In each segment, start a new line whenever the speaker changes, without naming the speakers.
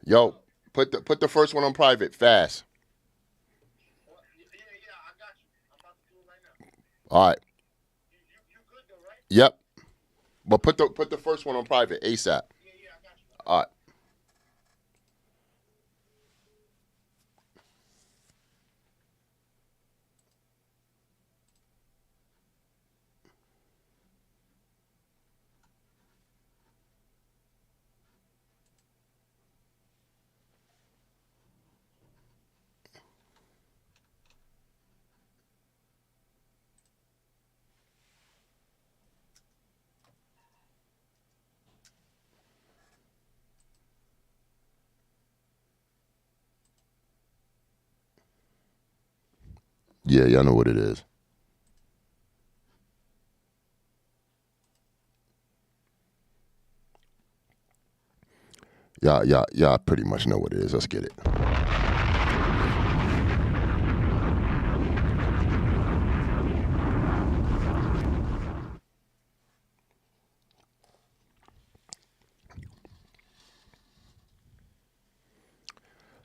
Yo, put the first one on private fast. All right. Yep. But put the first one on private ASAP. All right. Yeah, y'all know what it is. Y'all pretty much know what it is. Let's get it.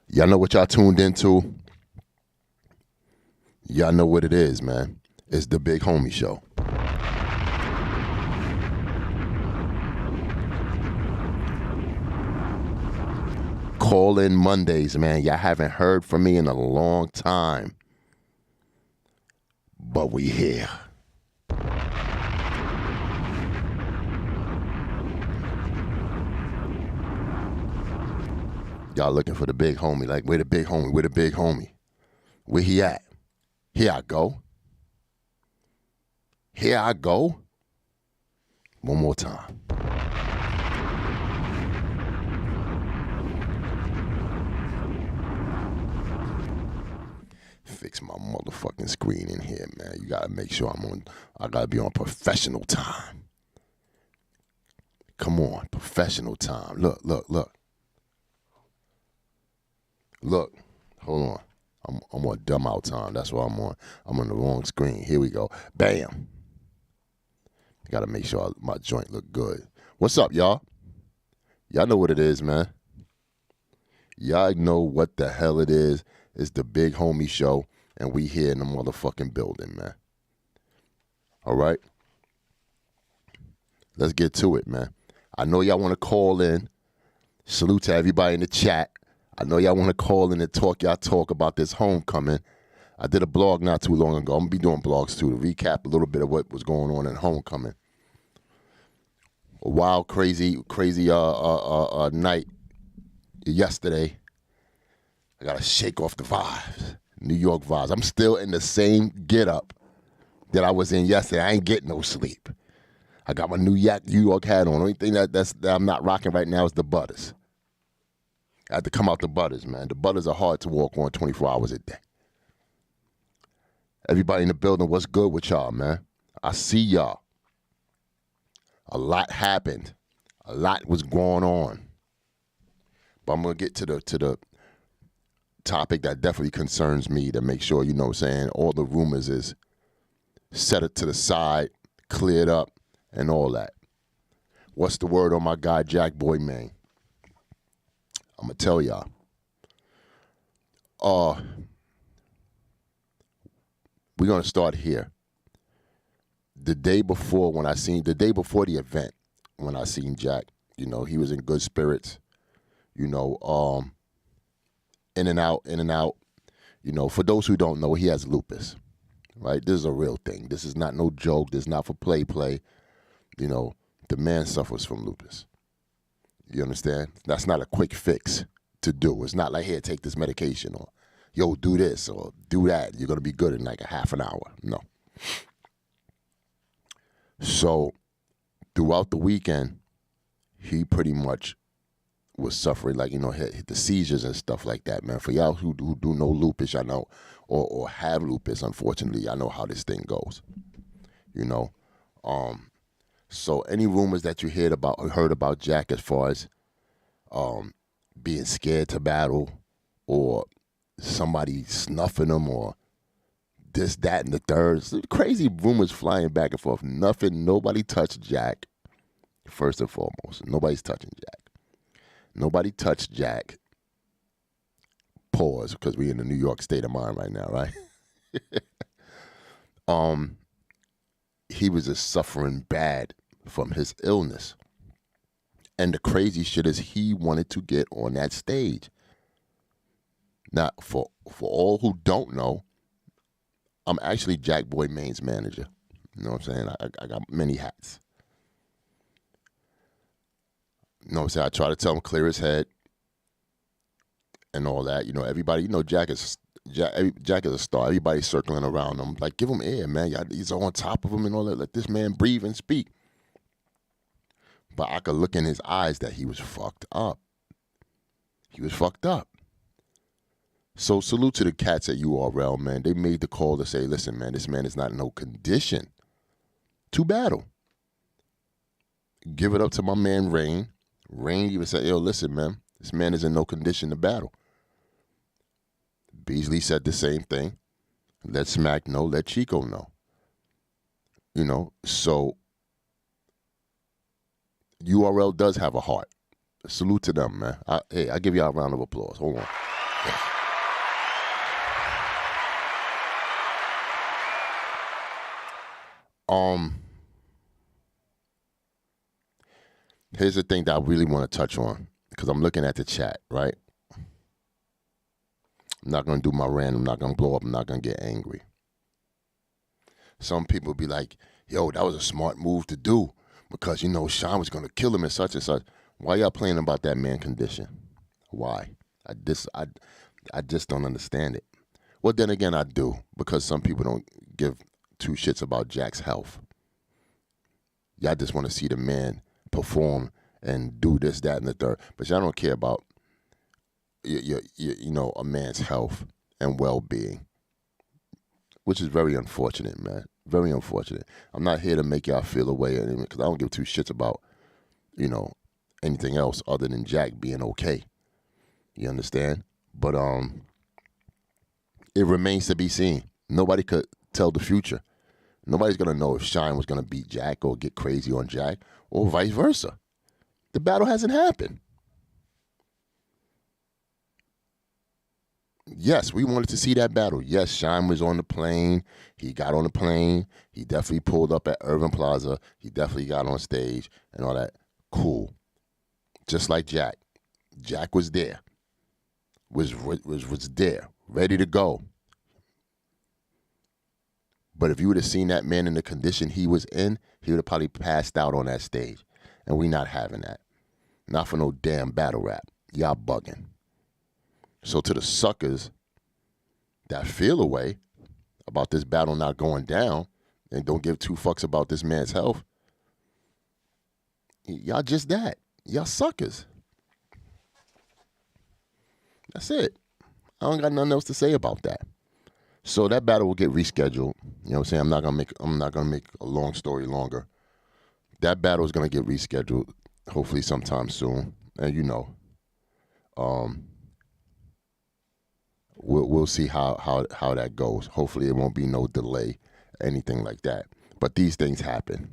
Y'all know what y'all tuned into. Y'all know what it is, man. It's the Big Homie Show. Call in Mondays, man. Y'all haven't heard from me in a long time. But we here. Y'all looking for the big homie. Like, where the big homie? Where the big homie? Where he at? Here I go. Here I go. One more time. Fix my motherfucking screen in here, man. You gotta make sure I gotta be on professional time. Come on, professional time. Look. Look, hold on. I'm on dumb out time. That's what I'm on. I'm on the wrong screen. Here we go. Bam. Gotta make sure my joint look good. What's up, y'all? Y'all know what it is, man. Y'all know what the hell it is. It's the Big Homie Show, and we here in the motherfucking building, man. All right? Let's get to it, man. I know y'all want to call in. Salute to everybody in the chat. I know y'all want to call in and talk y'all talk about this homecoming. I did a blog not too long ago. I'm going to be doing blogs too to recap a little bit of what was going on in homecoming. A wild, crazy night yesterday. I got to shake off the vibes, New York vibes. I'm still in the same get up that I was in yesterday. I ain't getting no sleep. I got my New York hat on. The only thing that I'm not rocking right now is the butters. I had to come out the butters, man. The butters are hard to walk on 24 hours a day. Everybody in the building, what's good with y'all, man? I see y'all. A lot happened. A lot was going on. But I'm going to get to the topic that definitely concerns me to make sure, you know what I'm saying, all the rumors is set it to the side, cleared up, and all that. What's the word on my guy, Jakkboy, Maine? I'm going to tell y'all. We're going to start here. The day before the event, when I seen Jack, you know, he was in good spirits, you know, in and out. You know, for those who don't know, he has lupus, right? This is a real thing. This is not no joke. This is not for play. You know, the man suffers from lupus. You understand? That's not a quick fix to do. It's not like, here, take this medication, or, yo, do this, or do that. You're going to be good in like a half an hour. No. So, throughout the weekend, he pretty much was suffering, like, you know, hit the seizures and stuff like that, man. For y'all who do know lupus, I know, or have lupus, unfortunately, I know how this thing goes, you know. So any rumors that you heard about Jack as far as being scared to battle, or somebody snuffing him, or this, that, and the third, crazy rumors flying back and forth. Nobody touched Jack, first and foremost. Nobody's touching Jack. Nobody touched Jack. Pause, because we in the New York state of mind right now, right? He was just suffering bad from his illness. And the crazy shit is he wanted to get on that stage. Now, for all who don't know, I'm actually Jakkboy Maine's manager. You know what I'm saying? I got many hats. You know what I'm saying? I try to tell him clear his head and all that. You know, everybody, you know, Jack is a star. Everybody's circling around him. Like, give him air, man. Y'all, he's on top of him and all that. Let this man breathe and speak. But I could look in his eyes that he was fucked up. He was fucked up. So salute to the cats at URL, man. They made the call to say, listen, man, this man is not in no condition to battle. Give it up to my man, Rain. Rain even said, yo, listen, man, this man is in no condition to battle. Beasley said the same thing. Let Smack know, let Chico know. You know, so URL does have a heart. Salute to them, man. Hey, I give y'all a round of applause. Hold on. Here's the thing that I really want to touch on, because I'm looking at the chat, right? I'm not going to do my rant. I'm not going to blow up. I'm not going to get angry. Some people be like, yo, that was a smart move to do because, you know, Sean was going to kill him and such and such. Why y'all playing about that man condition? Why? I just don't understand it. Well, then again, I do, because some people don't give two shits about Jack's health. Y'all just want to see the man perform and do this, that, and the third. But y'all don't care about, you know, a man's health and well-being, which is very unfortunate, man. Very unfortunate. I'm not here to make y'all feel away, because I don't give two shits about, you know, anything else other than Jack being okay. You understand? But it remains to be seen. Nobody could tell the future. Nobody's going to know if Shine was going to beat Jack or get crazy on Jack or vice versa. The battle hasn't happened. Yes, we wanted to see that battle. Yes, Shine was on the plane. He got on the plane. He definitely pulled up at Irving Plaza. He definitely got on stage and all that. Cool. Just like Jack. Jack was there. Was there, ready to go. But if you would have seen that man in the condition he was in, he would have probably passed out on that stage. And we not having that. Not for no damn battle rap. Y'all bugging. So to the suckers that feel a way about this battle not going down and don't give two fucks about this man's health, y'all just that. Y'all suckers. That's it. I don't got nothing else to say about that. So that battle will get rescheduled. You know what I'm saying? I'm not gonna make a long story longer. That battle is gonna get rescheduled, hopefully sometime soon. And you know, we'll see how that goes. Hopefully it won't be no delay, anything like that. But these things happen.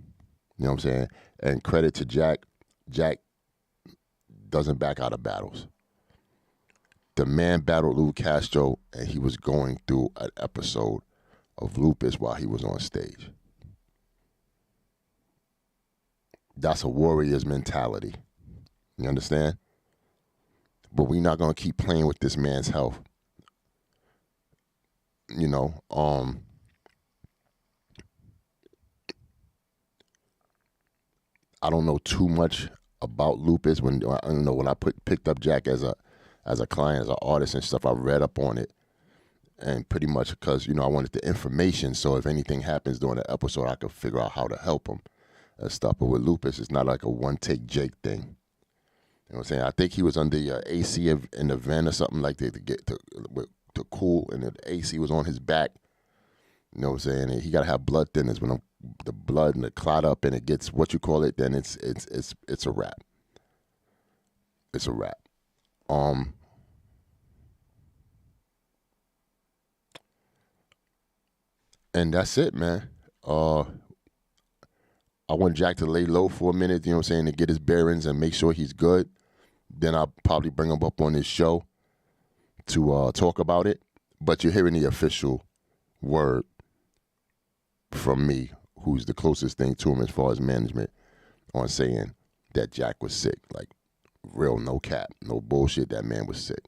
You know what I'm saying? And credit to Jack. Jack doesn't back out of battles. The man battled Lou Castro, and he was going through an episode of lupus while he was on stage. That's a warrior's mentality. You understand? But we're not going to keep playing with this man's health. You know, I don't know too much about lupus. When I picked up Jack as a client, as an artist and stuff, I read up on it, and pretty much because, you know, I wanted the information, so if anything happens during the episode, I could figure out how to help him and stuff. But with lupus, it's not like a one-take Jake thing. You know what I'm saying? I think he was under AC in the vent or something like that to cool, and the AC was on his back. You know what I'm saying? And he got to have blood thinners. When the blood and the clot up and it gets what you call it, then it's a wrap. It's a wrap. And that's it, man. I want Jack to lay low for a minute, you know what I'm saying, to get his bearings and make sure he's good. Then I'll probably bring him up on this show to talk about it, but you're hearing the official word from me, who's the closest thing to him as far as management, on saying that Jack was sick. Like, real, no cap, no bullshit, that man was sick.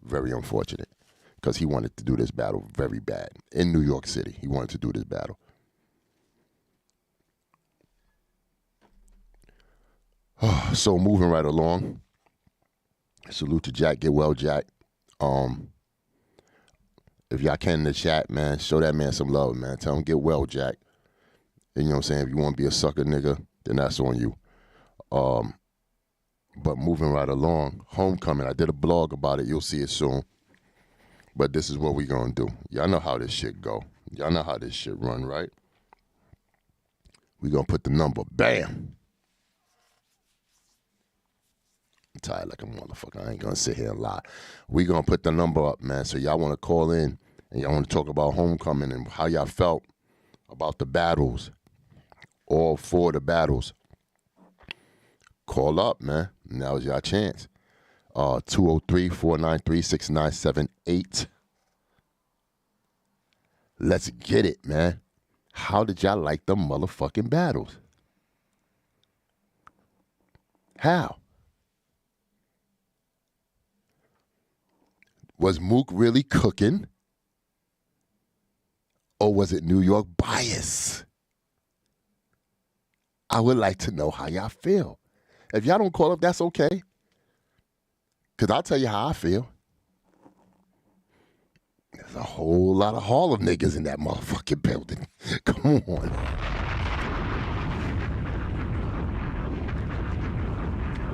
Very unfortunate, because he wanted to do this battle very bad. In New York City, he wanted to do this battle. So moving right along, salute to Jack. Get well, Jack. If y'all can in the chat, man, show that man some love, man. Tell him get well, Jack. And you know what I'm saying? If you want to be a sucker nigga, then that's on you. But moving right along, homecoming. I did a blog about it. You'll see it soon. But this is what we gonna do. Y'all know how this shit go. Y'all know how this shit run, right? We gonna put the number. Bam. I'm tired like a motherfucker. I ain't gonna sit here and lie. We gonna put the number up, man. So y'all wanna call in and y'all wanna talk about homecoming and how y'all felt about the battles, all 4 of the battles. Call up, man. Now's your chance. 203-493-6978. Let's get it, man. How did y'all like the motherfucking battles? How? Was Mook really cooking? Or was it New York bias? I would like to know how y'all feel. If y'all don't call up, that's okay. Because I'll tell you how I feel. There's a whole lot of Harlem niggas in that motherfucking building. Come on.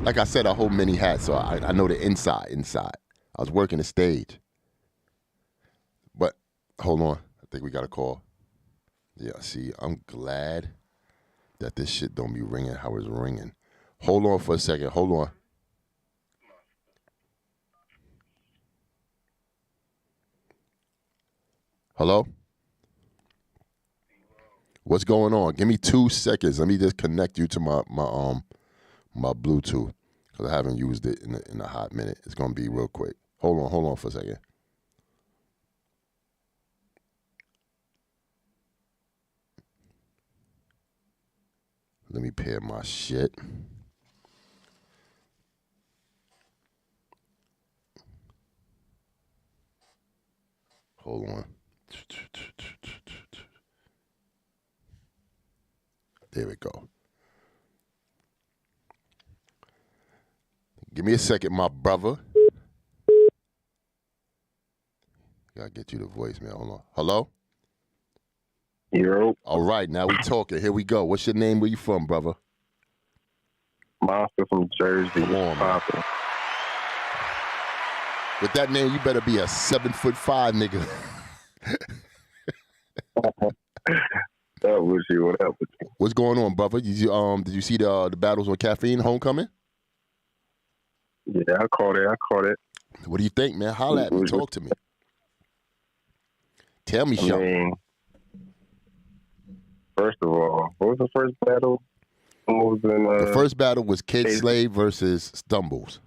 Like I said, I hold many hats, so I know the inside. I was working the stage. But, hold on. I think we got a call. Yeah, see, I'm glad that this shit don't be ringing how it's ringing. Hold on for a second. Hold on. Hello? What's going on? Give me 2 seconds. Let me just connect you to my Bluetooth, because I haven't used it in a hot minute. It's going to be real quick. Hold on for a second. Let me pair my shit. Hold on. There we go. Give me a second, my brother. Gotta get you the voicemail. Hold on. Hello?
Yo.
All right, now we talking. Here we go. What's your name? Where you from, brother?
Monster from Jersey.
Come on, man. With that name, you better be a 7'5" nigga.
That was you. What up with you?
What's going on, brother? Did you see the battles on Caffeine Homecoming?
Yeah, I caught it.
What do you think, man? Holla at me. Talk to me. Tell me something.
Mean, first of all, what was the first battle?
The first battle was Kid Slave versus Stumbles.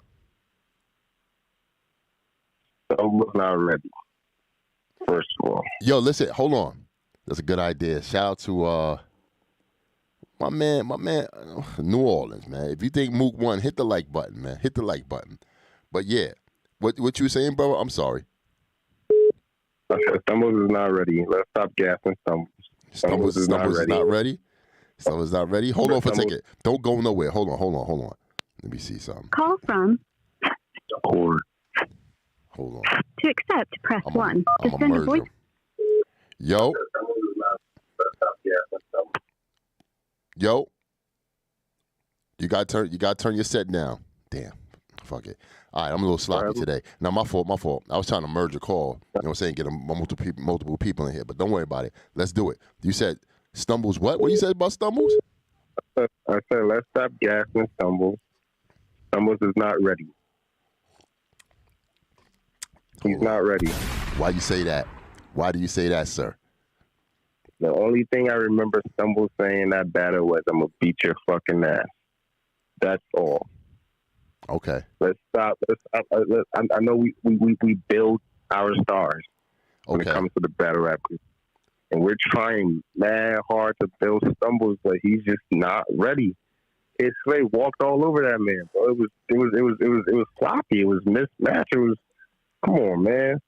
Stumbles not ready. First of all.
Yo, listen, hold on. That's a good idea. Shout out to my man, New Orleans, man. If you think Mook won, hit the like button, man. Hit the like button. But yeah, what you saying, brother? I'm sorry.
I said Stumbles is not ready. Let's stop gassing Stumbles. Stumbles is not ready.
Stumbles not ready. Hold on for a second. Don't go nowhere. Hold on. Let me see something.
Call from.
Hold
on.
To accept, press 1. To
I'm
send a voice.
Yo. You got to turn your set down. Damn. Fuck it. All right, I'm a little sloppy today. Now, my fault. I was trying to merge a call. You know what I'm saying? Get multiple people in here, but don't worry about it. Let's do it. You said Stumbles what? What you said about Stumbles?
I said let's stop gassing Stumbles. Stumbles is not ready. He's not ready.
Why you say that? Why do you say that, sir?
The only thing I remember Stumbles saying that battle was, "I'm gonna beat your fucking ass." That's all.
Okay.
Let's stop. I know we build our stars when it comes to the battle rap group. And we're trying mad hard to build Stumbles, but he's just not ready. His Slay walked all over that man, bro. It was sloppy. It was mismatched. It was, come on, man.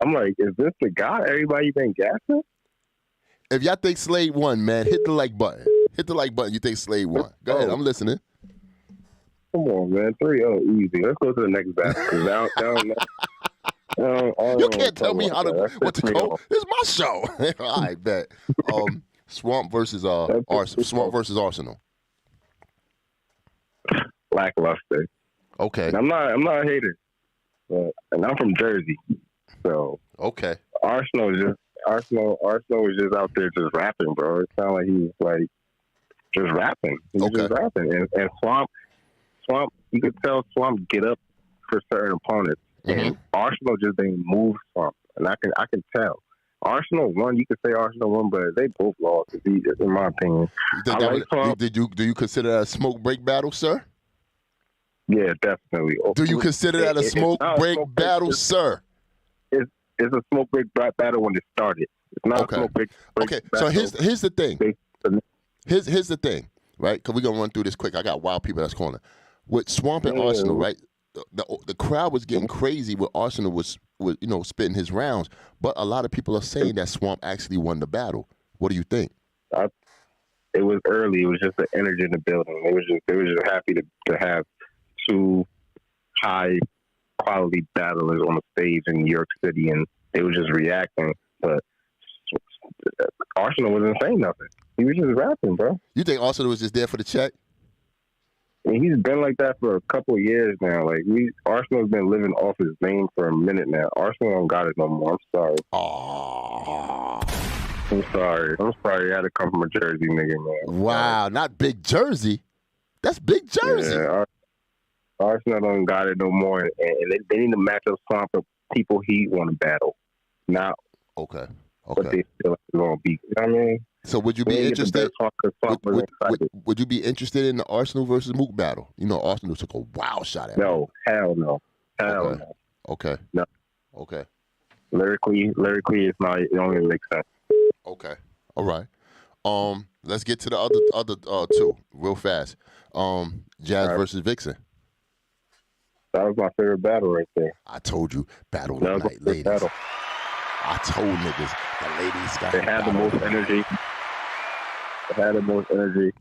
I'm like, is this the guy everybody been gassing?
If y'all think Slade won, man, hit the like button. Hit the like button. You think Slade won? Go ahead. I'm listening.
Come on, man. 3-0 easy. Let's go to the next battle.
You can't tell me what to go. This is my show. All right, bet. Swamp versus Arsenal.
Lackluster.
Okay.
And I'm not a hater, and I'm from Jersey, so
okay.
Arsenal was just out there just rapping, bro. It sounded like he was like just rapping. He was just rapping, and Swamp, you could tell Swamp get up for certain opponents. And Arsenal just didn't move Swamp, and I can tell. Arsenal won. You could say Arsenal won, but they both lost. In my opinion,
do you consider that a smoke break battle, sir?
Yeah, definitely.
Do you consider that a smoke break battle, sir?
It's a smoke break battle when it started. It's not a smoke break battle.
So here's the thing. Here's the thing, right? Because we're gonna run through this quick. I got wild people that's calling. With Swamp and Arsenal, right? The crowd was getting crazy when Arsenal was spitting his rounds, but a lot of people are saying that Swamp actually won the battle. What do you think?
It was early. It was just the energy in the building. They were just happy to have two high quality battlers on the stage in New York City, and they were just reacting. But Arsenal wasn't saying nothing. He was just rapping, bro.
You think Arsenal was just there for the check?
And he's been like that for a couple of years now. Like Arsenal's been living off his name for a minute now. Arsenal don't got it no more. I'm sorry. I'm sorry. I had to come from a Jersey nigga, man.
Wow, not Big Jersey. That's Big Jersey.
Yeah, Arsenal don't got it no more, and they need to match up Swamp with people he want to battle. Now,
okay.
But they still going to beat. You know what I mean?
So would you be interested? Would you be interested in the Arsenal versus Mook battle? You know, Arsenal took a wild shot at.
No, hell no, hell no.
Okay.
No.
Okay.
Lyrically, it's not. It don't even make sense.
Okay. All right. Let's get to the other two real fast. Jazz versus Vixen.
That was my favorite battle right there.
I told you, battle of the night, ladies.
Battle.
I told niggas, the ladies got.
They had the most energy.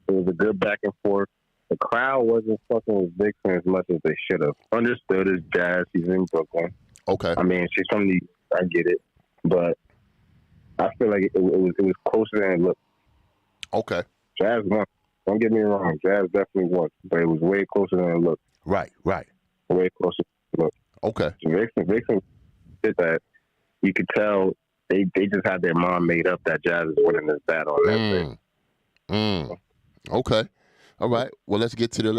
It was a good back and forth. The crowd wasn't fucking with Vixen as much as they should have. Understood as Jazz. She's in Brooklyn.
Okay.
I mean, she's from New York. I get it, but I feel like it was closer than it looked.
Okay.
Jazz won. Don't get me wrong. Jazz definitely won, but it was way closer than it looked.
Right.
Way closer than it looked.
Okay.
Vixen did that. You could tell they just had their mind made up that Jazz is winning this battle.
Okay. All right. Well, let's get to the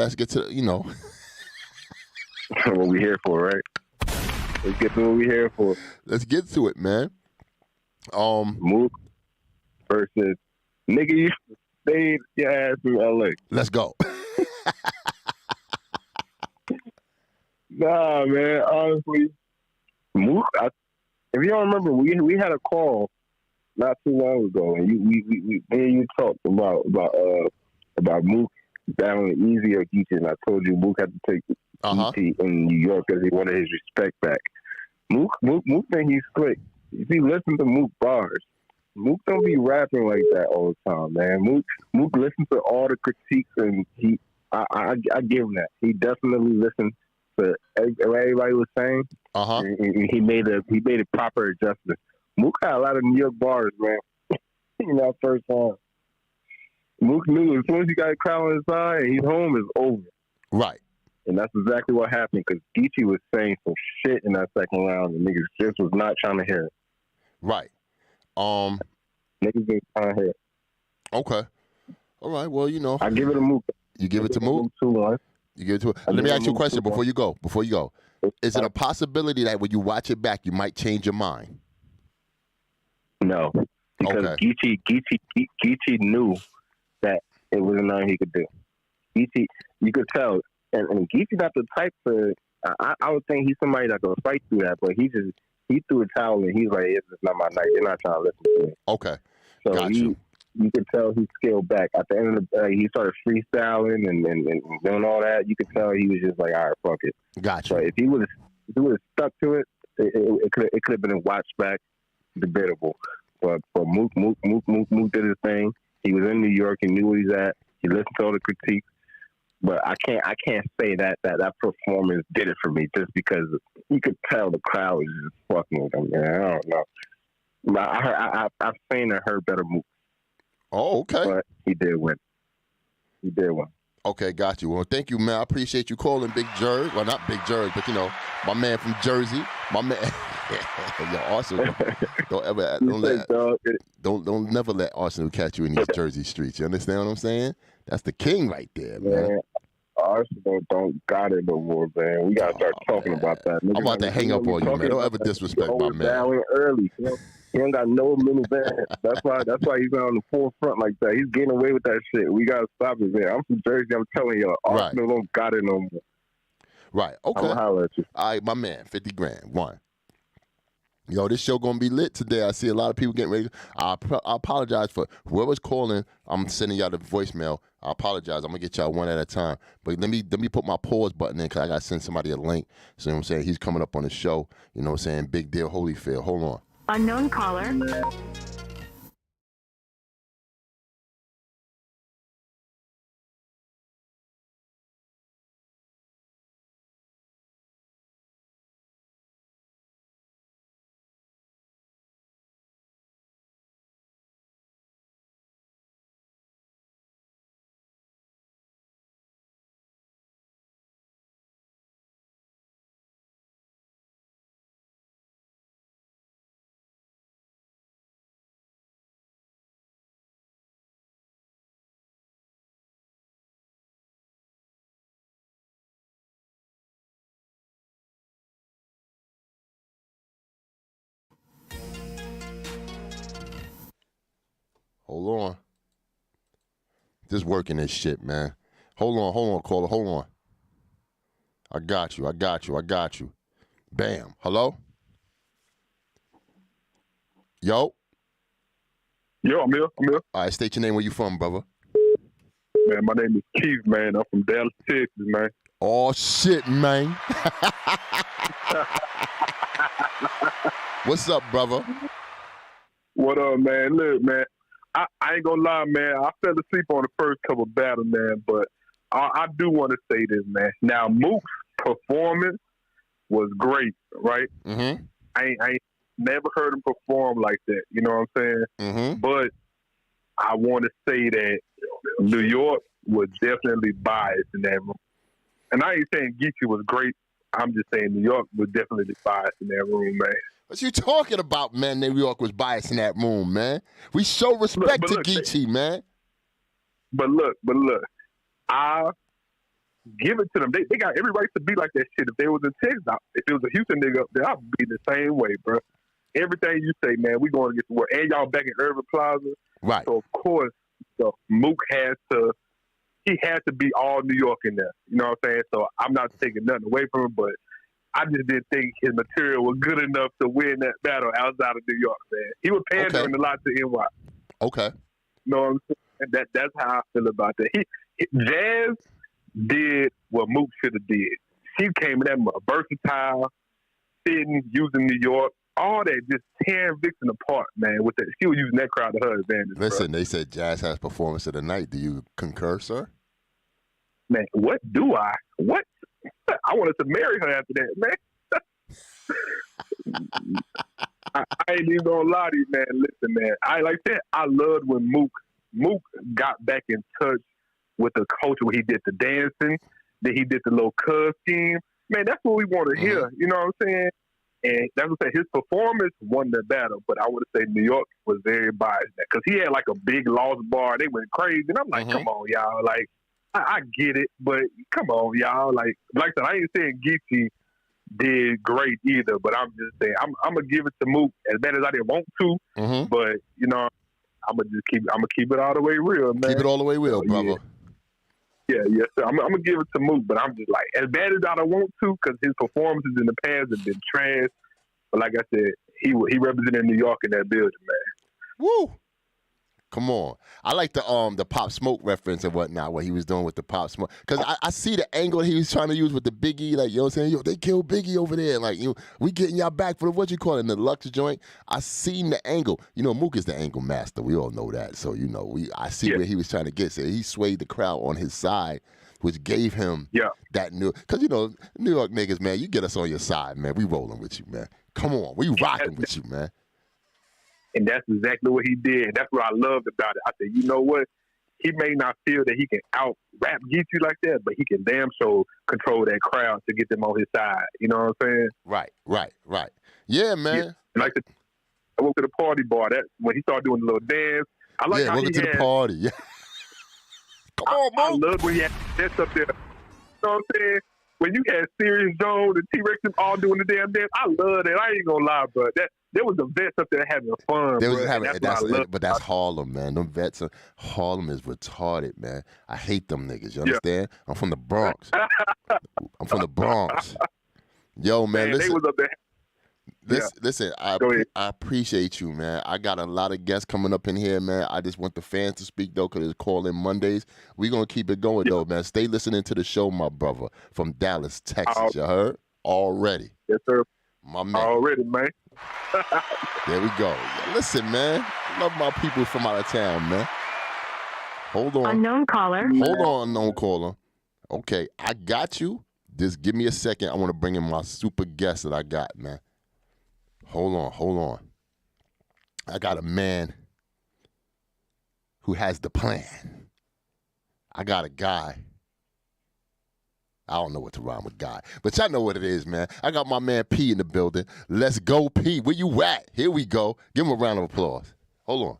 what we here for, right? Let's get to what we here for.
Let's get to it, man.
Mook versus nigga, you stayed your ass in LA.
Let's go.
Nah, man. Honestly, Mook. If you don't remember, we had a call not too long ago, and you talked about Mook battling Easy or Geechee, and I told you Mook had to take Geechee in New York because he wanted his respect back. Mook think he's slick. If you listen to Mook bars, Mook don't be rapping like that all the time, man. Mook listens to all the critiques, and I give him that. He definitely listened to what everybody was saying. He made a proper adjustment. Mook had a lot of New York bars, man. That first time. Mook knew as soon as he got a crowd on his side and he's home, it's over.
Right.
And that's exactly what happened because Geechee was saying some shit in that second round and niggas just was not trying to hear it.
Right.
Niggas didn't trying to hear it.
Okay. All right. Well,
I give it a Mook.
You give it to Mook?
2-1.
You give it to it. Let me ask you a question before you go. Is it a possibility that when you watch it back, you might change your mind?
No, because Geechee knew that it wasn't nothing he could do. Geechee, you could tell and Geechee's not the type to. I would think he's somebody that's gonna fight through that, but he threw a towel and he's like, it's just not my night. They're not trying to listen to me.
Okay.
So
Got
you could tell he scaled back. At the end of the he started freestyling and doing all that. You could tell he was just like, all right, fuck it.
Gotcha.
But if he would have stuck to it, it could have been a watch back, debatable. But Mook did his thing. He was in New York. He knew where he's at. He listened to all the critiques. But I can't say that performance did it for me just because you could tell the crowd was just fucking with him. Man. I don't know. I've seen and heard better moves.
Oh, okay.
But he did win.
Okay, got you. Well, thank you, man. I appreciate you calling Big Jerg. Well, not Big Jerg, but, my man from Jersey. My man. Yo, Arsenal. Don't never let Arsenal catch you in these Jersey streets. You understand what I'm saying? That's the king right there, man.
Arsenal don't got it no more, man. We got to start talking about that.
I'm about to hang up on you, man. Don't ever disrespect my man.
Early, He don't got no minivan. That's why he's not on the forefront like that. He's getting away with that shit. We got to stop it, man. I'm from Jersey. I'm telling y'all, Arsenal don't got it no more.
Right. Okay.
I'm going to holler at you.
All right, my man, 50 grand. One. Yo, this show going to be lit today. I see a lot of people getting ready. I apologize for whoever's calling. I'm sending y'all the voicemail. I apologize. I'm going to get y'all one at a time. But let me put my pause button in because I got to send somebody a link. So, you know what I'm saying? He's coming up on the show. You know what I'm saying? Big deal, Holyfield. Hold on.
Unknown caller.
Hold on. Just working this shit, man. Hold on, caller. Hold on. I got you. Bam. Hello? Yo?
Yo, I'm here.
All right, state your name. Where you from, brother?
Man, my name is Keith, man. I'm from Dallas, Texas, man.
Oh, shit, man. What's up, brother?
What up, man? Look, man, I ain't gonna lie, man. I fell asleep on the first couple of battles, man, but I do want to say this, man. Now, Mook's performance was great, right?
Mm-hmm.
I ain't never heard him perform like that, you know what I'm saying?
Mm-hmm.
But I want to say that New York was definitely biased in that room. And I ain't saying Geechee was great. I'm just saying New York was definitely biased in that room, man.
What you talking about, man? New York was biased in that room, man. We show respect to Geechee, man.
But look, I give it to them. They got every right to be like that shit. If they was in Texas, if it was a Houston nigga up there, I'd be the same way, bro. Everything you say, man, we going to get to work. And y'all back in Irving Plaza.
Right.
So, of course, Mook had to be all New York in there. You know what I'm saying? So I'm not taking nothing away from him, but I just didn't think his material was good enough to win that battle outside of New York, man. He was pandering a lot to NY.
Okay.
You know what I'm saying? That's how I feel about that. Jazz did what Mook should have did. She came in that versatile, sitting, using New York, all that, just tearing Vixen apart, man. With that, she was using that crowd to her advantage.
Listen,
bro.
They said Jazz has performance of the night. Do you concur, sir?
Man, what do I? What? I wanted to marry her after that, man. I ain't even gonna lie to you, man. Listen, man. I like that. I loved when Mook got back in touch with the culture where he did the dancing, then he did the little cuz scheme. Man, that's what we want to hear. You know what I'm saying? And that's what I'm saying. His performance won the battle, but I would say New York was very biased because he had like a big lost bar. They went crazy, and I'm like, come on, y'all. Like, I get it, but come on, y'all. Like I said, I ain't saying Geechee did great either, but I'm just saying I'm gonna give it to Mook as bad as I didn't want to, but you know, I'm gonna keep it all the way real, man.
Keep it all the way real, brother.
Yes, sir. I'm gonna give it to Mook, but I'm just like as bad as I don't want to because his performances in the past have been trash. But like I said, he represented New York in that building, man.
Woo! Come on. I like the Pop Smoke reference and whatnot, what he was doing with the Pop Smoke. Because I see the angle he was trying to use with the Biggie, like, you know what I'm saying? Yo, they killed Biggie over there. Like, we getting y'all back for what you call it, the Lux joint. I seen the angle. You know, Mook is the angle master. We all know that. So, you know, I see where he was trying to get. So he swayed the crowd on his side, which gave him that new. Because, you know, New York niggas, man, you get us on your side, man. We rolling with you, man. Come on. We rocking with you, man.
And that's exactly what he did. That's what I loved about it. I said, you know what? He may not feel that he can out rap get you like that, but he can damn sure control that crowd to get them on his side. You know what I'm saying?
Right. Yeah, man.
Yeah. Like I went to the party bar. That when he started doing the little dance. I like how
welcome to the party. Yeah. Come on, Mo.
I love when he had that's up there. You know what I'm saying? When you had Sirius Jones and T-Rex all doing the damn dance, I love that. I ain't gonna lie, bro. There was the vets up there having fun.
They was
bro,
having, but that's Harlem, man. Them vets, Harlem is retarded, man. I hate them niggas. You understand? Yeah. I'm from the Bronx. Yo, man, listen.
They was up there.
Listen, I appreciate you, man. I got a lot of guests coming up in here, man. I just want the fans to speak, though, because it's call-in Mondays. We're going to keep it going, though, man. Stay listening to the show, my brother, from Dallas, Texas. You heard? Already.
Yes, sir.
My man.
Already, man.
There we go. Listen, man. Love my people from out of town, man. Hold on.
Unknown caller.
Hold on, unknown caller. Okay, I got you. Just give me a second. I want to bring in my super guest that I got, man. Hold on. I got a man who has the plan. I got a guy. I don't know what to rhyme with guy, but y'all know what it is, man. I got my man P in the building. Let's go, P. Where you at? Here we go. Give him a round of applause. Hold on.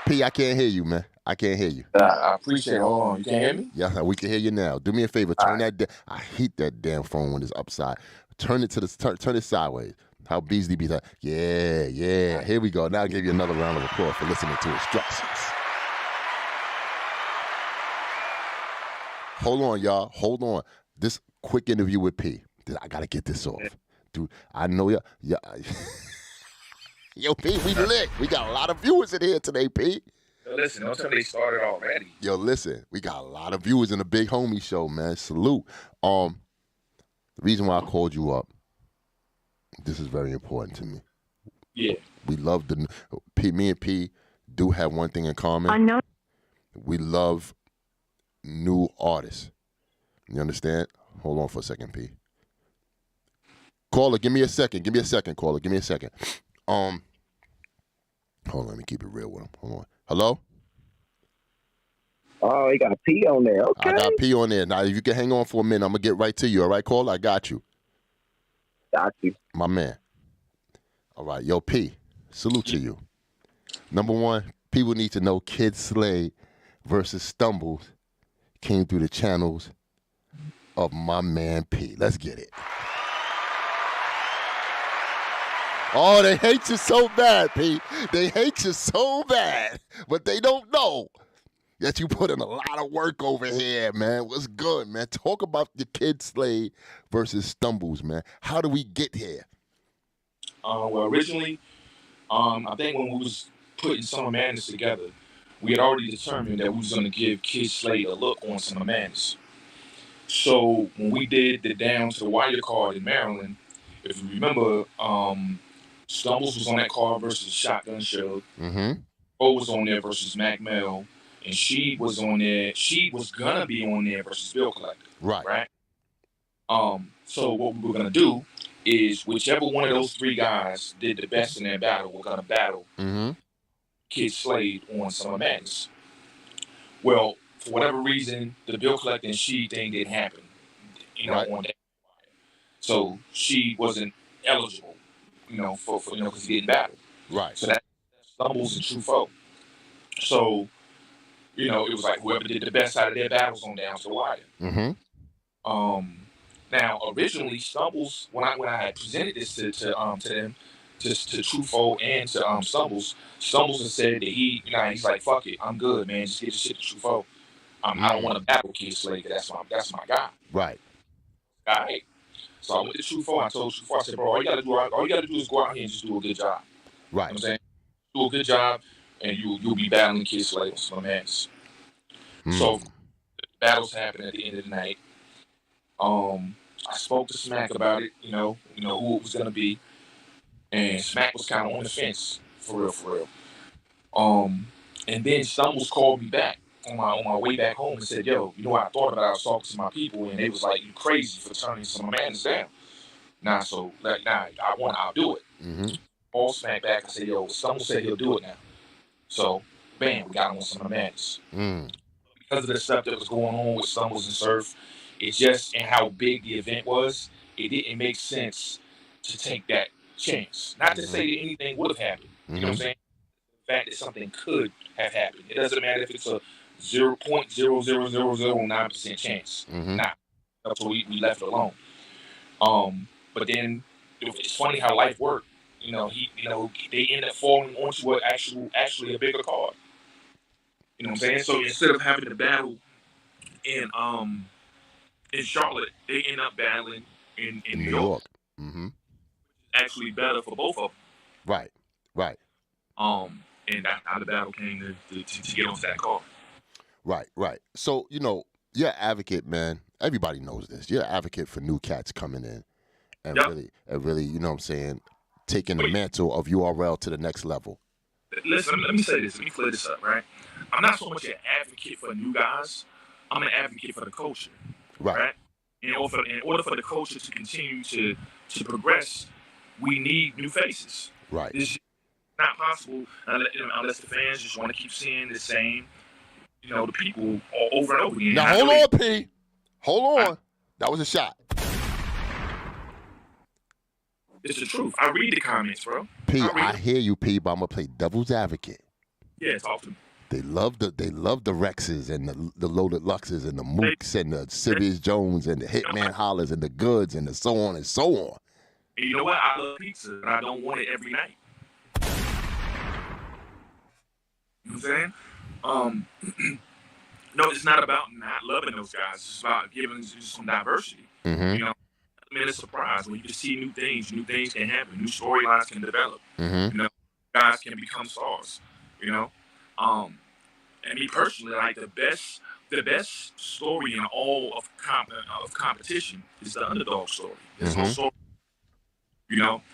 P, I can't hear you, man. I can't hear you.
I appreciate it. Hold on. You can hear me?
Yeah, we can hear you now. Do me a favor. Turn that down. I hate that damn phone when it's upside. Turn it turn it sideways. How Beasley be like, yeah. Here we go. Now I'll give you another round of applause for listening to instructions. Hold on, y'all. Hold on. This quick interview with P. I got to get this off. Dude, I know y'all. Yo, P, we lit. We got a lot of viewers in here today, P.
Yo, listen, don't tell me they started already.
Yo, listen, we got a lot of viewers in the Big Homie Show, man. Salute. The reason why I called you up, this is very important to me.
Yeah.
We love me and P do have one thing in common.
I know.
We love new artists. You understand? Hold on for a second, P. Caller, give me a second, caller. Give me a second. Hold on, let me keep it real with him. Hold on. Hello?
Oh, he got a P on there. Okay.
I got P on there. Now, if you can hang on for a minute, I'm going to get right to you. All right, caller? I got you.
Got you.
My man. All right. Yo, P, salute to you. Number one, people need to know Kid Slade versus Stumbles came through the channels of my man P. Let's get it. Oh, they hate you so bad, P. They hate you so bad, but they don't know that you put in a lot of work over here, man. What's good, man? Talk about the Kid Slade versus Stumbles, man. How do we get here?
Well, originally, I think when we was putting Summer Madness together, we had already determined that we was going to give Kid Slade a look on Summer Madness. So when we did the Down to the Wire card in Maryland, if you remember, Stumbles was on that card versus Shotgun Shug.
Mm-hmm.
O was on there versus Mac Mel. And she was on there. She was gonna be on there versus Bill Collector. Right. So what we were gonna do is whichever one of those three guys did the best in their battle, we're gonna battle Kid Slade on Summer Madness. Well, for whatever reason, the Bill Collector and she thing didn't happen. On that. So she wasn't eligible. For because he didn't battle.
Right.
So that Stumbles and True Foe. So. It was like whoever did the best out of their battles on Down to the Wire.
Mm-hmm.
Now, originally, Stumbles, when I had presented this to them, to Truthful and to Stumbles. Stumbles has said that he's like, fuck it, I'm good, man. Just get the shit to Truthful. I don't want to battle Kid Slade. That's my guy.
Right.
All right. So I went to Truthful. I told Truthful, I said, bro, all you gotta do is go out here and just do a good job.
Right.
You know what I'm saying? Do a good job, and you'll be battling Kid Slade on some ass. So battles happened at the end of the night. I spoke to Smack about it, you know who it was gonna be, and Smack was kind of on the fence, for real. And then Stumbles called me back on my way back home and said, "Yo, you know what I thought about? I was talking to my people, and they was like, you crazy for turning some madness down. I'll do it."
Mm-hmm.
All Smack back and said, "Yo, Stumbles said he'll do it now." So, bam, we got him on some madness. Because of the stuff that was going on with Stumbles and Surf, and how big the event was, it didn't make sense to take that chance. Not to say that anything would have happened. You know what I'm saying? The fact that something could have happened. It doesn't matter if it's a 0.00009% chance. Nah. So we left it alone. But then it's funny how life worked. They end up falling onto actually a bigger card. You know what I'm saying? So instead of having to battle in Charlotte, they end up battling in New York. Actually better for both of them.
Right.
And that's how the battle came to get on that card.
Right. So, you're an advocate, man. Everybody knows this. You're an advocate for new cats coming in and really, you know what I'm saying, taking the mantle of URL to the next level.
Listen, let me say this. Let me clear this up, right? I'm not so much an advocate for new guys. I'm an advocate for the culture, right? In order for the culture to continue to progress, we need new faces.
Right.
It's not possible unless the fans just want to keep seeing the same, the people over and over again.
Now, hold on, P. Hold on. That was a shot.
It's the truth. I read the comments, bro.
P, I hear you, P, but I'm gonna play devil's advocate.
Yeah, talk to me.
They love the Rexes and the Loaded Luxes and the Mooks and the Sirius Jones and the Hitman Hollers and the Goods and the so on and so on.
And you know what? I love pizza, and I don't want it every night. You know what I'm saying? No, it's not about not loving those guys. It's about giving some diversity. It's a surprise when you see new things can happen, new storylines can develop. Guys can become stars. And me personally, like the best story in all of competition is the underdog story. There's no story.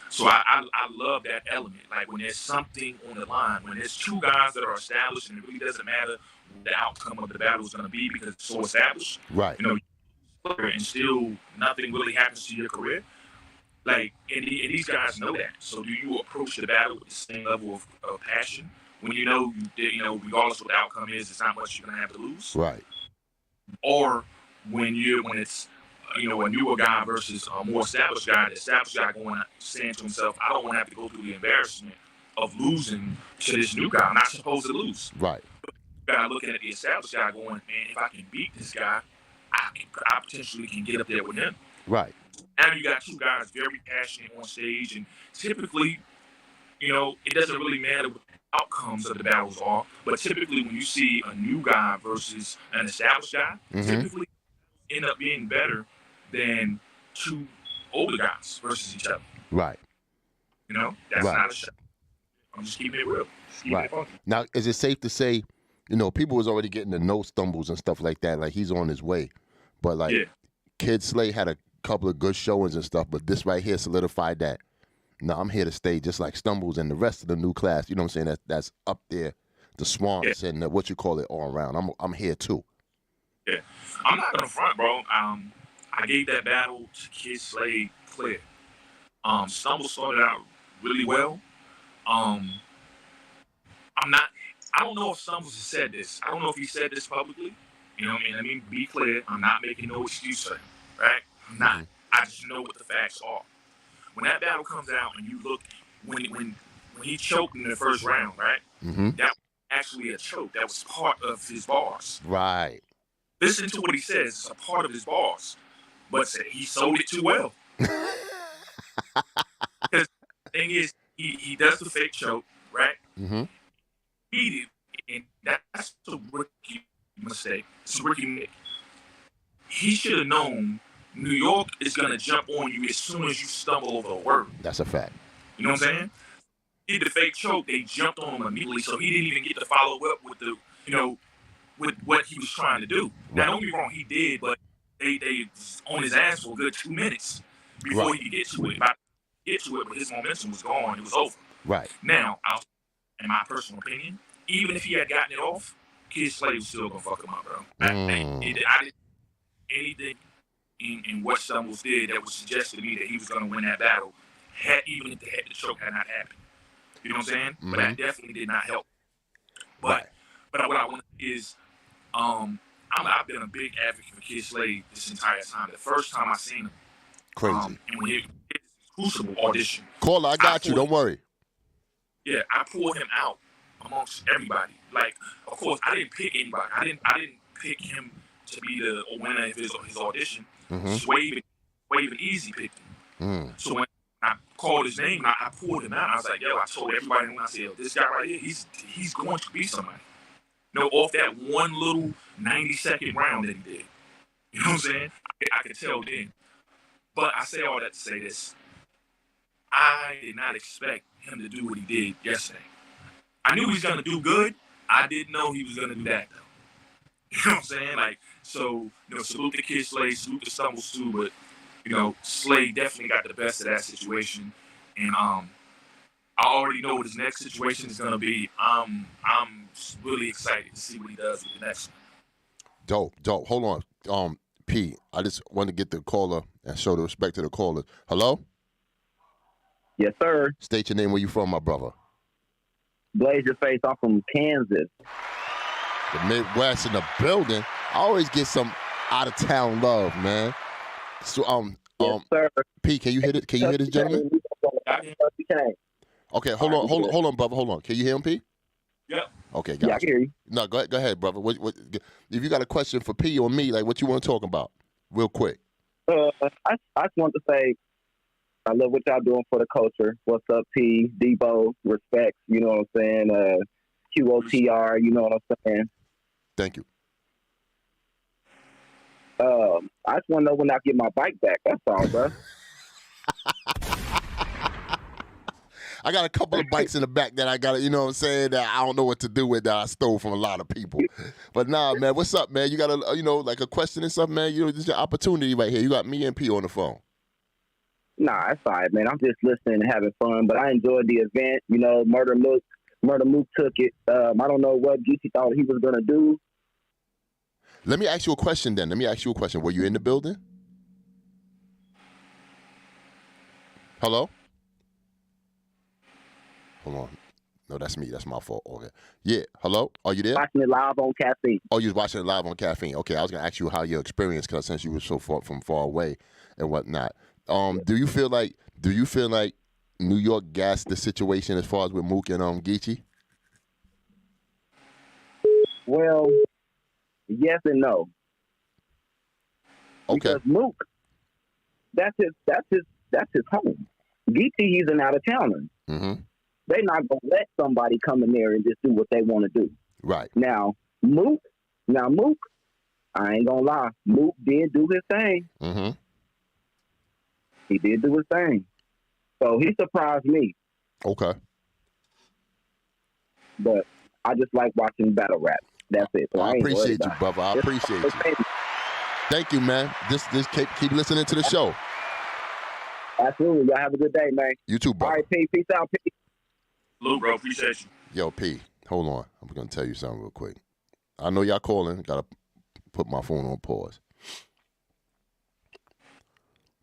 So I love that element. Like when there's something on the line, when there's two guys that are established, and it really doesn't matter what the outcome of the battle is going to be because it's so established.
Right.
And still nothing really happens to your career. Like, and these guys know that. So do you approach the battle with the same level of passion when regardless of what the outcome is, it's not much you're gonna have to lose.
Right.
Or when it's a newer guy versus a more established guy, the established guy saying to himself, I don't want to have to go through the embarrassment of losing to this new guy. I'm not supposed to lose.
Right.
But you guy looking at the established guy going, man, if I can beat this guy, I potentially can get up there with him.
Right.
Now you got two guys very passionate on stage, and typically, it doesn't really matter what the outcomes of the battles are, but typically when you see a new guy versus an established guy, typically end up being better than two older guys versus each other.
Right.
That's not a shot. I'm just keeping it real.
Right. Now, is it safe to say, people was already getting to know Stumbles and stuff like that, like he's on his way, but Kid Slay had a couple of good showings and stuff, but this right here solidified that. No, I'm here to stay, just like Stumbles and the rest of the new class. You know what I'm saying? That's up there, the Swamps and what you call it all around. I'm here too.
Yeah, I'm not gonna front, bro. I gave that battle to Kid Slay clear. Stumbles started out really well. I don't know if Stumbles has said this. I don't know if he said this publicly. Let me be clear. I'm not making no excuse for him, right? I'm not. I just know what the facts are. When that battle comes out and you look, when he choked in the first round, right? That was actually a choke. That was part of his bars.
Right.
Listen to what he says. It's a part of his bars. But he sold it too well. Because the thing is, he does the fake choke, right?
Mm-hmm.
And that's a rookie mistake. It's a rookie mistake. He should have known New York is going to jump on you as soon as you stumble over a word.
That's a fact.
You know what I'm saying? He did the fake choke. They jumped on him immediately, so he didn't even get to follow up with the, with what he was trying to do. Now, don't get me wrong, he did, but they on his ass for a good 2 minutes before he could get to it. About to get to it, but his momentum was gone. It was over.
Right.
Now, in my personal opinion, even if he had gotten it off, Kid Slade was still gonna fuck him up, bro. I didn't anything in what Stumbles did that would suggest to me that he was gonna win that battle, even if the choke had not happened. You know what I'm saying? Mm-hmm. But that definitely did not help. But what I want is, I've been a big advocate for Kid Slade this entire time. The first time I seen him,
crazy,
and when he did his Crucible audition,
caller, I got you. Don't worry.
Yeah, I pulled him out amongst everybody. Like, of course, I didn't pick anybody. I didn't pick him to be the winner of his audition. Mm-hmm. Swave and Easy picked him. So when I called his name, I pulled him out. I was like, yo, I told everybody, when I said, this guy right here, he's going to be somebody. Off that one little 90-second round that he did. You know what I'm saying? I could tell then. But I say all that to say this. I did not expect him to do what he did yesterday. I knew he was going to do good. I didn't know he was going to do that, though. You know what I'm saying? Like, so, salute the Kid Slade, salute the Stumbles too, but, Slade definitely got the best of that situation. And I already know what his next situation is going to be. I'm really excited to see what he does with the next one.
Dope. Hold on. P, I just want to get the caller and show the respect to the caller. Hello?
Yes, sir.
State your name. Where you from, my brother?
Blaze your face. I'm from Kansas.
The Midwest in the building. I always get some out of town love, man. So
yes, sir.
P, can you hit it? Can you hear this gentleman? Okay, hold on, brother. Hold on. Can you hear him, P?
Yep.
Okay, got
I can hear you.
No, go ahead, brother. What, if you got a question for P or me, like what you want to talk about, real quick.
I just want to say, I love what y'all doing for the culture. What's up, P? Debo, respects, you know what I'm saying? QOTR, you know what I'm saying?
Thank you.
I just want to know when I get my bike back. That's all, bro.
I got a couple of bikes in the back that I got, you know what I'm saying, that I don't know what to do with that I stole from a lot of people. But nah, man, what's up, man? You got like a question or something, man? This is your opportunity right here. You got me and P on the phone.
Nah, it's all right, man. I'm just listening and having fun, but I enjoyed the event. Murder Mook took it. I don't know what Geechee thought he was going to do.
Let me ask you a question then. Were you in the building? Hello? Hold on. No, that's me. That's my fault. Okay. Yeah. Hello? Are you there?
Watching it live on Caffeine.
Oh, you was watching it live on Caffeine. Okay. I was going to ask you how your experience, because since you were so far away and whatnot. Do you feel like New York gassed the situation as far as with Mook and Geechee?
Well, yes and no.
Okay.
Because Mook, that's his home. Geechee, he's an out of towner.
Mm-hmm.
They're not gonna let somebody come in there and just do what they want to do.
Right.
Now Mook, I ain't gonna lie, Mook did do his thing.
Mm-hmm.
He did do his thing. So he surprised me.
Okay.
But I just like watching battle rap. That's it. So
I appreciate you, brother. I appreciate you. Thank you, man. Just keep listening to the show.
Absolutely. Y'all have a good day, man.
You too, bro.
All right, P. Peace out, P.
Lou, bro. Appreciate you.
Yo, P. Hold on. I'm going to tell you something real quick. I know y'all calling. Got to put my phone on pause.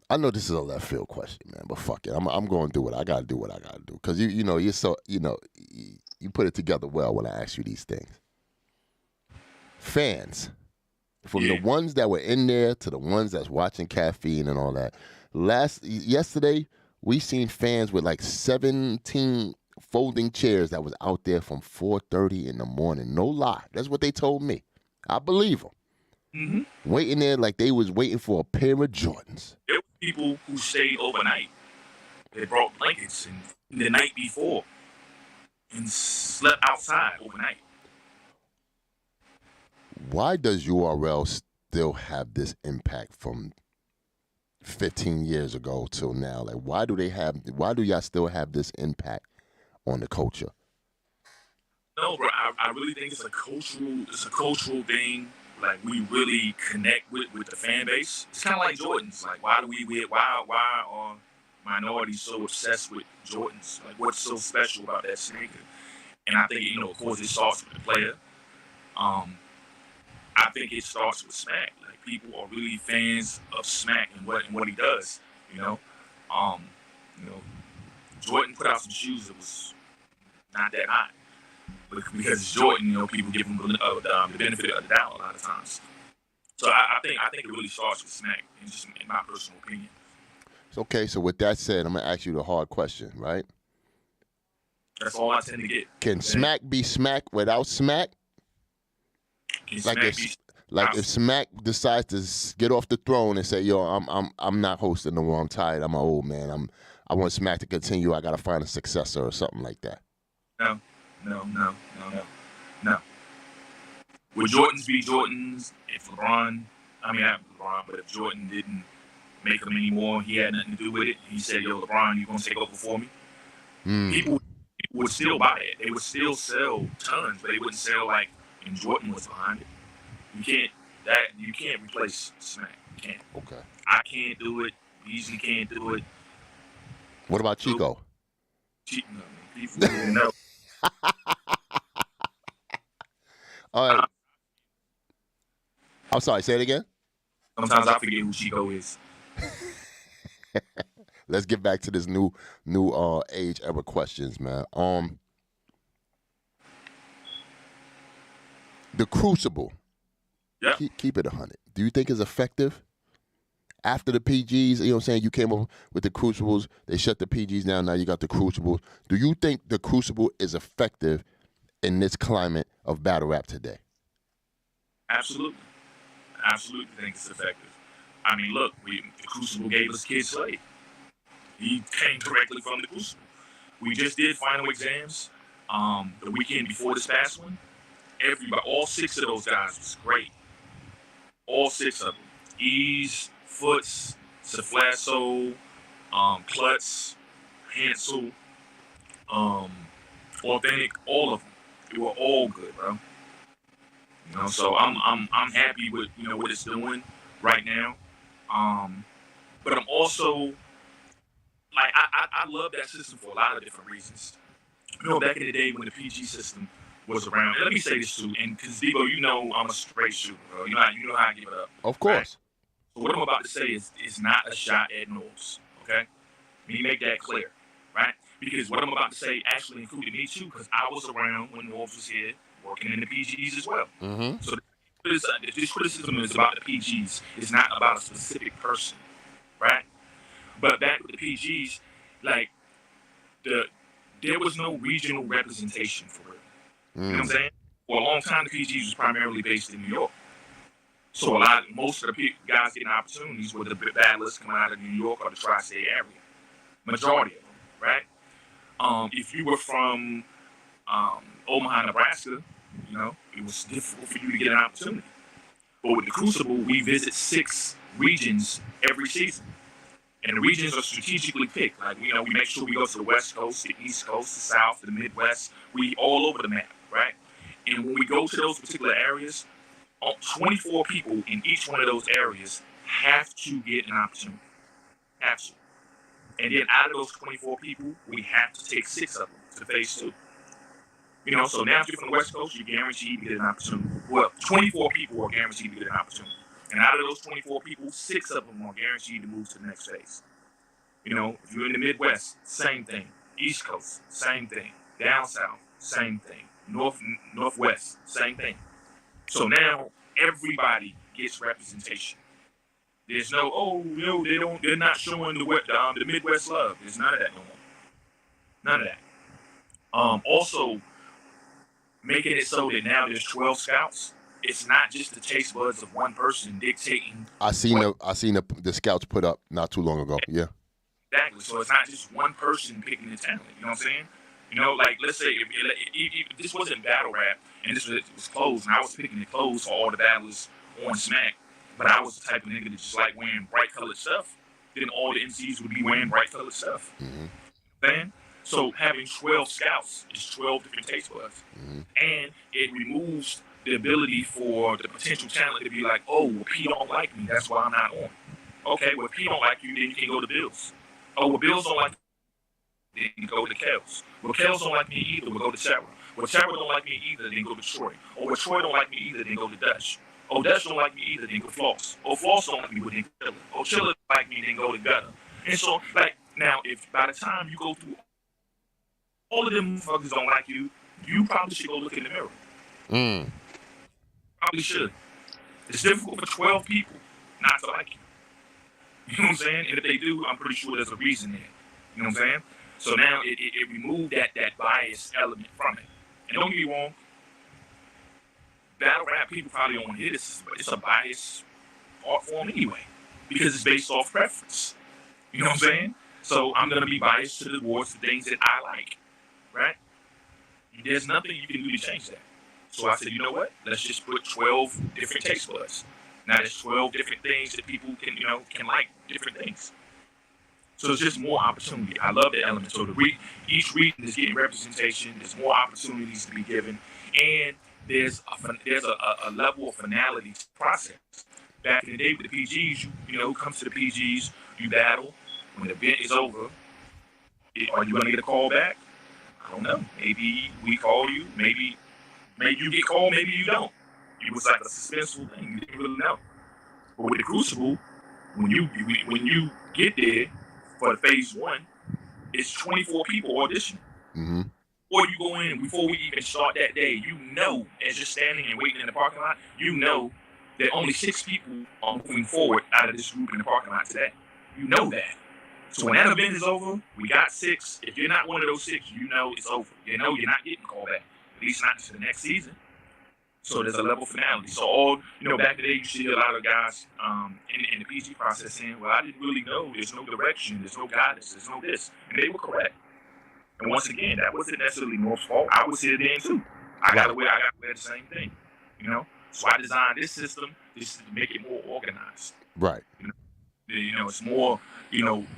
I know this is a left field question, man, but fuck it. I'm going to do it. I got to do what I got to do. Because, you're so, you put it together well when I ask you these things. Fans, from the ones that were in there to the ones that's watching Caffeine and all that. Yesterday, we seen fans with like 17 folding chairs that was out there from 4:30 in the morning. No lie. That's what they told me. I believe them. Mm-hmm. Waiting there like they was waiting for a pair of Jordans.
There were people who stayed overnight. They brought blankets and the night before and slept outside overnight.
Why does URL still have this impact from 15 years ago till now? Like, why do y'all still have this impact on the culture?
No, bro, I really think it's a cultural thing. Like, we really connect with the fan base. It's kind of like Jordans. Like, why are minorities so obsessed with Jordans? Like, what's so special about that sneaker? And I think, of course, it starts with the player. I think it starts with Smack. Like, people are really fans of Smack and what he does. Jordan put out some shoes that was not that hot, but because it's Jordan, people give him the benefit of the doubt a lot of times. So I think it really starts with Smack, just in my personal opinion.
Okay, so with that said, I'm gonna ask you the hard question, right?
That's all I tend to get.
Can Smack be Smack without Smack? If Smack decides to get off the throne and say, "Yo, I'm not hosting no more. I'm tired. I'm an old man. I want Smack to continue. I gotta find a successor or something like that."
No. Would Jordans be Jordans if LeBron? I mean, not LeBron, but if Jordan didn't make them anymore, he had nothing to do with it. He said, "Yo, LeBron, you gonna take over for me?" People would still buy it. They would still sell tons, but they wouldn't sell like. And Jordan was behind it. You can't replace Smack. You can't.
Okay.
I can't do it. Beasley can't do it.
What about Chico?
People don't know.
All right. I'm sorry. Say it again.
Sometimes I forget who Chico is.
Let's get back to this new age era questions, man. The Crucible.
Yeah.
Keep it 100. Do you think it's effective? After the PGs, you know what I'm saying? You came up with the Crucibles. They shut the PGs down. Now you got the Crucibles. Do you think the Crucible is effective in this climate of battle rap today?
Absolutely. Absolutely think it's effective. I mean, look, the Crucible gave us Kid Slade. He came directly from the Crucible. We just did final exams the weekend before this past one. Everybody, all 6 of those guys was great. All 6 of them. Ease, Foots, Saflasso, Klutz, Hansel, Authentic, all of them. They were all good, bro. So I'm happy with what it's doing right now. But I'm also like I love that system for a lot of different reasons. Back in the day when the PG system was around. And let me say this too, and because Debo, I'm a straight shooter, bro. You know how I give it up.
Of course.
Right? So what I'm about to say is not a shot at Knowles. Okay, let me make that clear, right? Because what I'm about to say actually included me too, because I was around when Knowles was here working in the PGs as well.
Mm-hmm.
So this criticism is about the PGs. It's not about a specific person, right? But back with the PGs, like there was no regional representation for it. You know what I'm saying? For a long time, the PGs was primarily based in New York. So most of the guys getting opportunities were the battlers coming out of New York or the tri-state area. Majority of them, right? If you were from Omaha, Nebraska, it was difficult for you to get an opportunity. But with the Crucible, we visit 6 regions every season. And the regions are strategically picked. Like, we make sure we go to the West Coast, the East Coast, the South, the Midwest. We all over the map, right? And when we go to those particular areas, 24 people in each one of those areas have to get an opportunity. Have to. And then out of those 24 people, we have to take 6 of them to phase 2. So now if you're from the West Coast, you're guaranteed to get an opportunity. Well, 24 people are guaranteed to get an opportunity. And out of those 24 people, 6 of them are guaranteed to move to the next phase. If you're in the Midwest, same thing. East Coast, same thing. Down South, same thing. Northwest, same thing. So now everybody gets representation. There's no, they're not showing the Midwest love. There's none of that no more. None of that. Also, making it so that now there's 12 scouts. It's not just the taste buds of one person dictating.
I seen the scouts put up not too long ago. Yeah.
Exactly. So it's not just one person picking the talent. You know what I'm saying? You know, like let's say if this wasn't battle rap and this was clothes, and I was picking the clothes for all the battlers on Smack, but I was the type of nigga that just like wearing bright colored stuff, then all the MCs would be wearing bright colored stuff. Then, so having 12 scouts is 12 different taste buds, and it removes the ability for the potential talent to be like, oh, well, P don't like me, that's why I'm not on. Okay, well, if P don't like you, then you can go to Bills. Oh, well, Bills don't like me, then go to Kels. Well, Kels don't like me either, we'll go to Sarah. Well, Sarah don't like me either, then go to Troy. Or well, Troy don't like me either, then go to Dutch. Oh, Dutch don't like me either, then go to Floss. Oh, Floss don't like me, then go to Chiller. Oh, Chiller don't like me, then go to Gutter. And so, like, now, if by the time you go through all of them motherfuckers don't like you, you probably should go look in the mirror. Probably should. It's difficult for 12 people not to like you. You know what I'm saying? And if they do, I'm pretty sure there's a reason there. You know what I'm saying? So now it removed that bias element from it. And don't get me wrong, battle rap people probably don't want to hear this, but it's a biased art form anyway, because it's based off preference. You know what I'm saying? So I'm going to be biased towards the things that I like, right? There's nothing you can do to change that. So I said, you know what? Let's just put 12 different taste buds. Now there's 12 different things that people can like different things. So it's just more opportunity. I love the element. So each region is getting representation. There's more opportunities to be given, and there's a level of finality to the process. Back in the day with the PGs, who comes to the PGs, you battle. When the event is over, are you going to get a call back? I don't know. Maybe we call you. Maybe you get called. Maybe you don't. It was like a suspenseful thing. You didn't really know. But with the Crucible, when you get there for the phase 1, it's 24 people auditioning. Or you go in before we even start that day. As you're standing and waiting in the parking lot, that only 6 people are moving forward out of this group in the parking lot today. You know that. So when that event is over, we got 6. If you're not one of those 6, it's over. You're not getting called back. At least not to the next season. So there's a level of finality. So back in the day, you see a lot of guys in the PG process saying, well, I didn't really know. There's no direction. There's no guidance. There's no this. And they were correct. And once again, that wasn't necessarily North's fault. I was here then too. I got to wear the same thing. So I designed this system to make it more organized.
Right.
It's more,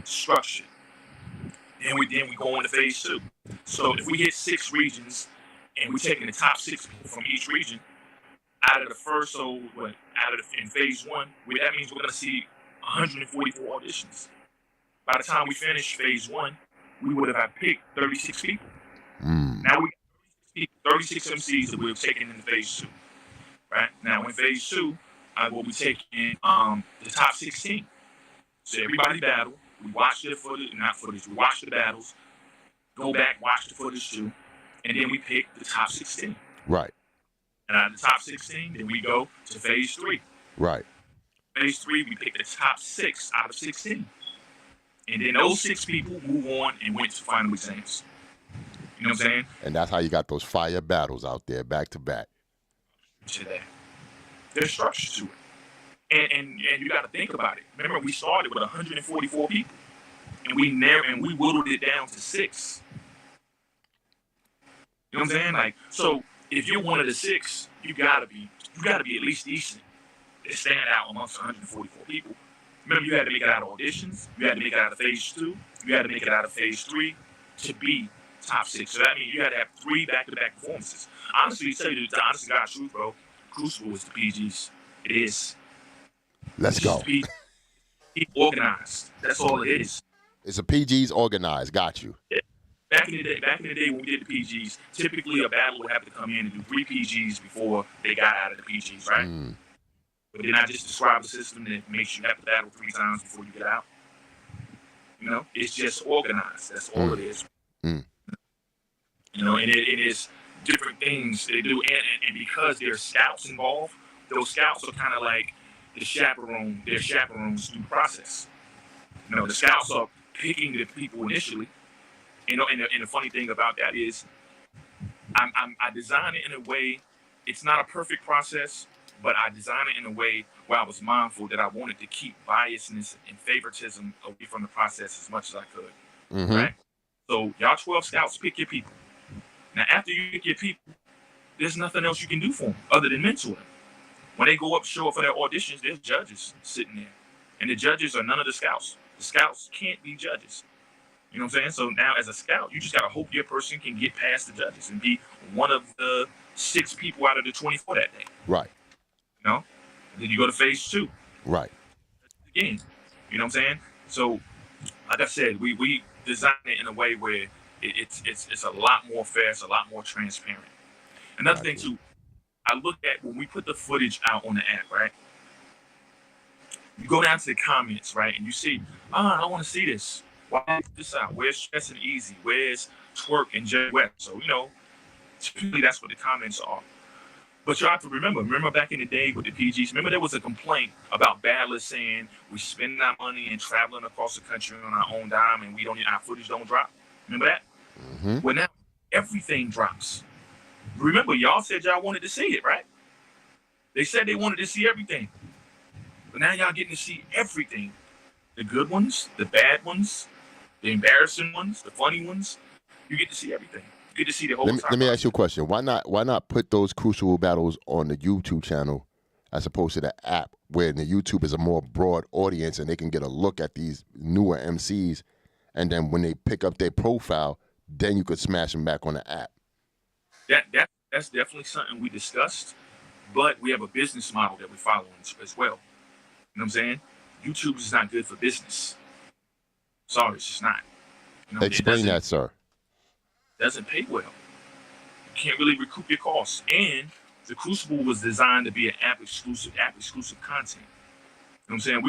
structured. Then we go on to phase 2. So if we hit 6 regions and we're taking the top 6 people from each region out of the first, in phase 1, that means we're going to see 144 auditions. By the time we finish phase 1, we would have picked 36 people. Now we got 36 MCs that we're taking in phase 2. Right? Now in phase 2, we'll be taking the top 16. So everybody battle. We watch their footage, we watch the battles, go back, watch the footage too, and then we pick the top 16.
Right.
And out of the top 16, then we go to phase 3.
Right.
Phase 3, we pick the top 6 out of 16. And then those 6 people move on and went to final exams. You know what I'm saying?
And that's how you got those fire battles out there, back to back.
Today. There's structure to it. And you got to think about it. Remember, we started with 144 people, and we whittled it down to 6. You know what I'm saying? Like, so if you're one of the 6, you gotta be at least decent to stand out amongst 144 people. Remember, you had to make it out of auditions. You had to make it out of phase 2. You had to make it out of phase 3 to be top 6. So that means you had to have 3 back-to-back performances. Honestly, to tell you the honest to God's truth, bro, Crucible is the PGs. It is.
Let's go.
Organized. That's all it is.
It's a PGs organized. Got you.
Yeah. Back in the day when we did the PGs, typically a battle would have to come in and do 3 PGs before they got out of the PGs, right? But then I just describe the system that makes you have to battle 3 times before you get out. It's just organized. That's all it is. And it is different things they do, and because there's scouts involved, those scouts are kind of like the chaperone. They're chaperones through the process. The scouts are picking the people initially. And the funny thing about that is, I design it in a way. It's not a perfect process, but I designed it in a way where I was mindful that I wanted to keep biasness and favoritism away from the process as much as I could, right? So y'all 12 scouts, pick your people. Now, after you pick your people, there's nothing else you can do for them other than mentor them. When they go up, show up for their auditions, there's judges sitting there. And the judges are none of the scouts. The scouts can't be judges. You know what I'm saying? So now as a scout, you just got to hope your person can get past the judges and be one of the 6 people out of the 24 that day.
Right.
You know? And then you go to phase 2.
Right.
Again. You know what I'm saying? So, like I said, we designed it in a way where it's a lot more fair, it's a lot more transparent. Another thing too, I look at when we put the footage out on the app, right? You go down to the comments, right, and you see, I don't want to see this. Why put this out? Where's Stress and Easy? Where's Twerk and Jay West? So, you know, typically that's what the comments are. But you have to remember back in the day with the PGs, remember there was a complaint about battlers saying we spending our money and traveling across the country on our own dime and our footage don't drop. Remember that? Well, now everything drops. Remember, y'all said y'all wanted to see it, right? They said they wanted to see everything. But now y'all getting to see everything. The good ones, the bad ones, the embarrassing ones, the funny ones. You get to see everything. You get to see the whole time.
Let me ask you a question. Why not put those Crucible battles on the YouTube channel as opposed to the app, where the YouTube is a more broad audience and they can get a look at these newer MCs, and then when they pick up their profile, then you could smash them back on the app?
That's definitely something we discussed, but we have a business model that we follow as well. You know what I'm saying? YouTube is not good for business. Sorry, it's just not. You know,
Explain that, sir.
It doesn't pay well. You can't really recoup your costs. And the Crucible was designed to be an app exclusive content. You know what I'm saying?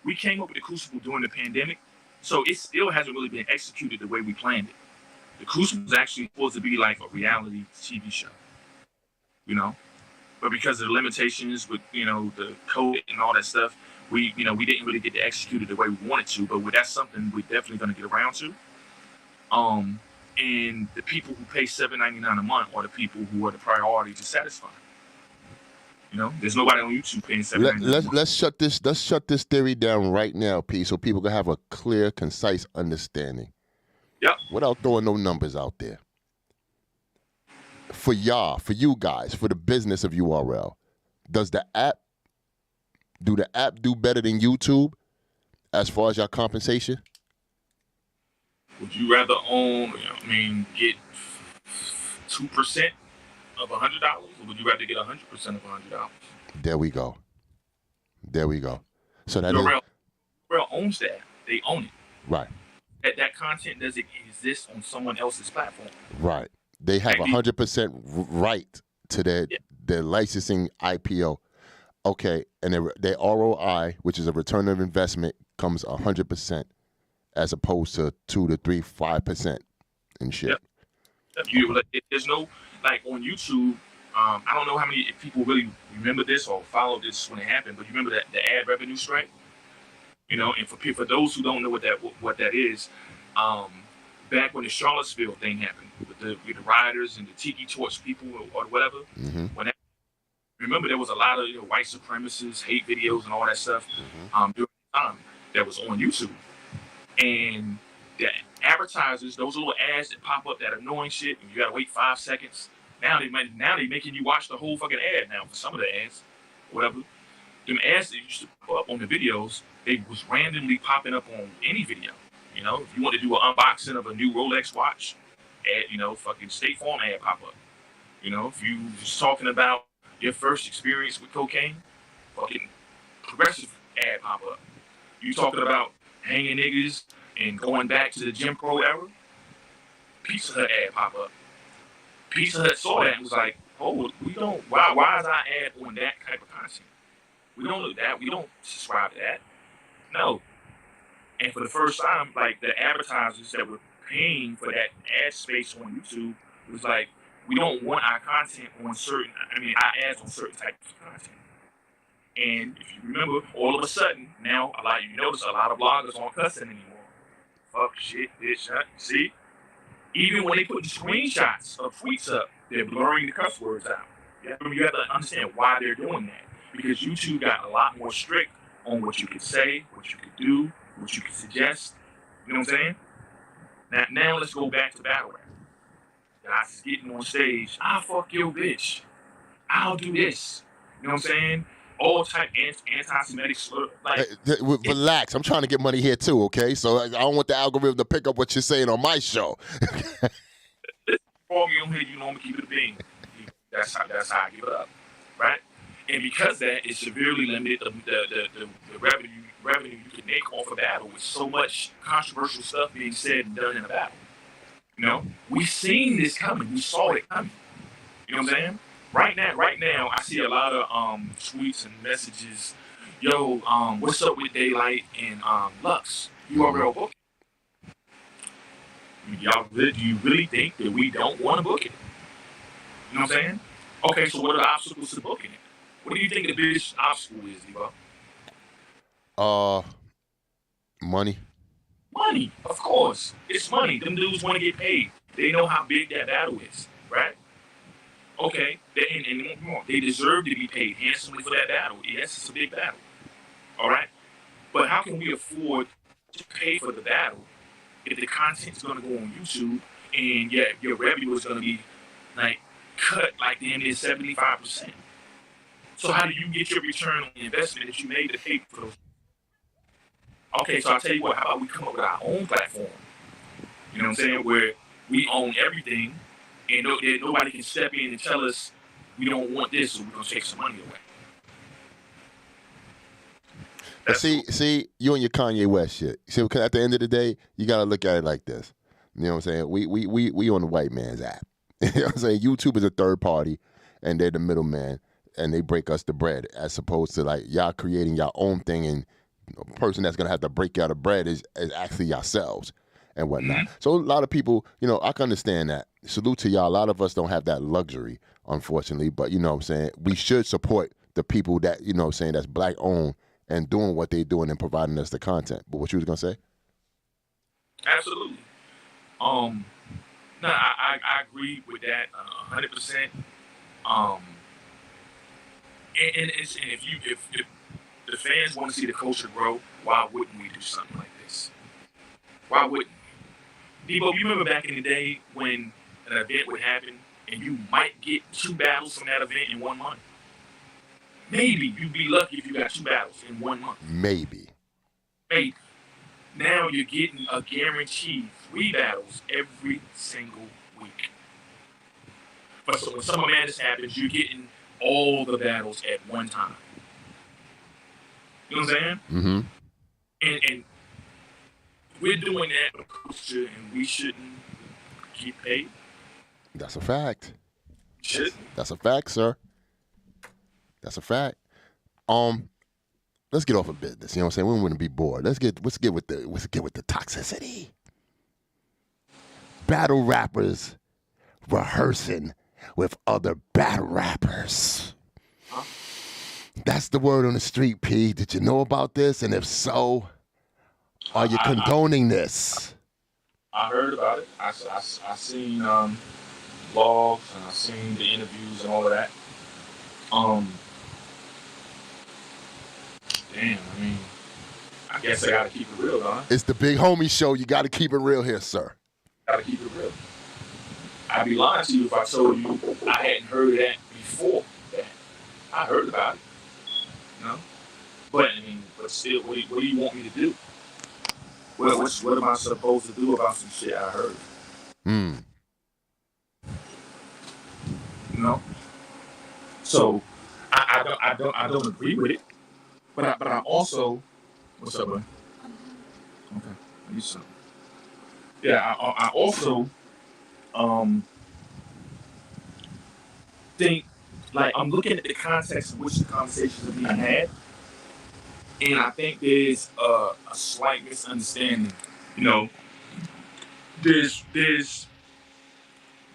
We came up with the Crucible during the pandemic, so it still hasn't really been executed the way we planned it. The Crucible is actually supposed to be like a reality TV show, you know? But because of the limitations with, you know, the code and all that stuff, we didn't really get to execute it the way we wanted to, but that's something we're definitely going to get around to. And the people who pay $7.99 a month are the people who are the priority to satisfy. You know, there's nobody on YouTube paying $7.99.
Let's shut this theory down right now, P, so people can have a clear, concise understanding.
Yep.
Without throwing no numbers out there. For you guys, for the business of URL, does the app do better than YouTube as far as your compensation?
Would you rather get 2% of $100, or would you rather get 100% of $100?
There we go. So that
URL owns that. They own it.
Right.
That content doesn't exist on someone else's platform.
Right. They have 100% right to their licensing IPO. Okay, and their ROI, which is a return of investment, comes 100%, as opposed to 2 to 3, 5% and shit.
Yep. There's no, like on YouTube. I don't know how many people really remember this or followed this when it happened, but you remember that the ad revenue strike. You know, and for those who don't know what that is, back when the Charlottesville thing happened with the rioters and the Tiki Torch people or whatever, remember there was a lot of white supremacists, hate videos, and all that stuff during the time that was on YouTube, and the advertisers, those little ads that pop up, that annoying shit, and you gotta wait 5 seconds. Now they making you watch the whole fucking ad now for some of the ads, whatever. Them ads that used to pop up on the videos, they was randomly popping up on any video. You know, if you want to do an unboxing of a new Rolex watch, ad, fucking State Farm ad pop up. You know, if you was talking about your first experience with cocaine, fucking Progressive ad pop up. You talking about hanging niggas and going back to the Jim Crow era, Pizza Hut ad pop up. Pizza Hut saw that and was like, oh, we don't, why is our ad on that type of content? We don't look that. We don't subscribe to that. No. And for the first time, like, the advertisers that were paying for that ad space on YouTube was like, we don't want our content on our ads on certain types of content. And if you remember, all of a sudden, now, you notice a lot of bloggers aren't cussing anymore. Fuck, shit, bitch, see? Even when they put the screenshots of tweets up, they're blurring the cuss words out. You have to understand why they're doing that. Because YouTube got a lot more strict on what you can say, what you can do, what you can suggest. You know what I'm saying? Now let's go back to battle rap. Guys getting on stage, I'll fuck your bitch. I'll do this. You know what I'm saying? All type anti-Semitic slur. Like,
relax. I'm trying to get money here too, okay? So I don't want the algorithm to pick up what you're saying on my show.
Before me on here, you know I'm gonna keep it a bean. That's how I give it up, right? And because that is severely limited, the revenue you can make off a battle with so much controversial stuff being said and done in a battle. You know, we seen this coming. We saw it coming. You know what I'm saying? Right now, I see a lot of tweets and messages. Yo, what's up with Daylight and Lux? URL booking. Do you really think that we don't want to book it? You know what I'm saying? Okay, so what are the obstacles to booking it? What do you think the biggest obstacle is, Debo?
Money.
Money, of course. It's money. Them dudes want to get paid. They know how big that battle is, right? Okay, they deserve to be paid handsomely for that battle. Yes, it's a big battle. All right? But how can we afford to pay for the battle if the content is going to go on YouTube and your revenue is going to be like cut like damn near 75%? So how do you get your return on the investment that you made to pay for those? Okay, so I'll tell you what, how about we come up with our own platform? You know what I'm saying? Where we own everything and nobody can step in and tell us we don't want this, so we're going to take some money away.
But see, you and your Kanye West shit. See, because at the end of the day, you got to look at it like this. You know what I'm saying? We on the white man's app. You know what I'm saying? YouTube is a third party, and they're the middleman, and they break us the bread, as opposed to like y'all creating your own thing, and the person that's gonna have to break y'all the bread is actually yourselves and whatnot. Mm-hmm. So a lot of people, you know, I can understand that. Salute to y'all. A lot of us don't have that luxury, unfortunately, but you know what I'm saying? We should support the people that, you know what I'm saying, that's black owned and doing what they're doing and providing us the content. But what you was gonna say?
Absolutely. No, I agree with that 100%. And if the fans want to see the culture grow, why wouldn't we do something like this? Why wouldn't we? Debo, you remember back in the day when an event would happen and you might get 2 battles from that event in 1 month? Maybe you'd be lucky if you got 2 battles in 1 month.
Maybe.
Now you're getting a guaranteed 3 battles every single week. But so when Summer Madness happens, you're getting all the battles at one time. You know what I'm saying?
Mm-hmm.
And we're doing that with culture, and we shouldn't get paid.
That's a fact.
Shouldn't.
That's a fact, sir. That's a fact. Let's get off of business. You know what I'm saying? We don't want to be bored. Let's get with the toxicity. Battle rappers rehearsing with other battle rappers.
Huh?
That's the word on the street, P. Did you know about this? And if so, are you condoning this?
I heard about it. I seen blogs and I seen the interviews and all of that. Damn, I mean, I guess I gotta keep it real, huh?
It's the Big Homie Show. You gotta keep it real here, sir.
Gotta keep it real. I'd be lying to you if I told you I hadn't heard of that before that. I heard about it. You know? But still, what do you want me to do? What am I supposed to do about some shit I heard? You know? So I don't agree with it. But I also, what's up, bud? Okay, I need something. Yeah, I also think, like, I'm looking at the context in which the conversations are being had, and I think there's a slight misunderstanding. You know, there's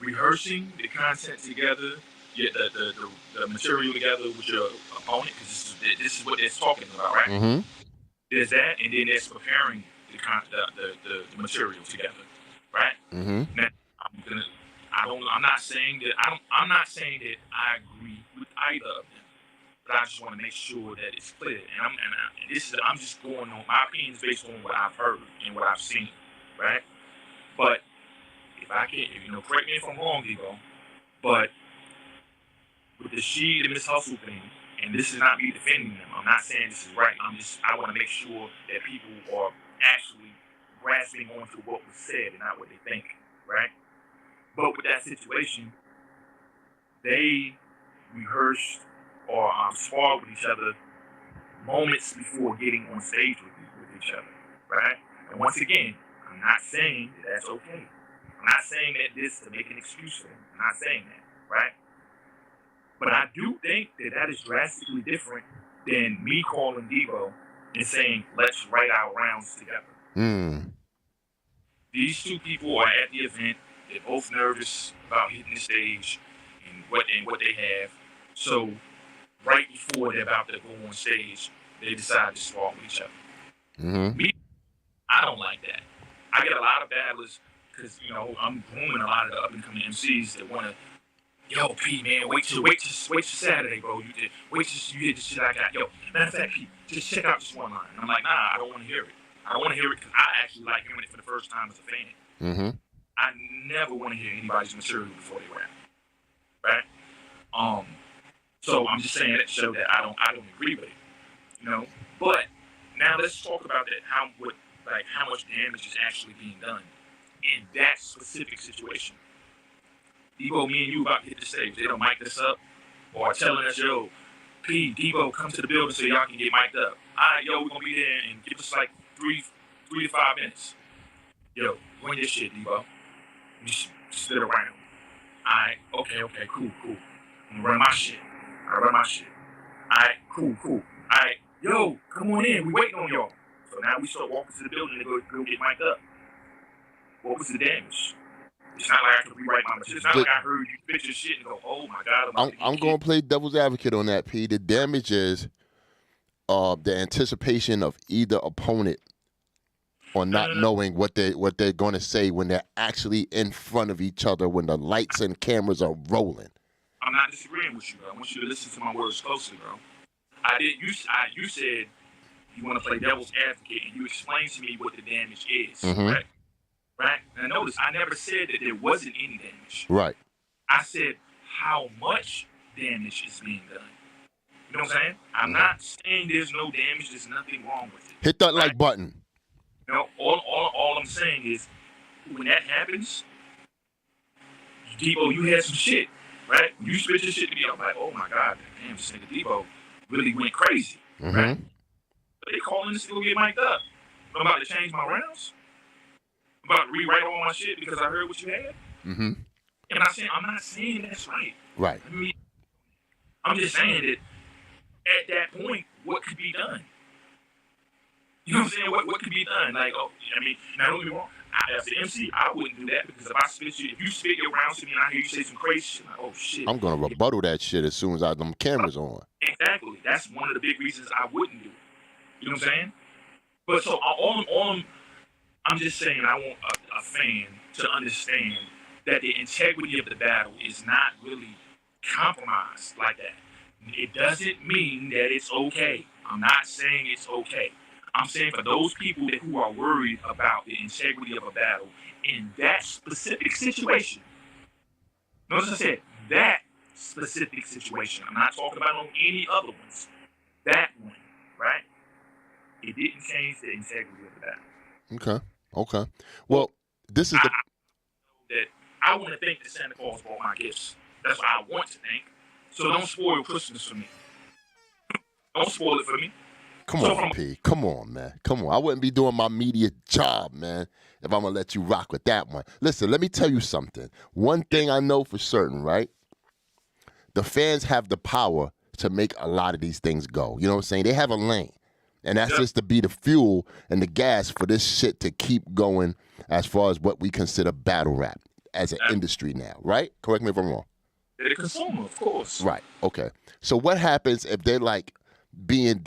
rehearsing the content together, get the material together with your opponent, because this is what it's talking about, right?
Mm-hmm.
There's that, and then there's preparing the material together, right?
Mm-hmm.
Now, I'm not saying that I'm not saying that I agree with either of them, but I just want to make sure that it's clear. I'm just going on my opinions based on what I've heard and what I've seen, right? But if I can, correct me if I'm wrong, Debo, but with the Sheed and Miss Hustle thing, and this is not me defending them. I'm not saying this is right. I want to make sure that people are actually grasping onto what was said and not what they think, right? But with that situation, they rehearsed or sparred with each other moments before getting on stage with each other, right? And once again, I'm not saying that that's okay. I'm not saying that this to make an excuse for them. I'm not saying that, right? But I do think that is drastically different than me calling Debo and saying, let's write our rounds together. These two people are at the event. They're both nervous about hitting the stage and what they have. So right before they're about to go on stage, they decide to spar with each other. Me, I don't like that. I get a lot of battlers because, I'm grooming a lot of the up-and-coming MCs that want to, yo, P, man, wait till Saturday, bro. Wait till you hear the shit I got. Yo, matter of fact, P, just check out this one line. And I'm like, nah, I don't want to hear it. I don't want to hear it because I actually like hearing it for the first time as a fan. I never want to hear anybody's material before they rap, right? So I'm just saying that to show that I don't agree with it, But now let's talk about that. How much damage is actually being done in that specific situation. Debo, me and you about to hit the stage. They don't mic this up or telling us, yo, P, Debo, come to the building so y'all can get mic'd up. All right, yo, we're gonna be there and give us like 3 to 5 minutes. Yo, run your shit, Debo. You sit around. All right, okay, cool. I'm gonna run my shit. I run my shit. All right, cool. All right, yo, come on in. We waiting on y'all. So now we start walking to the building to go get mic'd up. What was the damage? It's not like I can rewrite my material. It's not like I heard you fix your shit and go, oh my God.
I'm going to play devil's advocate on that, P. The damage is the anticipation of either opponent or not knowing what they're going to say when they're actually in front of each other when the lights and cameras are rolling.
I'm not disagreeing with you, bro. I want you to listen to my words closely, bro. You said you want to play devil's advocate, and you explained to me what the damage is, right? Right? And notice, I never said that there wasn't any damage.
Right.
I said how much damage is being done. You know what I'm saying? I'm not saying there's no damage. There's nothing wrong with it.
Hit that like button.
All I'm saying is, when that happens, Debo, you had some shit, right? You spit your shit to me. I'm like, oh my God, damn, this nigga Debo really went crazy, right? But they calling this to go get mic'd up. I'm about to change my rounds. I'm about to rewrite all my shit because I heard what you had. And I'm not saying that's right.
Right.
I mean, I'm just saying that at that point, what could be done? You know what I'm saying? What could be done? Like, now don't get me wrong. As an MC, I wouldn't do that because if you spit your rounds to me and I hear you say some crazy shit, like, oh shit.
I'm gonna rebuttal that shit as soon as them cameras on.
Exactly. That's one of the big reasons I wouldn't do it. You know what I'm saying? But so I'm just saying I want a fan to understand that the integrity of the battle is not really compromised like that. It doesn't mean that it's okay. I'm not saying it's okay. I'm saying for those people who are worried about the integrity of a battle in that specific situation. Notice I said that specific situation. I'm not talking about on any other ones. That one, right? It didn't change the integrity of the battle.
Okay. Well, this is
that I want to think that Santa Claus brought my gifts. That's what I want to think. So don't spoil Christmas for me. Don't spoil it for me.
Come on, P. Come on, man. Come on. I wouldn't be doing my media job, man, if I'm going to let you rock with that one. Listen, let me tell you something. One thing I know for certain, right? The fans have the power to make a lot of these things go. You know what I'm saying? They have a lane. And that's just to be the fuel and the gas for this shit to keep going as far as what we consider battle rap as an industry now, right? Correct me if I'm wrong.
They're the consumer, of course.
Right, okay. So what happens if they're like being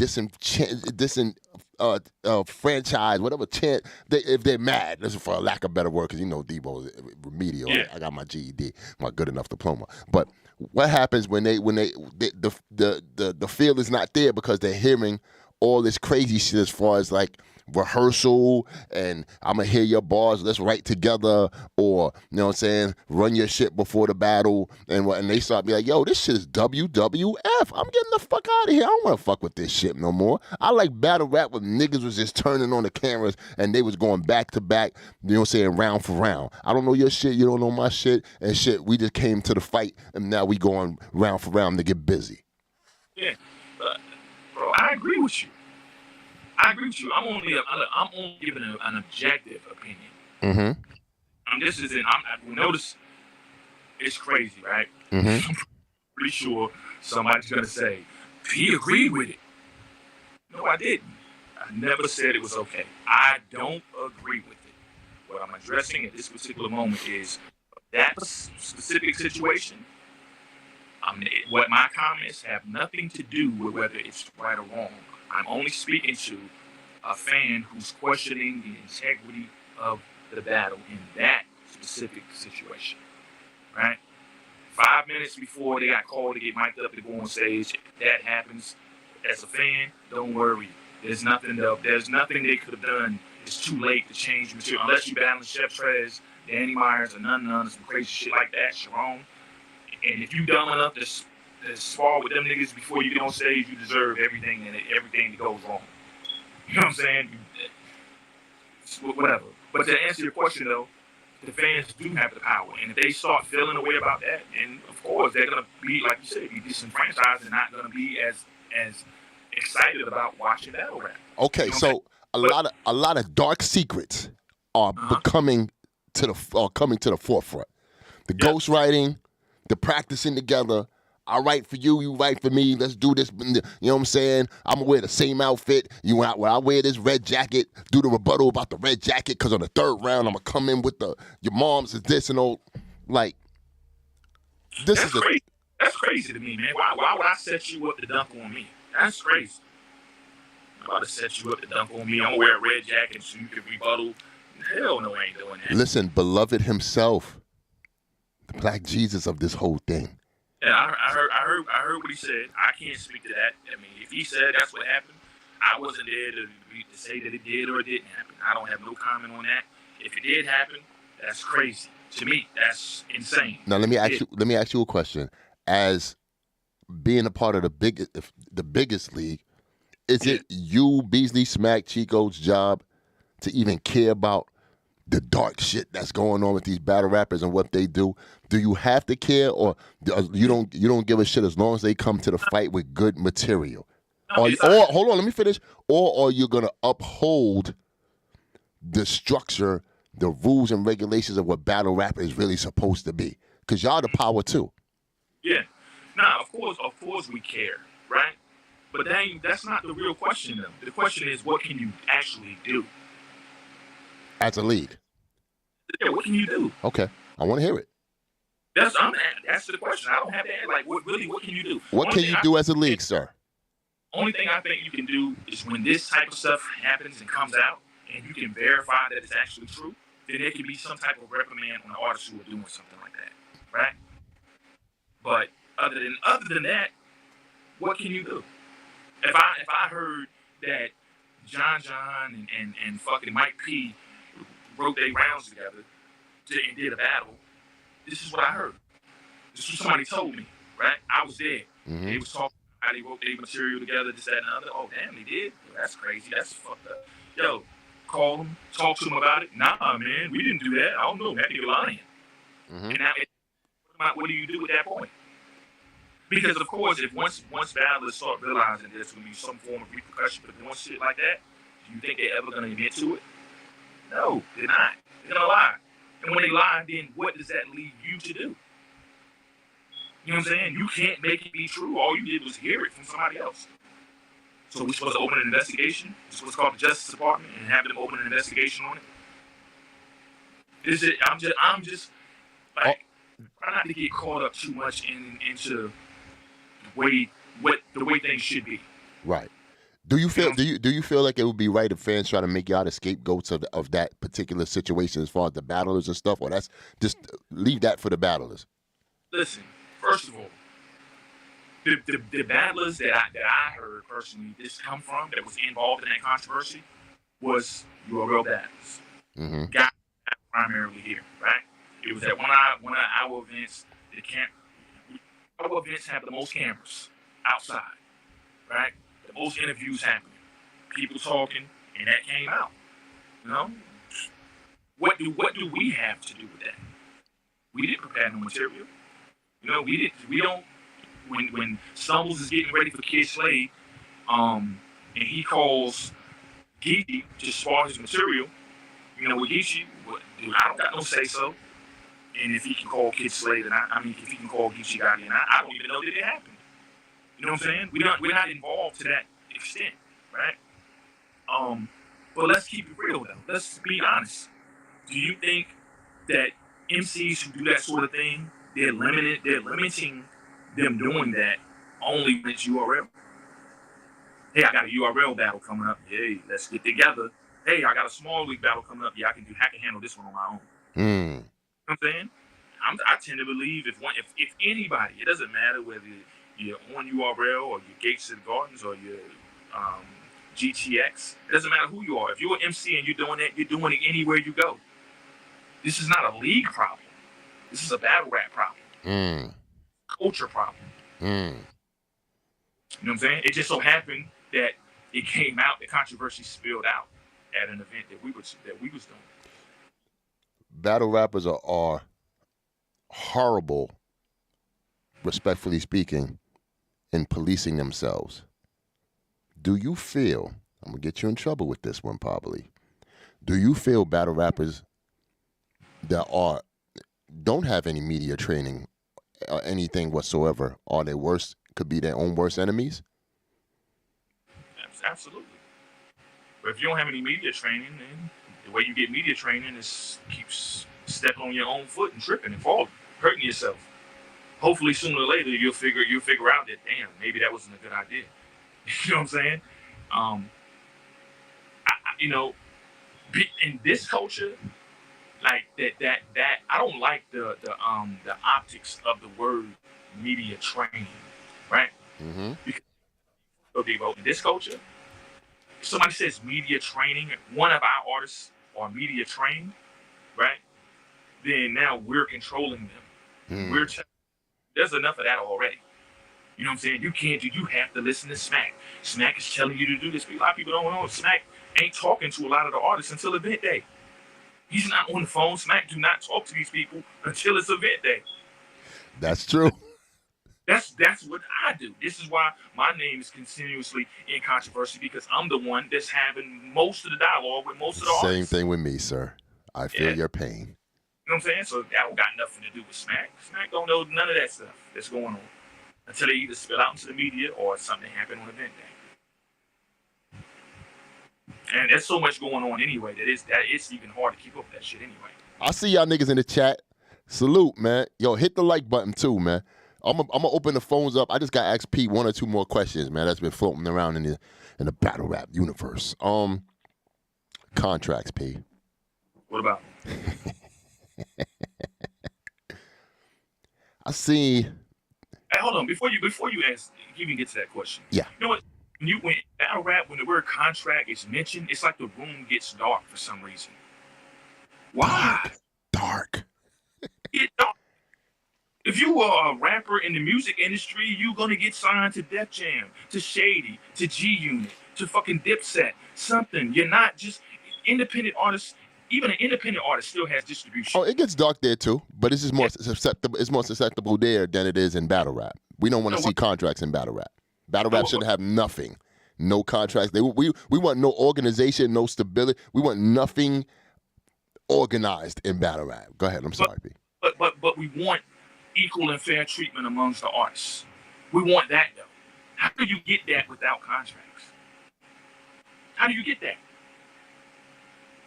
franchise, whatever chant, if they're mad, this is for a lack of better word, because you know Debo is remedial.
Yeah.
I got my GED, my good enough diploma. But what happens when the feel is not there because they're hearing all this crazy shit as far as like rehearsal and I'm gonna hear your bars, let's write together, or you know what I'm saying, run your shit before the battle, and they start be like, yo, this shit is WWF. I'm getting the fuck out of here. I don't wanna fuck with this shit no more. I like battle rap when niggas was just turning on the cameras and they was going back to back, you know what I'm saying, round for round. I don't know your shit, you don't know my shit, and shit, we just came to the fight and now we going round for round to get busy.
Yeah, bro, I agree with you. I'm only giving an objective opinion.
Mm-hmm.
Notice it's crazy, right?
Mm-hmm.
I'm pretty sure somebody's gonna say he agreed with it. No, I didn't. I never said it was okay. I don't agree with it. What I'm addressing at this particular moment is that specific situation. What my comments have nothing to do with whether it's right or wrong. I'm only speaking to a fan who's questioning the integrity of the battle in that specific situation, right? 5 minutes before they got called to get mic'd up to go on stage, if that happens, as a fan, don't worry. There's nothing they could have done. It's too late to change material. Unless you battling Chef Trez, Danny Myers, or none, some crazy shit like that, Sharon. And if you dumb enough to spar with them niggas before you get on stage, you deserve everything that goes wrong. You know what I'm saying? Whatever. But to answer your question, though, the fans do have the power. And if they start feeling a way about that, and of course, they're going to be, like you said, be disenfranchised and not going to be as excited about watching battle rap.
Okay, so a lot of dark secrets are coming to the forefront. The ghostwriting, the practicing together. I write for you, you write for me. Let's do this. You know what I'm saying? I'm gonna wear the same outfit. I wear this red jacket. Do the rebuttal about the red jacket because on the third round I'm gonna come in with your mom's is this and all. Like this
That's crazy. That's crazy to me, man. Why would I set you up to dunk on me? That's crazy. I'm about to set you up to dunk on me. I'm gonna wear a red jacket so you can rebuttal. Hell no, I ain't doing that.
Listen, beloved himself, the Black Jesus of this whole thing.
Yeah, I heard what he said. I can't speak to that. I mean, if he said that's what happened, I wasn't there to say that it did or it didn't happen. I don't have no comment on that. If it did happen, that's crazy. To me, that's insane.
Now let me ask you a question. As being a part of the biggest league, is it you, Beasley, Smack, Chico's job to even care about the dark shit that's going on with these battle rappers and what they do? Do you have to care, or you don't give a shit as long as they come to the fight with good material? Or hold on, let me finish. Or are you gonna uphold the structure, the rules and regulations of what battle rap is really supposed to be? Because y'all the power too.
Yeah. Nah, of course we care, right? But that's not the real question though. The question is, what can you actually do
as a league?
Yeah, what can you do?
Okay, I want to hear it.
That's the question. I don't have to ask, like, what can you do?
What can you do as a league, sir?
Only thing I think you can do is when this type of stuff happens and comes out, and you can verify that it's actually true, then there can be some type of reprimand on the artists who are doing something like that, right? But other than that, what can you do? If I heard that John and fucking Mike P wrote their rounds together and did a battle, this is what I heard. This is what somebody told me, right? I was there.
Mm-hmm.
They was talking about how they wrote their material together, this, that, and the other. Oh, damn, they did? Yo, that's crazy. That's fucked up. Yo, call them, talk to them about it. Nah, man, we didn't do that. I don't know. That nigga lying.
Mm-hmm.
And now, what do you do at that point? Because, of course, if once battlers start realizing there's going to be some form of repercussion for doing shit like that, do you think they're ever going to admit to it? No, they're not. They're going to lie. And when they lie, then what does that lead you to do? You know what I'm saying? You can't make it be true. All you did was hear it from somebody else. So we're supposed to open an investigation. It's what's called the Justice Department, and have them open an investigation on it. I'm just like, try not to get caught up too much into the way things should be.
Right. Do you feel do you feel like it would be right if fans try to make y'all the scapegoats of that particular situation as far as the battlers and stuff, or that's just leave that for the battlers?
Listen, first of all, the battlers that I heard personally this come from that was involved in that controversy was URL battlers.
Mm-hmm.
Guys primarily here, right? It was at one of our events. Our events have the most cameras outside, right? The most interviews happening, people talking, and that came out. You know, what do we have to do with that? We didn't prepare no material. You know, we don't. When Stumbles is getting ready for Kid Slade, and he calls Geechee to spar his material, you know, with Geechee, dude, I don't got no say so. And if he can call Kid Slade, and I mean, if he can call Geechee Gotti, and I don't even know that it happened. You know what I'm saying? We're not involved to that extent, right? But let's keep it real though. Let's be honest. Do you think that MCs who do that sort of thing, they're limiting them doing that only when it's URL? Hey, I got a URL battle coming up. Hey, let's get together. Hey, I got a small league battle coming up. Yeah, I can handle this one on my own.
Mm.
You know what I'm saying? I tend to believe if anybody, it doesn't matter whether you're on URL or you're Gates of the Gardens or you're GTX. It doesn't matter who you are. If you're an MC and you're doing that, you're doing it anywhere you go. This is not a league problem. This is a battle rap problem.
Mm.
Culture problem.
Mm.
You know what I'm saying? It just so happened that it came out, the controversy spilled out at an event that we was doing.
Battle rappers are horrible, respectfully speaking, in policing themselves. Do you feel, I'm going to get you in trouble with this one probably, do you feel battle rappers that don't have any media training or anything whatsoever are their worst, could be their own worst enemies?
Absolutely. But if you don't have any media training, then the way you get media training is keeps stepping on your own foot and tripping and falling, hurting yourself. Hopefully sooner or later you'll figure out that damn, maybe that wasn't a good idea. You know what I'm saying? You know, in this culture, like that I don't like the optics of the word media training, right?
Mm-hmm.
Because in this culture, if somebody says media training, one of our artists are media trained, right? Then now we're controlling them.
Mm.
There's enough of that already. You know what I'm saying? You have to listen to Smack. Smack is telling you to do this. A lot of people don't know Smack ain't talking to a lot of the artists until event day. He's not on the phone. Smack do not talk to these people until it's event day.
That's true.
That's what I do. This is why my name is continuously in controversy, because I'm the one that's having most of the dialogue with most of the artists.
Same thing with me, sir. I feel your pain.
You know what I'm saying? So that don't got nothing to do with Smack. Smack don't know none of that stuff that's going on until they either spill out into the media or something happened on event day. And there's so much going on anyway that it's even hard to keep up with that shit anyway.
I see y'all niggas in the chat. Salute, man. Yo, hit the like button too, man. I'm gonna open the phones up. I just got to ask Pete 1 or 2 more questions, man. That's been floating around in the battle rap universe. Contracts, P.
What about?
I see.
Hey, hold on. Before you ask, even get to that question.
Yeah.
You know what? When battle rap, when the word contract is mentioned, it's like the room gets dark for some reason. Why?
Dark.
Get dark. If you are a rapper in the music industry, you're gonna get signed to Def Jam, to Shady, to G Unit, to fucking Dipset, something. You're not just independent artists. Even an independent artist still has distribution.
Oh, it gets dark there too, but it's just more susceptible. It's more susceptible there than it is in battle rap. We don't want to see contracts in battle rap. Battle rap should have nothing, no contracts. We want no organization, no stability. We want nothing organized in battle rap. Go ahead. I'm sorry, P.
But we want equal and fair treatment amongst the artists. We want that though. How do you get that without contracts? How do you get that?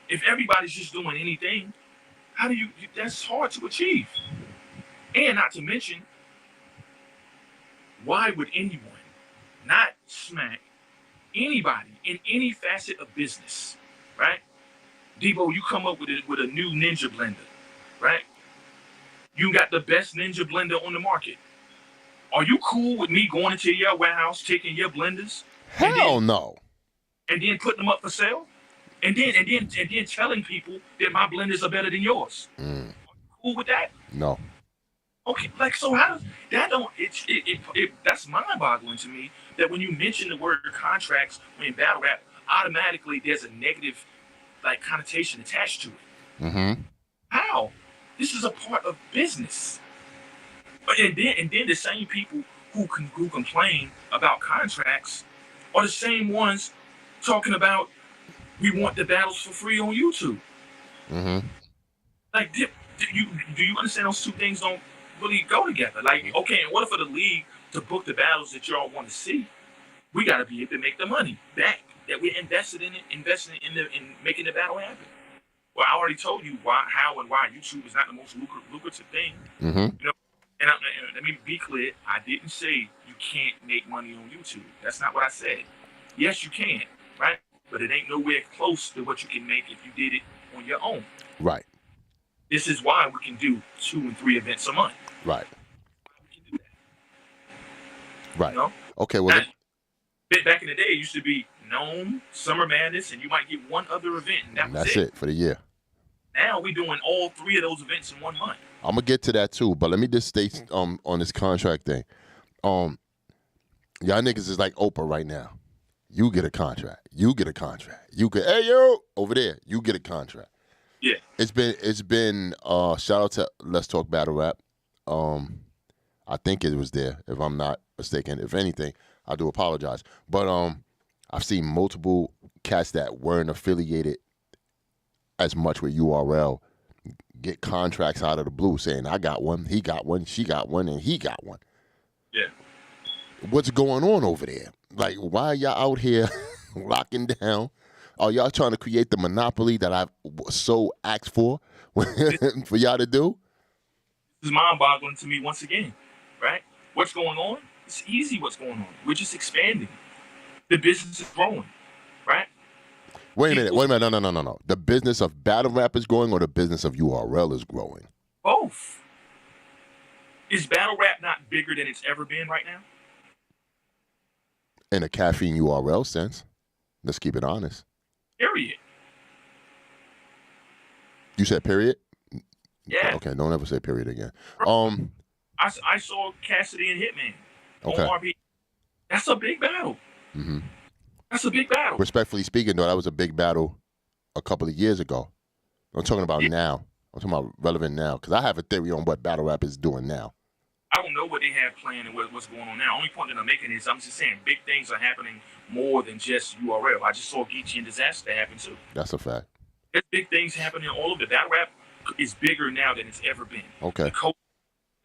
If everybody's just doing anything, how do you? That's hard to achieve. And not to mention, why would anyone, not Smack, Anybody in any facet of business, right? Debo, you come up with a new Ninja blender, right? You got the best Ninja blender on the market. Are you cool with me going into your warehouse, taking your blenders,
Hell no,
and then putting them up for sale, and then telling people that my blenders are better than yours? Cool with that?
No.
Okay, like, so how does that don't that's mind-boggling to me that when you mention the word contracts in battle rap, automatically there's a negative like connotation attached to it.
Mm-hmm.
How? This is a part of business. And then the same people who complain about contracts are the same ones talking about we want the battles for free on YouTube.
Mm-hmm.
Like, do you understand those two things don't really go together? Like, okay, in order for the league to book the battles that y'all want to see, we got to be able to make the money back that we invested in making the battle happen. Well, I already told you how and why YouTube is not the most lucrative thing.
Mm-hmm.
You know, and let me be clear. I didn't say you can't make money on YouTube. That's not what I said. Yes, you can, right? But it ain't nowhere close to what you can make if you did it on your own.
Right.
This is why we can do 2 and 3 events a month.
Right.
We can do that.
Right.
You know?
Okay. Well,
back in the day, it used to be Gnome, Summer Madness, and you might get one other event, and
that's it for the year.
Now we're doing all 3 of those events in 1 month.
I'm gonna get to that too, but let me just state on this contract thing. Y'all niggas is like Oprah right now. You get a contract. You get a contract. You get hey yo over there. You get a contract.
Yeah.
It's been shout out to Let's Talk Battle Rap. I think it was there, if I'm not mistaken. If anything, I do apologize. But I've seen multiple cats that weren't affiliated as much with URL get contracts out of the blue saying, I got one, he got one, she got one, and he got one.
Yeah.
What's going on over there? Like, why are y'all out here locking down? Are y'all trying to create the monopoly that I've so asked for y'all to do?
This is mind-boggling to me once again, right? What's going on? It's easy what's going on. We're just expanding. The business is growing, right?
Wait a minute. No. The business of battle rap is growing or the business of URL is growing?
Both. Is battle rap not bigger than it's ever been right now?
In a caffeine URL sense. Let's keep it honest.
Period.
You said period?
Yeah.
Okay, don't ever say period again.
I saw Cassidy and Hitman
okay.
on RP. That's a big battle.
Mm-hmm.
That's a big battle.
Respectfully speaking, though, that was a big battle a couple of years ago. I'm talking about now. I'm talking about relevant now because I have a theory on what battle rap is doing now.
I don't know what they have planned and what's going on now. Only point that I'm making is I'm just saying big things are happening more than just URL. I just saw Geechee and Disaster happen too.
That's a fact.
There's big things happening all over. Battle rap is bigger now than it's ever been.
Okay.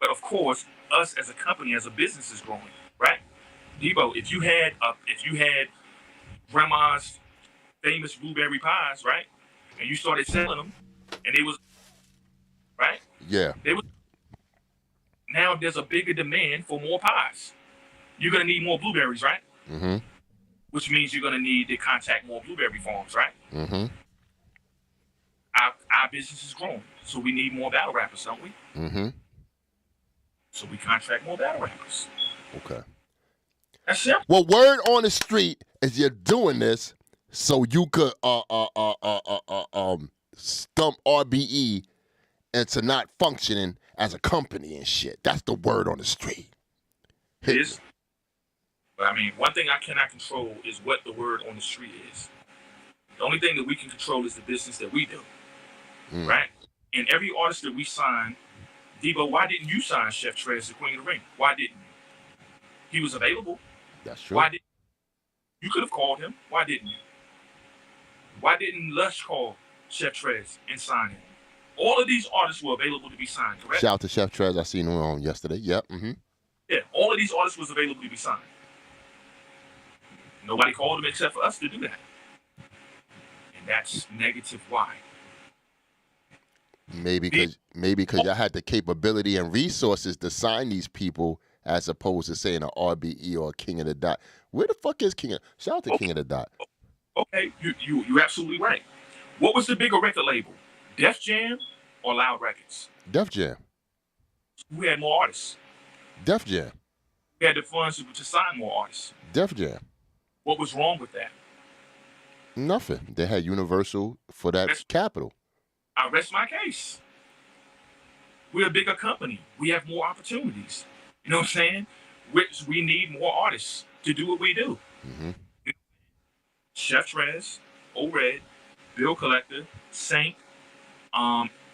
But of course, us as a company, as a business, is growing, right? Debo, if you had grandma's famous blueberry pies, right, and you started selling them, and they was right,
yeah,
they was. Now there's a bigger demand for more pies. You're gonna need more blueberries, right?
Mm-hmm.
Which means you're gonna need to contact more blueberry farms, right?
Mm-hmm.
Our business is growing, so we need more battle rappers, don't we?
Mm-hmm.
So we contract more battle rappers.
Okay.
That's simple.
Well, word on the street is you're doing this so you could stump RBE into not functioning as a company and shit. That's the word on the street.
It is. But I mean, one thing I cannot control is what the word on the street is. The only thing that we can control is the business that we do. Right? And every artist that we sign, Debo, why didn't you sign Chef Trez, the Queen of the Ring? Why didn't you? He was available.
That's true.
Why didn't you? Could have called him. Why didn't you? Why didn't Lush call Chef Trez and sign him? All of these artists were available to be signed, correct?
Shout out to Chef Trez. I seen him on yesterday. Yep. Mm-hmm.
Yeah, all of these artists was available to be signed. Nobody called them except for us to do that. And that's negative why.
Maybe because y'all had the capability and resources to sign these people as opposed to saying an RBE or a King of the Dot. Where the fuck is King of? Shout out to King of the Dot.
Okay, you're absolutely right. What was the bigger record label, Def Jam or Loud Records?
Def Jam.
Who had more artists?
Def Jam.
Who had the funds to sign more artists?
Def Jam.
What was wrong with that?
Nothing. They had Universal for that capital.
I rest my case. We're a bigger company. We have more opportunities. You know what I'm saying? We need more artists to do what we do.
Mm-hmm.
Chef Trez, O-Red, Bill Collector, Saint,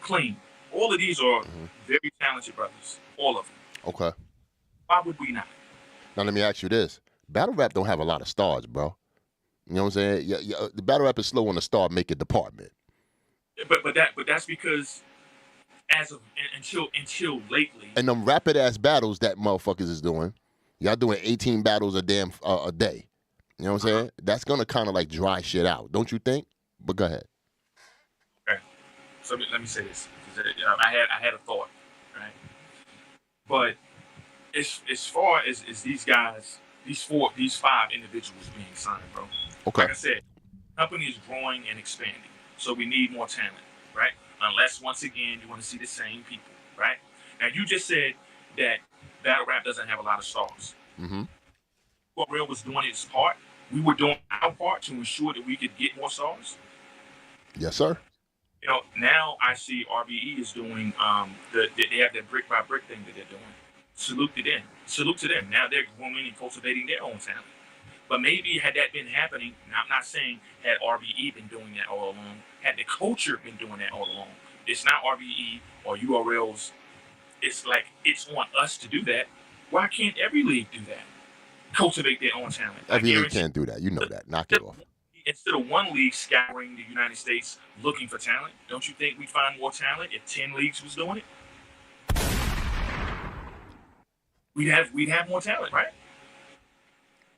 Clean. All of these are very talented brothers. All of them.
Okay.
Why would we not?
Now let me ask you this: battle rap don't have a lot of stars, bro. You know what I'm saying? Yeah, the battle rap is slow on the star making department.
But that's because until lately.
And them rapid ass battles that motherfuckers is doing, y'all doing 18 battles a day. You know what I'm saying? That's gonna kind of like dry shit out, don't you think? But go ahead.
Okay. So let me say this. I had a thought, right? But as far as these guys, these 5 individuals being signed, bro.
Okay.
Like I said, the company is growing and expanding, so we need more talent, right? Unless once again you want to see the same people, right? Now you just said that battle rap doesn't have a lot of stars.
Mm-hmm.
URL was doing its part. We were doing our part to ensure that we could get more stars.
Yes, sir.
You know, now I see RBE is doing they have that brick by brick thing that they're doing. Salute to them. Now they're growing and cultivating their own talent. But maybe had that been happening, and I'm not saying had RBE been doing that all along, had the culture been doing that all along. It's not RBE or URLs. It's like it's on us to do that. Why can't every league do that? Cultivate their own talent.
Every league can't do that. You know that. Knock it off.
Instead of one league scouring the United States looking for talent, don't you think we'd find more talent if 10 leagues was doing it? We'd have more talent, right?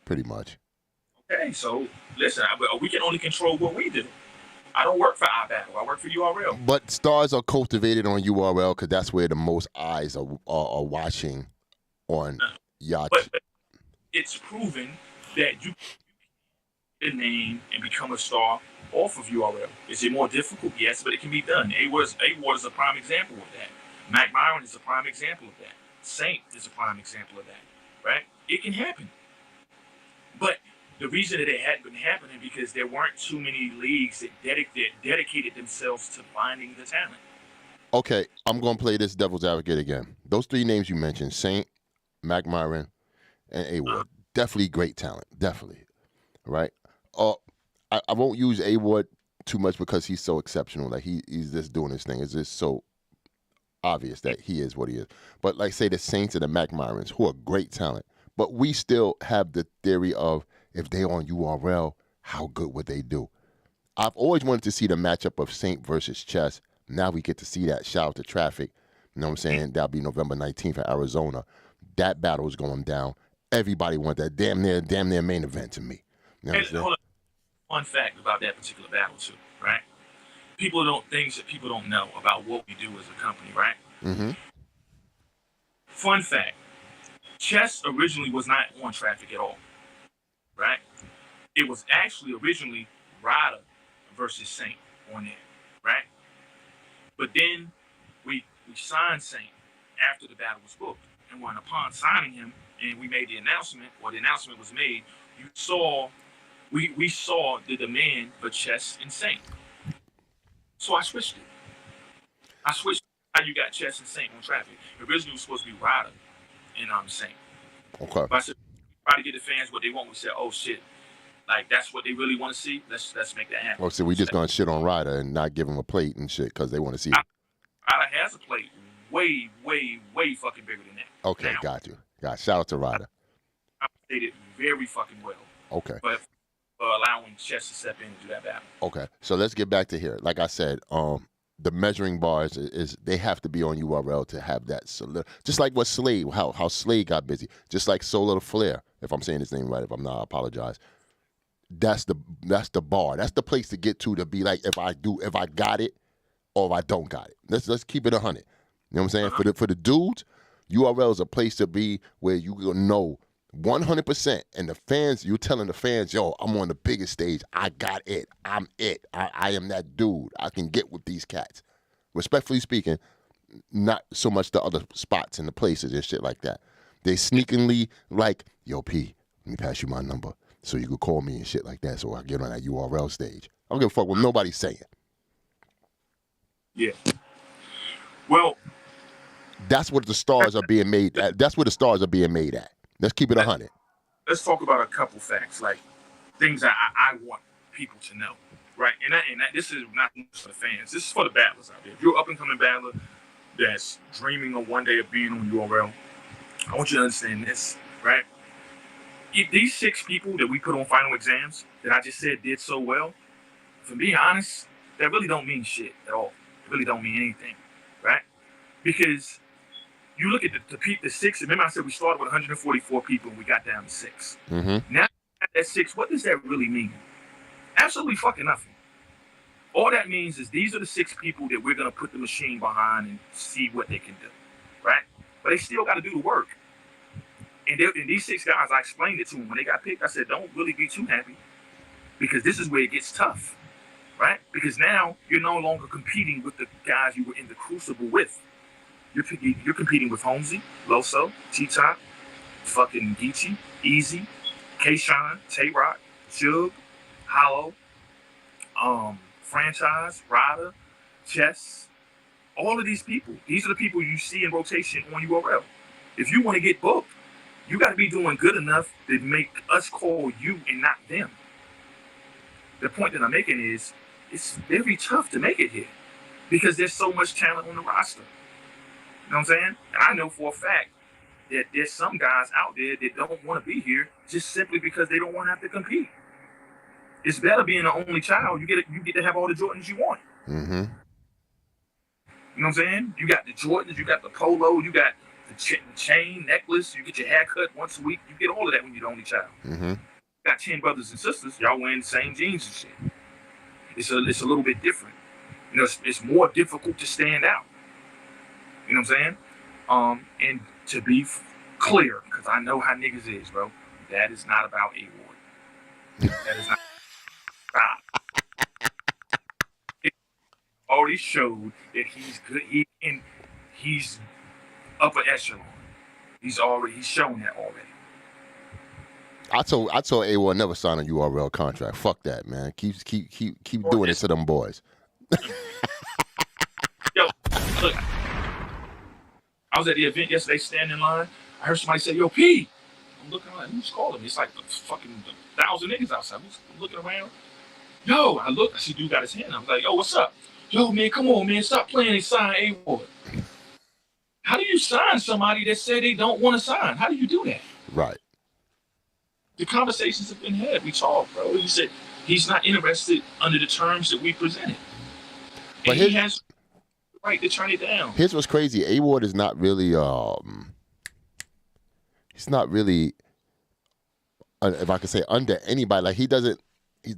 Pretty much.
Okay, so listen, we can only control what we do. I don't work for iBattle. I work for URL.
But stars are cultivated on URL because that's where the most eyes are watching on y'all.
But it's proven that you can name and become a star off of URL. Is it more difficult? Yes, but it can be done. A-Ward is a prime example of that. Mac Myron is a prime example of that. Saint is a prime example of that, right? It can happen. But the reason that it hadn't been happening because there weren't too many leagues that dedicated themselves to finding the talent.
Okay, I'm going to play this devil's advocate again. Those 3 names you mentioned, Saint, Mac Myron, and A-Ward, definitely great talent, definitely, right? I won't use A-Ward too much because he's so exceptional. Like he's just doing his thing. It's just so obvious that he is what he is. But like say the Saints and the Mac Myrons, who are great talent, but we still have the theory of if they on URL, how good would they do? I've always wanted to see the matchup of Saint versus Chess. Now we get to see that. Shout out to Traffic. You know what I'm saying? That'll be November 19th in Arizona. That battle is going down. Everybody wants that damn near main event to me. You know what I'm saying?
Hold on. Fun fact about that particular battle too, right? Things that people don't know about what we do as a company, right?
Mm-hmm.
Fun fact. Chess originally was not on Traffic at all, right? It was actually originally Ryder versus Saint on there, right? But then we signed Saint after the battle was booked. And when upon signing him and we made the announcement, or the announcement was made, we saw the demand for Chess and Saint. So I switched it. How you got Chess and Saint on Traffic. Originally it was supposed to be Ryder and Saint.
Okay.
But I said, try to get the fans what they want. We said, oh shit, like that's what they really want to see. Let's make that happen.
Oh, so we just gonna shit on Ryder and not give him a plate and shit because they want to see it.
Ryder has a plate way fucking bigger than that.
Okay, got you. Shout out to Ryder.
I did it very fucking well.
Okay.
But allowing Chess to step in and do that battle.
Okay, so let's get back to here. Like I said, the measuring bars is they have to be on URL to have that solid. Just like what Slade, how Slade got busy. Just like Solar Flair, if I'm saying his name right. If I'm not, I apologize. That's the bar. That's the place to get to be like if I got it or if I don't got it. Let's keep it 100. You know what I'm saying? For the dudes, URL is a place to be where you know 100%. And the fans, you telling the fans, yo, I'm on the biggest stage. I got it. I'm it. I am that dude. I can get with these cats. Respectfully speaking, not so much the other spots and the places and shit like that. They sneakingly like, yo, P, let me pass you my number so you could call me and shit like that so I can get on that URL stage. I don't give a fuck what nobody's saying.
Yeah. Well,
that's what the stars are being made at. That's where the stars are being made at. Let's keep it 100.
Let's talk about a couple facts, like things that I want people to know, right? And this is not for the fans. This is for the battlers out there. If you're an up-and-coming battler that's dreaming of one day of being on URL, I want you to understand this, right? If these 6 people that we put on final exams that I just said did so well, for being honest, that really don't mean shit at all. It really don't mean anything, right? Because you look at the 6. Remember, I said we started with 144 people and we got down to 6.
Mm-hmm.
Now at that 6, what does that really mean? Absolutely fucking nothing. All that means is these are the 6 people that we're gonna put the machine behind and see what they can do, right? But they still got to do the work. And these 6 guys, I explained it to them when they got picked. I said, don't really be too happy because this is where it gets tough, right? Because now you're no longer competing with the guys you were in the Crucible with. You're competing with Holmesy, Loso, T-Top, fucking Geechee, Easy, K-Shine, Tay-Rock, Jug, Hollow, Franchise, Ryder, Chess. All of these people, these are the people you see in rotation on URL. If you want to get booked, you got to be doing good enough to make us call you and not them. The point that I'm making is it's very tough to make it here because there's so much talent on the roster. You know what I'm saying? And I know for a fact that there's some guys out there that don't want to be here just simply because they don't want to have to compete. It's better being the only child. You get to have all the Jordans you want.
Mm-hmm.
You know what I'm saying? You got the Jordans, you got the polo, you got the chain, necklace, you get your hair cut once a week. You get all of that when you're the only child.
Mm-hmm.
You got 10 brothers and sisters, y'all wearing the same jeans and shit. It's a little bit different. You know, it's more difficult to stand out. You know what I'm saying? And to be clear, because I know how niggas is, bro, that is not about A-Ward. That is not. Stop. It already showed that he's good. He's upper echelon. He's shown that already.
I told A-Ward never sign a URL contract. Fuck that, man. Keep doing it to them boys.
Yo, look. I was at the event yesterday, standing in line. I heard somebody say, "Yo, P." I'm looking around. Who's calling me? It's like fucking 1,000 niggas outside. I'm looking around. Yo, I see dude got his hand. I was like, "Yo, what's up?" "Yo, man, come on, man. Stop playing and sign A-Ward." How do you sign somebody that said they don't want to sign? How do you do that?
Right.
The conversations have been had. We talked, bro. He said he's not interested under the terms that we presented. But he has the right to turn it down.
Here's what's crazy. A-Ward is not really, he's not really, if I could say, under anybody. Like, he's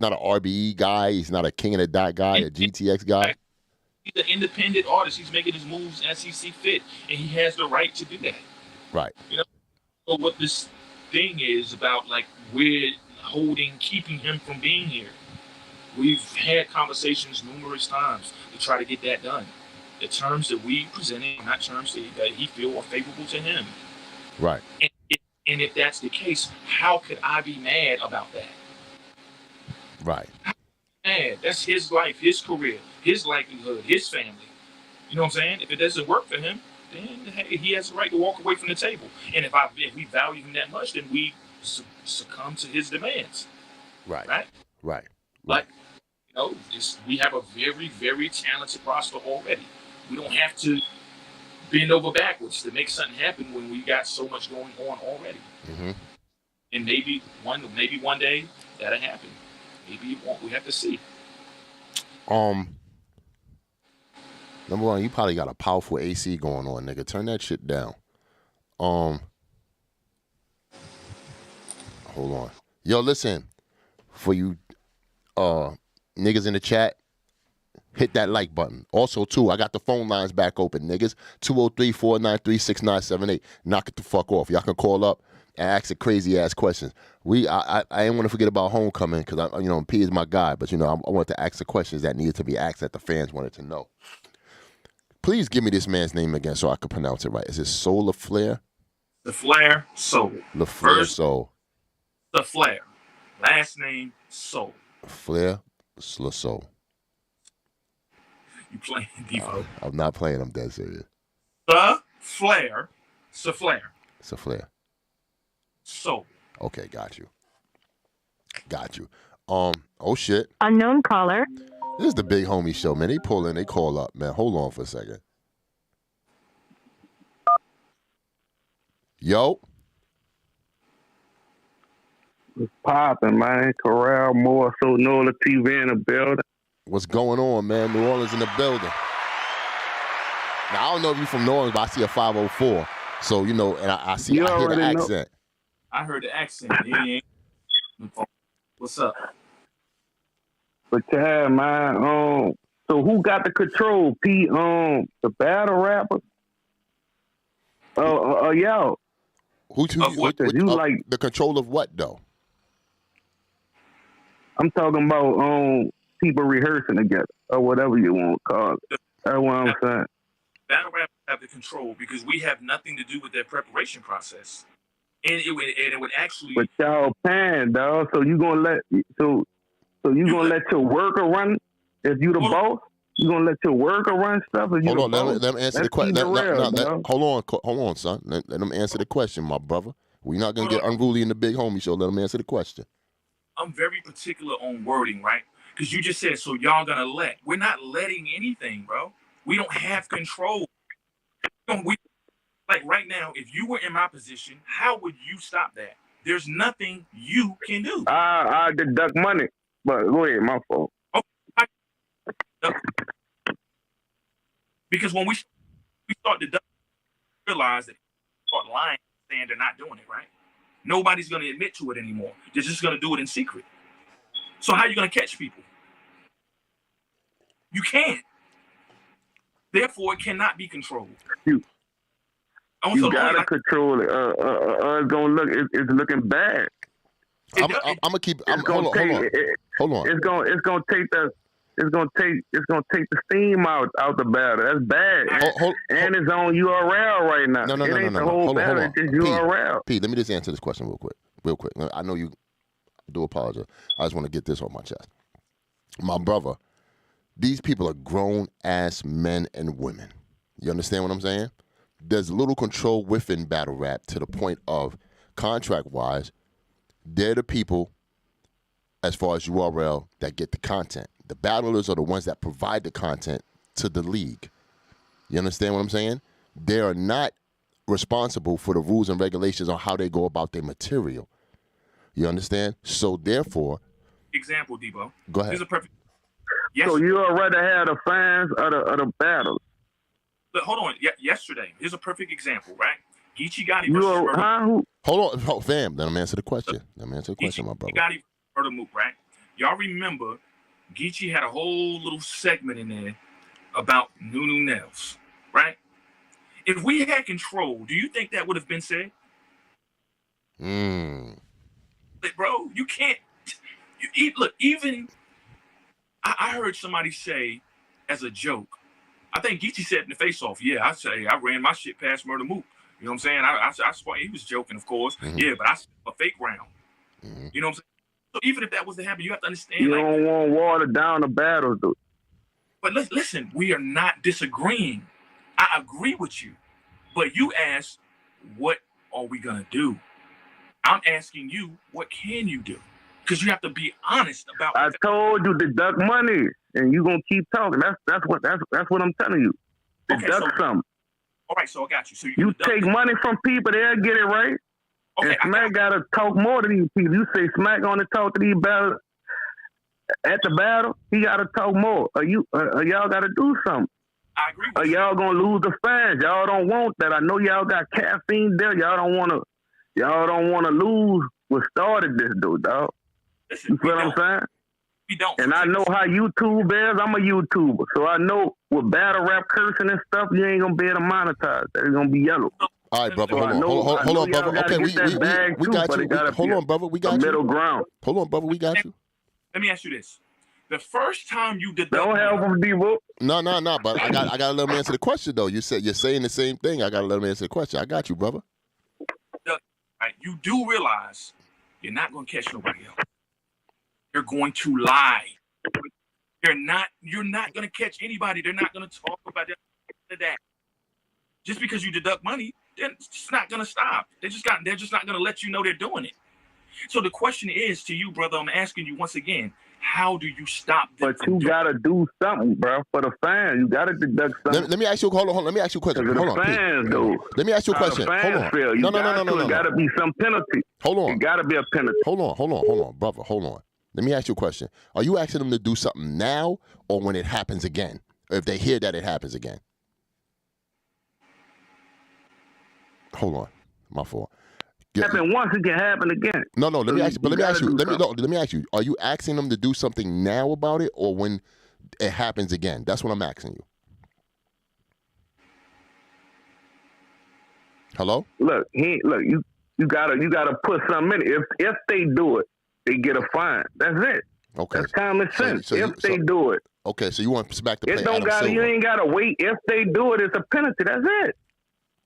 not an RBE guy. He's not a King of the Dot guy, a GTX guy.
He's an independent artist. He's making his moves as he see fit, and he has the right to do that.
Right.
You know, so what this thing is about, like, we're keeping him from being here. We've had conversations numerous times to try to get that done. The terms that we presented are not terms that he feel are favorable to him.
Right.
And if that's the case, how could I be mad about that?
Right.
Man, that's his life, his career, his livelihood, his family. You know what I'm saying? If it doesn't work for him, then hey, he has the right to walk away from the table. And if we value him that much, then we succumb to his demands.
Right.
Right.
Right.
Like, you know, we have a very, very talented roster already. We don't have to bend over backwards to make something happen when we got so much going on already.
Mm-hmm.
And maybe one day that'll happen. Maybe it won't. We have to see.
Number one, you probably got a powerful AC going on, nigga. Turn that shit down. Hold on. Yo, listen. For you niggas in the chat, hit that like button. Also, too, I got the phone lines back open, niggas. 203-493-6978. Knock it the fuck off. Y'all can call up and ask the crazy ass questions. I ain't want to forget about homecoming because P is my guy, but I want to ask the questions that needed to be asked that the fans wanted to know. Please give me this man's name again so I can pronounce it right. Is it Soul LaFlair?
LaFlair Soul.
LaFlair Soul.
LaFlair. Last name Soul.
LaFlair Soul.
You playing Devo?
I'm not playing. I'm dead serious.
LaFlair. Saflair. Soul.
Okay, got you. Oh shit.
Unknown caller.
This is the big homie show, man. They pull in, they call up, man. Hold on for a second. Yo.
What's popping, man? Corral, more so Nola TV in the building.
What's going on, man? New Orleans in the building. Now, I don't know if you're from New Orleans, but I see a 504. So, and I hear the accent.
I heard the accent. Yeah. What's up?
But yeah, man. So who got the control? P. The battle rapper. Yo.
The control of what though?
I'm talking about people rehearsing together or whatever you want to call it. That's what I'm saying.
Battle rappers have the control because we have nothing to do with their preparation process, and it would actually.
But y'all pan, dog. So you gonna let let your worker run if you the boss? You gonna let your worker run stuff? If you
hold on, let them answer the question. Hold on, son. Let them answer the question, my brother. We're not gonna get unruly in the big homie show. Let them answer the question.
I'm very particular on wording, right? Because you just said, so y'all gonna let. We're not letting anything, bro. We don't have control. Like right now, if you were in my position, how would you stop that? There's nothing you can do.
I deduct money. But go ahead, my fault.
Because when we start deducting, realize that start lying, saying they're not doing it, right? Nobody's going to admit to it anymore. They're just going to do it in secret. So how are you going to catch people? You can't. Therefore, it cannot be controlled.
You gotta control it. It's gonna look. It's looking bad.
I'm gonna keep. Hold on.
It's gonna take the steam out the battle. That's bad. And it's on URL right now.
No.
It ain't the whole battle. It's just URL.
Pete, let me just answer this question real quick. I know you do apologize. I just want to get this on my chest. My brother, these people are grown-ass men and women. You understand what I'm saying? There's little control within battle rap to the point of, contract-wise, they're the people, as far as URL, that get the content. The battlers are the ones that provide the content to the league. You understand what I'm saying? They are not responsible for the rules and regulations on how they go about their material. You understand? So, therefore...
Example, Debo.
Go ahead.
Here's a perfect... Yes.
So you would rather have the fans or the battles?
But hold on. Yesterday, here's a perfect example, right? Geechee Gotti versus
Hold on, fam. Let him answer the question. My brother.
Geechee Gotti versus Mook, right? Y'all remember Geechee had a whole little segment in there about Nunu nails, right? If we had control, do you think that would have been said? Like, bro, you can't. Look, even I heard somebody say as a joke, I think Geechee said in the face-off, yeah, I ran my shit past Murder Mook. You know what I'm saying? I swear he was joking, of course. Mm-hmm. Yeah, but I a fake round. Mm-hmm. You know what I'm saying? So even if that was to happen, you have to understand.
You don't want to water down the battles, dude.
But listen, we are not disagreeing. I agree with you. But you asked, what are we going to do? I'm asking you, what can you do? Because you have to be honest about.
I told you deduct money, and you gonna keep talking. That's what I'm telling you. Deduct something.
All right, so I got you. So
you take money from people, they'll get it right. Okay, and Smack gotta talk more to these people. You say Smack gonna talk to these battles at the battle, he gotta talk more. Y'all gotta do something.
I agree with you.
Y'all gonna lose the fans. Y'all don't want that. I know y'all got caffeine there. Y'all don't wanna lose what started this dude, dog.
Listen,
you feel what I'm saying?
We don't.
And I know how YouTube is. I'm a YouTuber, so I know with battle rap cursing and stuff, you ain't gonna be able to monetize. That. It's gonna be yellow.
All right, brother.
So
Hold on, brother. Okay, we got you. Hold on, brother. We got you.
Middle ground.
Hold on, brother. We got you.
Let me ask you this: the first time you did
don't help him, D-Book.
No. But I got to let him answer the question though. You're saying the same thing. I got to let him answer the question. I got you, brother.
Right, you do realize you're not going to catch nobody else. You're going to lie. You're not going to catch anybody. They're not going to talk about that. Just because you deduct money, it's just not going to stop. They're just not going to let you know they're doing it. So the question is to you, brother, I'm asking you once again, how do you stop them?
But you got to do something, bro, for the fans. You got to deduct something.
Let me ask you, hold on. Let me ask you a question. Hold on,
fans,
dude. Let me ask you a question. Hold on.
No. There got to be some penalty.
Hold on.
It got to be a penalty.
Hold on, brother. Hold on. Let me ask you a question. Are you asking them to do something now or when it happens again? Or if they hear that it happens again? Hold on. My fault.
Happen once, it can happen again.
No. Let me ask you. Are you asking them to do something now about it, or when it happens again? That's what I'm asking you. Hello.
Look, you gotta put something in it. If they do it, they get a fine. That's it.
Okay.
That's common sense. If they do it.
Okay, so you want to back to play
It don't got. You ain't gotta wait. If they do it, it's a penalty. That's it.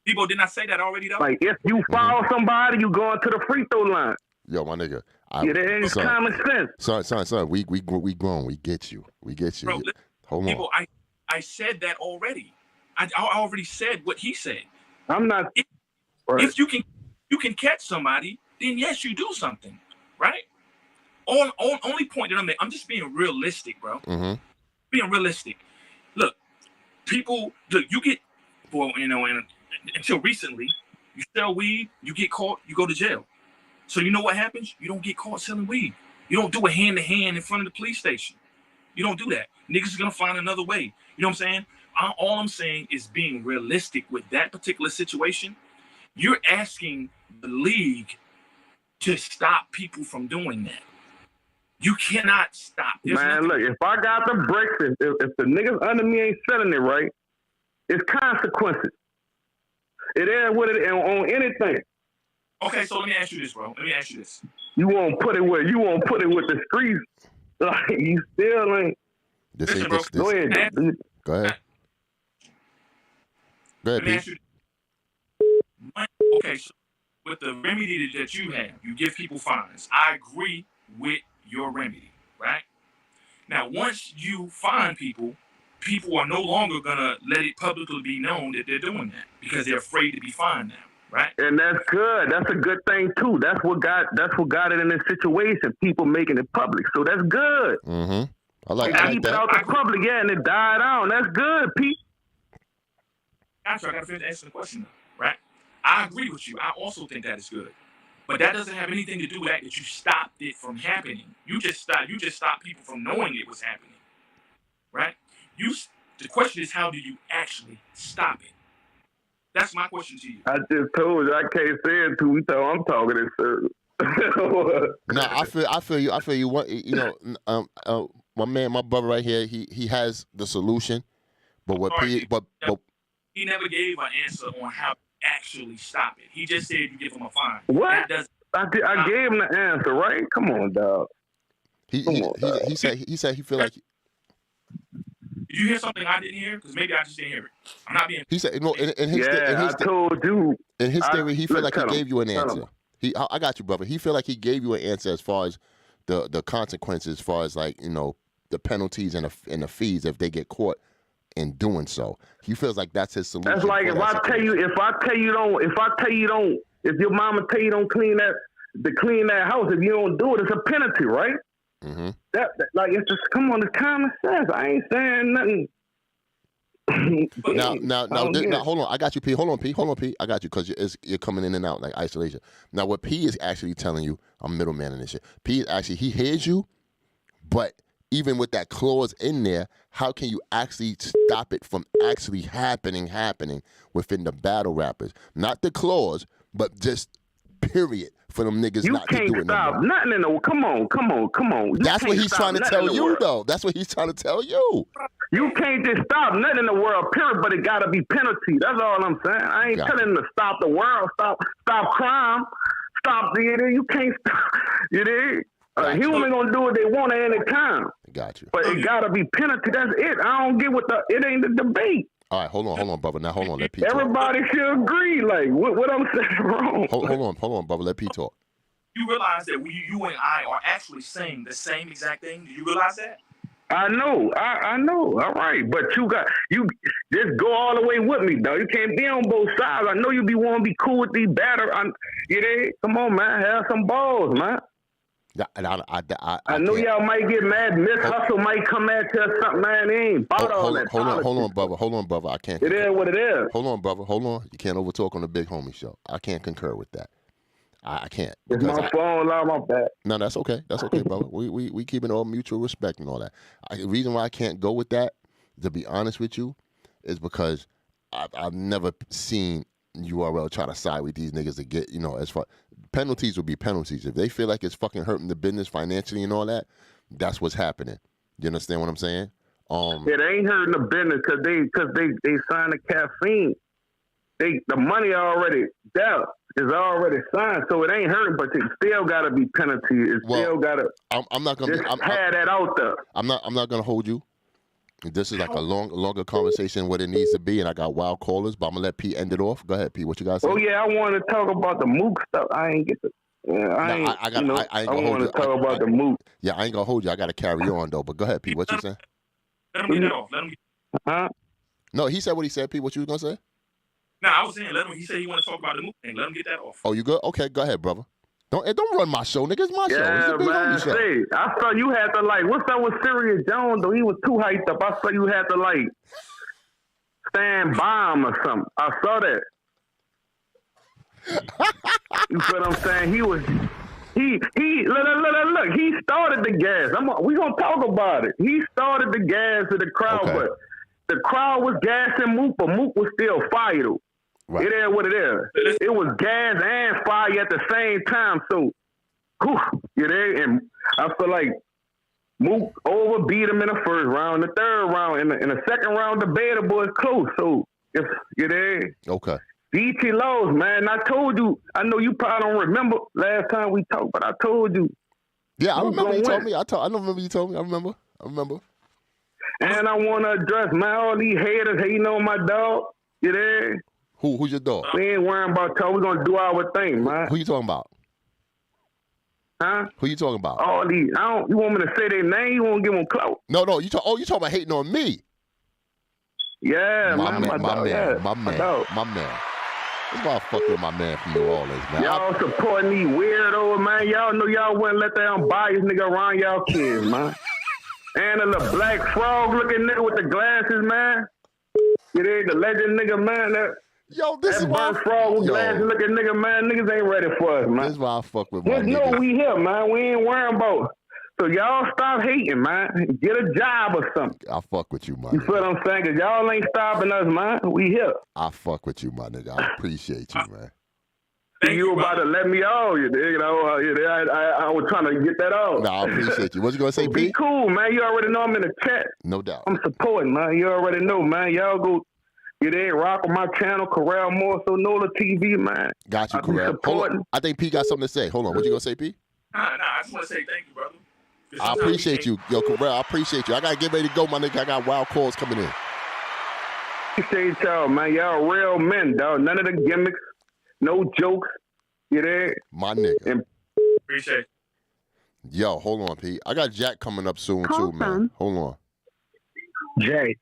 People did not say that already, though.
Like, if you foul somebody, you going to the free throw line.
Yo, my nigga.
It's common sense.
Son, we grown. We get you.
Bro,
hold
people,
on.
I said that already. I already said what he said.
I'm not.
If you can catch somebody, then yes, you do something, right? Only point that I'm just being realistic, bro.
Mm-hmm.
Being realistic. Look, people, you get, well, and until recently, you sell weed, you get caught, you go to jail. So you know what happens? You don't get caught selling weed. You don't do a hand-to-hand in front of the police station. You don't do that. Niggas is going to find another way. You know what I'm saying? All I'm saying is being realistic with that particular situation. You're asking the league to stop people from doing that. You cannot stop.
Look, if I got the bricks, if the niggas under me ain't selling it right, it's consequences. It is what it is on anything.
Okay, so let me ask you this, bro.
You won't put it with the streets. Like, you still ain't.
Listen, bro.
Go ahead.
Go ahead.
Let me ask you this. Okay, so with the remedy that you have, you give people fines. I agree with your remedy, right? Now, once you fine people are no longer gonna let it publicly be known that they're doing that because they're afraid to be fined now, right?
And that's good. That's a good thing too. That's what got it in this situation. People making it public, so that's good.
Mm-hmm. I like
keep it out the public, and it died out. That's good, Pete.
I got to finish answering the question, right? I agree with you. I also think that is good, but that doesn't have anything to do with that you stopped it from happening. You just stopped people from knowing it was happening, right? The question is, how do you actually stop it? That's my question to you.
I just told you I can't say it too. We thought I'm talking in circles.
No, I feel you. What my man, my brother right here, he has the solution, but
he never gave an answer on how to actually stop it. He just said you give him a fine.
What? I gave him the answer, right? Come on, dog.
He said he feel like.
Did you hear something I didn't hear? Because maybe I just didn't hear it. I'm not being.
He said no.
I told you.
In his theory, he feel like he gave you an answer. I got you, brother. He feel like he gave you an answer as far as the consequences, as far as like the penalties and the fees if they get caught in doing so. He feels like that's his solution.
That's like if your mama tell you don't clean that house, if you don't do it, it's a penalty, right?
Mm-hmm.
That like it's just come on, it's common sense. I ain't saying nothing.
Now, hold on. I got you, P. Hold on, P. I got you because you're coming in and out like isolation. Now, what P is actually telling you, I'm middleman in this shit. P is actually, he hears you, but even with that clause in there, how can you actually stop it from actually happening within the battle rappers? Not the clause, but just period, for them niggas
you
not to do it no more.
You can't stop nothing in the Come on.
That's what he's trying to tell you, though. That's what he's trying to tell you.
You can't just stop nothing in the world, period, but it got to be penalty. That's all I'm saying. I ain't telling him to stop the world, stop crime, stop the, you can't stop, you dig? Human gonna do what they want at any time.
Got you.
But it gotta be penalty. That's it. I don't get it ain't the debate.
All right, hold on, brother. Now hold on, let Pete
Everybody
talk.
should agree. Like what I'm saying wrong.
Hold on, brother. Let Pete talk.
You realize that you and I are actually saying the same exact thing? Do you realize that?
I know. All right, but you just go all the way with me, though. You can't be on both sides. I know you want to be cool with these batter. You know, come on, man, have some balls, man. I know y'all might get mad. Miss Hustle might come at you or something, man. It ain't about all that.
Hold on, brother. I can't.
It is what it is.
Hold on, brother. Hold on. You can't overtalk on the Big Homie Show. I can't concur with that. I can't.
It's my phone, out my back.
No, that's okay. That's okay, brother. We keep it all mutual respect and all that. The reason why I can't go with that, to be honest with you, is because I've never seen URL try to side with these niggas to get, as far penalties will be penalties. If they feel like it's fucking hurting the business financially and all that, that's what's happening. You understand what I'm saying?
It ain't hurting the business because they signed the caffeine. The money already there is already signed, so it ain't hurting. But it still got to be penalty. It still got to.
I'm not gonna
have that out there.
I'm not gonna hold you. This is like a longer conversation what it needs to be, and I got wild callers, but I'm gonna let Pete end it off. Go ahead, Pete. What you guys say?
Oh yeah, I want to talk about the Mook stuff. I ain't get the. Yeah, I want to talk about the Mook.
Yeah, I ain't gonna hold you. I gotta carry on though. But go ahead, Pete. What you saying?
Let him get it off.
Huh?
No, he said what he said. Pete, what you was gonna say?
No, I was saying he said he want to talk about the Mook thing. Let him get that off.
Oh, you good? Okay, go ahead, brother. Don't run my show, nigga. It's my show. It's a Big
Homie
show.
See, I saw you had to what's up with Sirius Jones though? He was too hyped up. I saw you had to stand by him or something. I saw that. You feel what I'm saying? He look. He started the gas. We gonna talk about it. He started the gas to the crowd, but the crowd was gassing Mook, but Mook was still fire though. Right. It is what it is. It was gas and fire at the same time. So, you there? And I feel like Mook overbeat him in the first round. The third round, in the second round, the Beta boys close. So, if you there?
Okay.
DT Laws, man. I told you. I know you probably don't remember last time we talked, but I told you.
Yeah, I remember you told me. I remember you told me. I remember.
And I want to address, man, all these haters hating on my dog. You there?
Who's your dog?
We ain't worrying about talk. We're going to do our thing, man.
Who you talking about?
Huh?
Who you talking about?
All these. You want me to say their name? You want to give them clout?
No. You talking about hating on me?
Yeah,
my man. That's why I fuck with my man from New Orleans, man.
Y'all supporting these weirdos, man. Y'all know y'all wouldn't let that unbiased nigga around y'all kids, man. And a little black frog looking nigga with the glasses, man. You know, the legend nigga, man.
This is why
frog with glasses looking nigga, man. Niggas ain't ready for us, man.
This is why I fuck with my niggas.
Just know we here, man. We ain't worrying about. So y'all stop hating, man. Get a job or something.
I fuck with you, man.
You feel what I'm saying? Because y'all ain't stopping us, man. We here.
I fuck with you, my nigga. I appreciate you, man.
You about to let me out, you dig? I was trying to get that out.
No, I appreciate you. What you gonna say,
Be cool, man. You already know I'm in the chat.
No doubt.
I'm supporting, man. You already know, man. Y'all go, you there, rock on my channel, Corral Moore, so Nola TV, man.
Got you, Corral. Hold on. I think P got something to say. Hold on. What you gonna say, P?
Nah, I just want to say thank you, brother.
I appreciate you. Yo, Corral, I appreciate you. I got to get ready to go, my nigga. I got wild calls coming in.
Appreciate y'all, man. Y'all real men, dog. None of the gimmicks, no jokes. You there?
My nigga.
Appreciate it.
Yo, hold on, P. I got Jack coming up soon, too, man. Hold on.
Jay.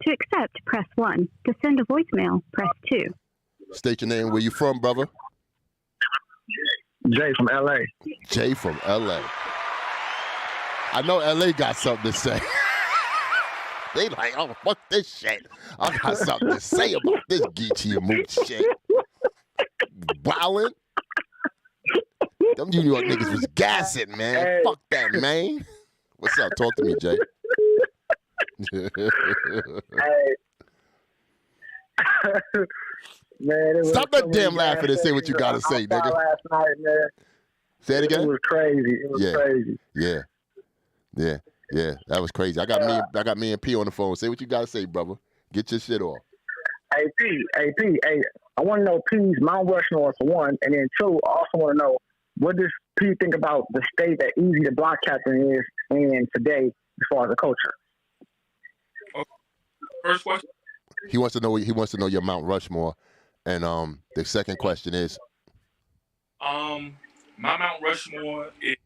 To accept, press 1. To send a voicemail, press 2.
State your name. Where you from, brother?
Jay from L.A.
Jay from L.A. I know L.A. got something to say. They like, oh, fuck this shit. I got something to say about this Geechee and Mook shit. Wildin'. Them New York niggas was gassing, man. Hey. Fuck that, man. What's up? Talk to me, Jay.
Man,
Stop that damn laughing and say what you gotta say, nigga.
Last night, man.
Say it again.
It was crazy. It was crazy.
Yeah. That was crazy. I got me and P on the phone. Say what you gotta say, brother. Get your shit off.
Hey, P. Hey, I want to know P's Mount Rushmore for one, and then two, I also want to know what does P think about the state that Easy the block captain is in today as far as the culture.
First question.
He wants to know your Mount Rushmore, and the second question is.
My Mount Rushmore is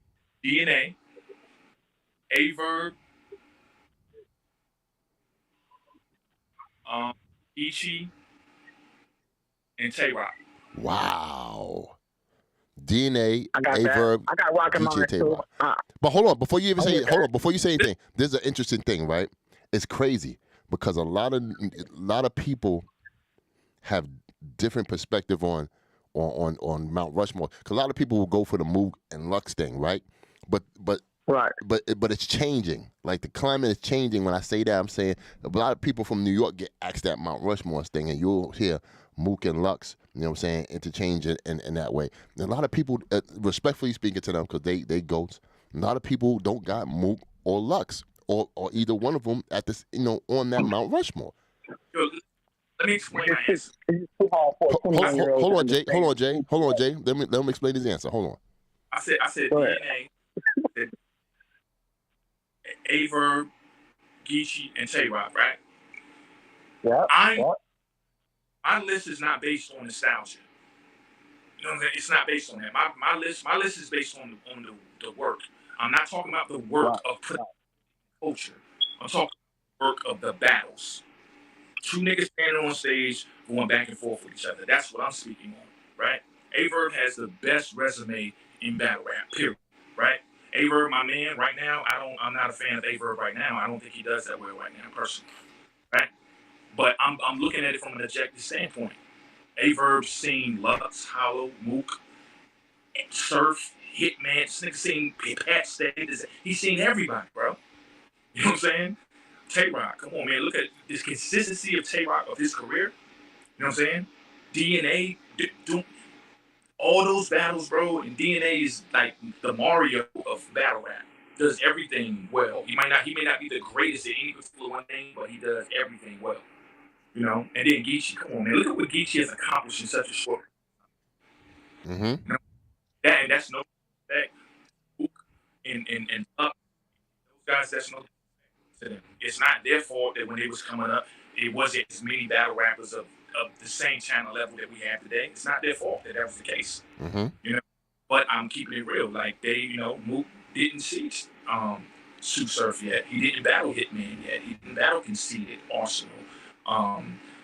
DNA, Averb, Ichi, and Tay-Rock.
Wow. DNA,
Averb, I got Rock and Mine too.
But hold on, before you say anything, there's an interesting thing, right? It's crazy because a lot of people have different perspective on Mount Rushmore. Because a lot of people will go for the Mook and Lux thing, right? But it's changing. Like the climate is changing. When I say that, I'm saying a lot of people from New York get asked that Mount Rushmore thing, and you'll hear Mook and Lux, you know what I'm saying, interchange in that way. And a lot of people, respectfully speaking to them, because they goats, a lot of people don't got Mook or Lux or either one of them at this, on that Mount Rushmore.
Let me explain my answer.
Hold on, Jay. Let me explain his answer. Hold on.
I said DNA, Averb, Geechee, and Tay-Rock, right?
Yeah.
My list is not based on nostalgia. You know what I'm saying? It's not based on that. My list is based on the work. I'm not talking about the work of culture. I'm talking about the work of the battles. Two niggas standing on stage going back and forth with each other. That's what I'm speaking on, right? Averb has the best resume in battle rap, period, right? Averb, my man, right now, I'm not a fan of Averb right now. I don't think he does that well right now, personally, right? But I'm looking at it from an objective standpoint. Averb's seen Lux, Hollow, Mook, Surf, Hitman, this nigga seen Pat Stay. He's seen everybody, bro. You know what I'm saying? Tay-Rock, come on, man. Look at this consistency of Tay-Rock of his career. You know what I'm saying? DNA, all those battles, bro. And DNA is like the Mario of battle rap. Does everything well. He may not be the greatest at any particular one thing, but he does everything well. You know? And then Geechee, come on, man. Look at what Geechee has accomplished in such a short time.
Mm-hmm.
You know? That's no respect. And up, those guys, that's no respect to them. It's not their fault that when they was coming up, it wasn't as many battle rappers of the same channel level that we have today. It's not their fault that was the case.
Mm-hmm.
You know? But I'm keeping it real. Like they, Mook didn't see Sue Surf yet. He didn't battle Hitman yet. He didn't battle Conceited, Arsenal,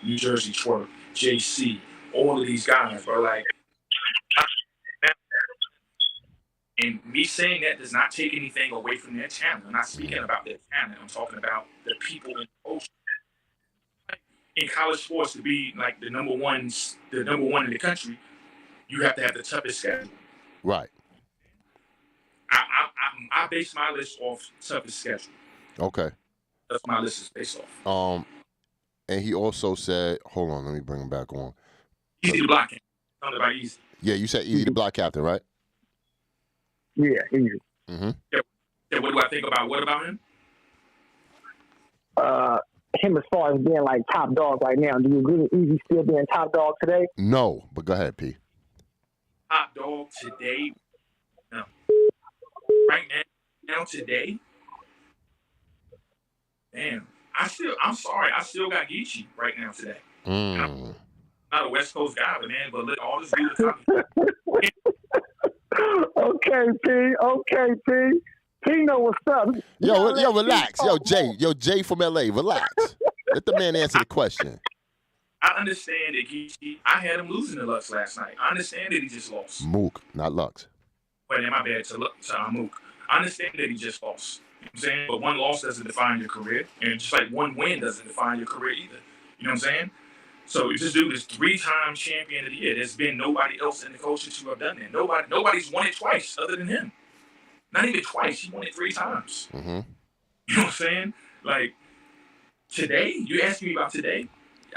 New Jersey Twerk, JC, all of these guys, bro. Like, and me saying that does not take anything away from their channel. I'm not speaking about their channel. I'm talking about the people in the ocean. In college sports, to be like the number one in the country, you have to have the toughest schedule.
Right.
I base my list off toughest schedule.
Okay.
That's my list is based off.
And he also said, hold on, let me bring him back on.
Easy to block him. Something about Easy.
Yeah, you said Easy the block captain, right?
Yeah, Easy.
Mm-hmm.
Yeah, what do I think about him?
Him as far as being like top dog right now. Do you agree with Easy still being top dog today?
No, but go ahead, P.
Top dog today? No. Right now today? Damn. I'm sorry. I still got Geechee right now today. I'm not a West Coast guy, but man, but look, all this dude
Okay, P. P know what's up.
Yo, relax. Yo, Jay from LA, relax. Let the man answer the question.
I understand that Geechee, I had him losing to Lux last night. I understand that he just lost.
Mook, not Lux.
Wait, my bad, to Mook. I understand that he just lost. You know what I'm saying? But one loss doesn't define your career. And just like one win doesn't define your career either. You know what I'm saying? So if this dude is 3-time champion of the year, there's been nobody else in the culture to have done that. Nobody's won it twice other than him. Not even twice. He won it 3 times.
Mm-hmm.
You know what I'm saying? Like, today, you asked me about today,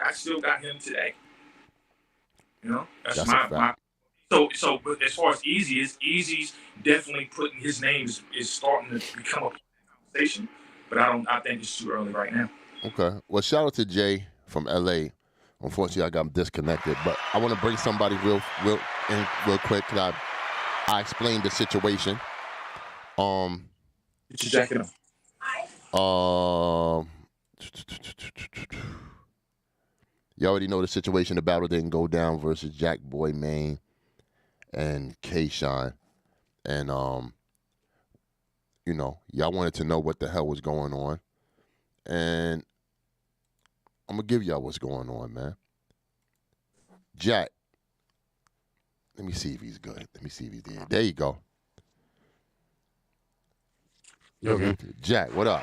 I still got him today. You know, that's my. So, but as far as Easy's definitely putting his name is starting to become a conversation, but I think it's too early right now.
Okay. Well, shout out to Jay from LA. Unfortunately, I got disconnected, but I want to bring somebody real quick. Cause I explained the situation.
Get your jacket
on. You already know the situation. The battle didn't go down versus Jakkboy, Maine, and K-Shine. And, you know, y'all wanted to know what the hell was going on. And I'm going to give y'all what's going on, man. Jack. Let me see if he's good. Let me see if he's there. There you go.
Okay.
Jack, what up?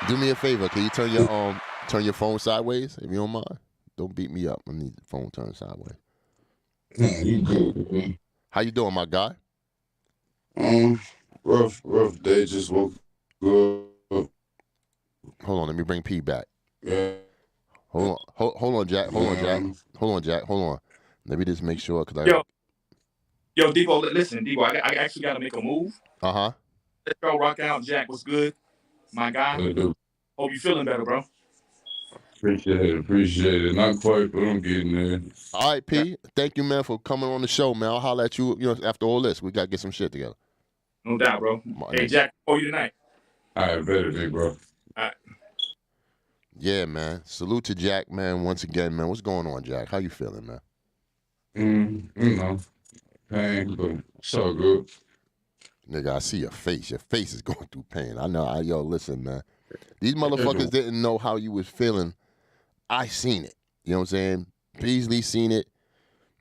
Do me a favor. Can you turn your phone sideways if you don't mind? Don't beat me up. I need the phone turned sideways.
Yeah, you good, man.
How you doing, my guy?
Rough day. Just woke up.
Hold on. Let me bring P back.
Yeah.
Hold on, Jack. Hold on, Jack. Let me just make sure because
Yo, Debo, listen, Debo, I actually got to make a move.
Uh-huh.
Let's go rock out. Jack, what's good? My guy. Hope you feeling better, bro.
Appreciate it. Not quite, but I'm getting there.
All right, P. Thank you, man, for coming on the show, man. I'll holler at you, after all this. We got to get some shit together.
No doubt, bro. Hey, Jack, owe you tonight.
All right, better, big bro.
All right.
Yeah, man. Salute to Jack, man, once again, man. What's going on, Jack? How you feeling, man?
You know, pain, but it's all good.
Nigga, I see your face. Your face is going through pain. I know. Yo, listen, man. These motherfuckers didn't know how you was feeling. I seen it. You know what I'm saying? Beasley seen it.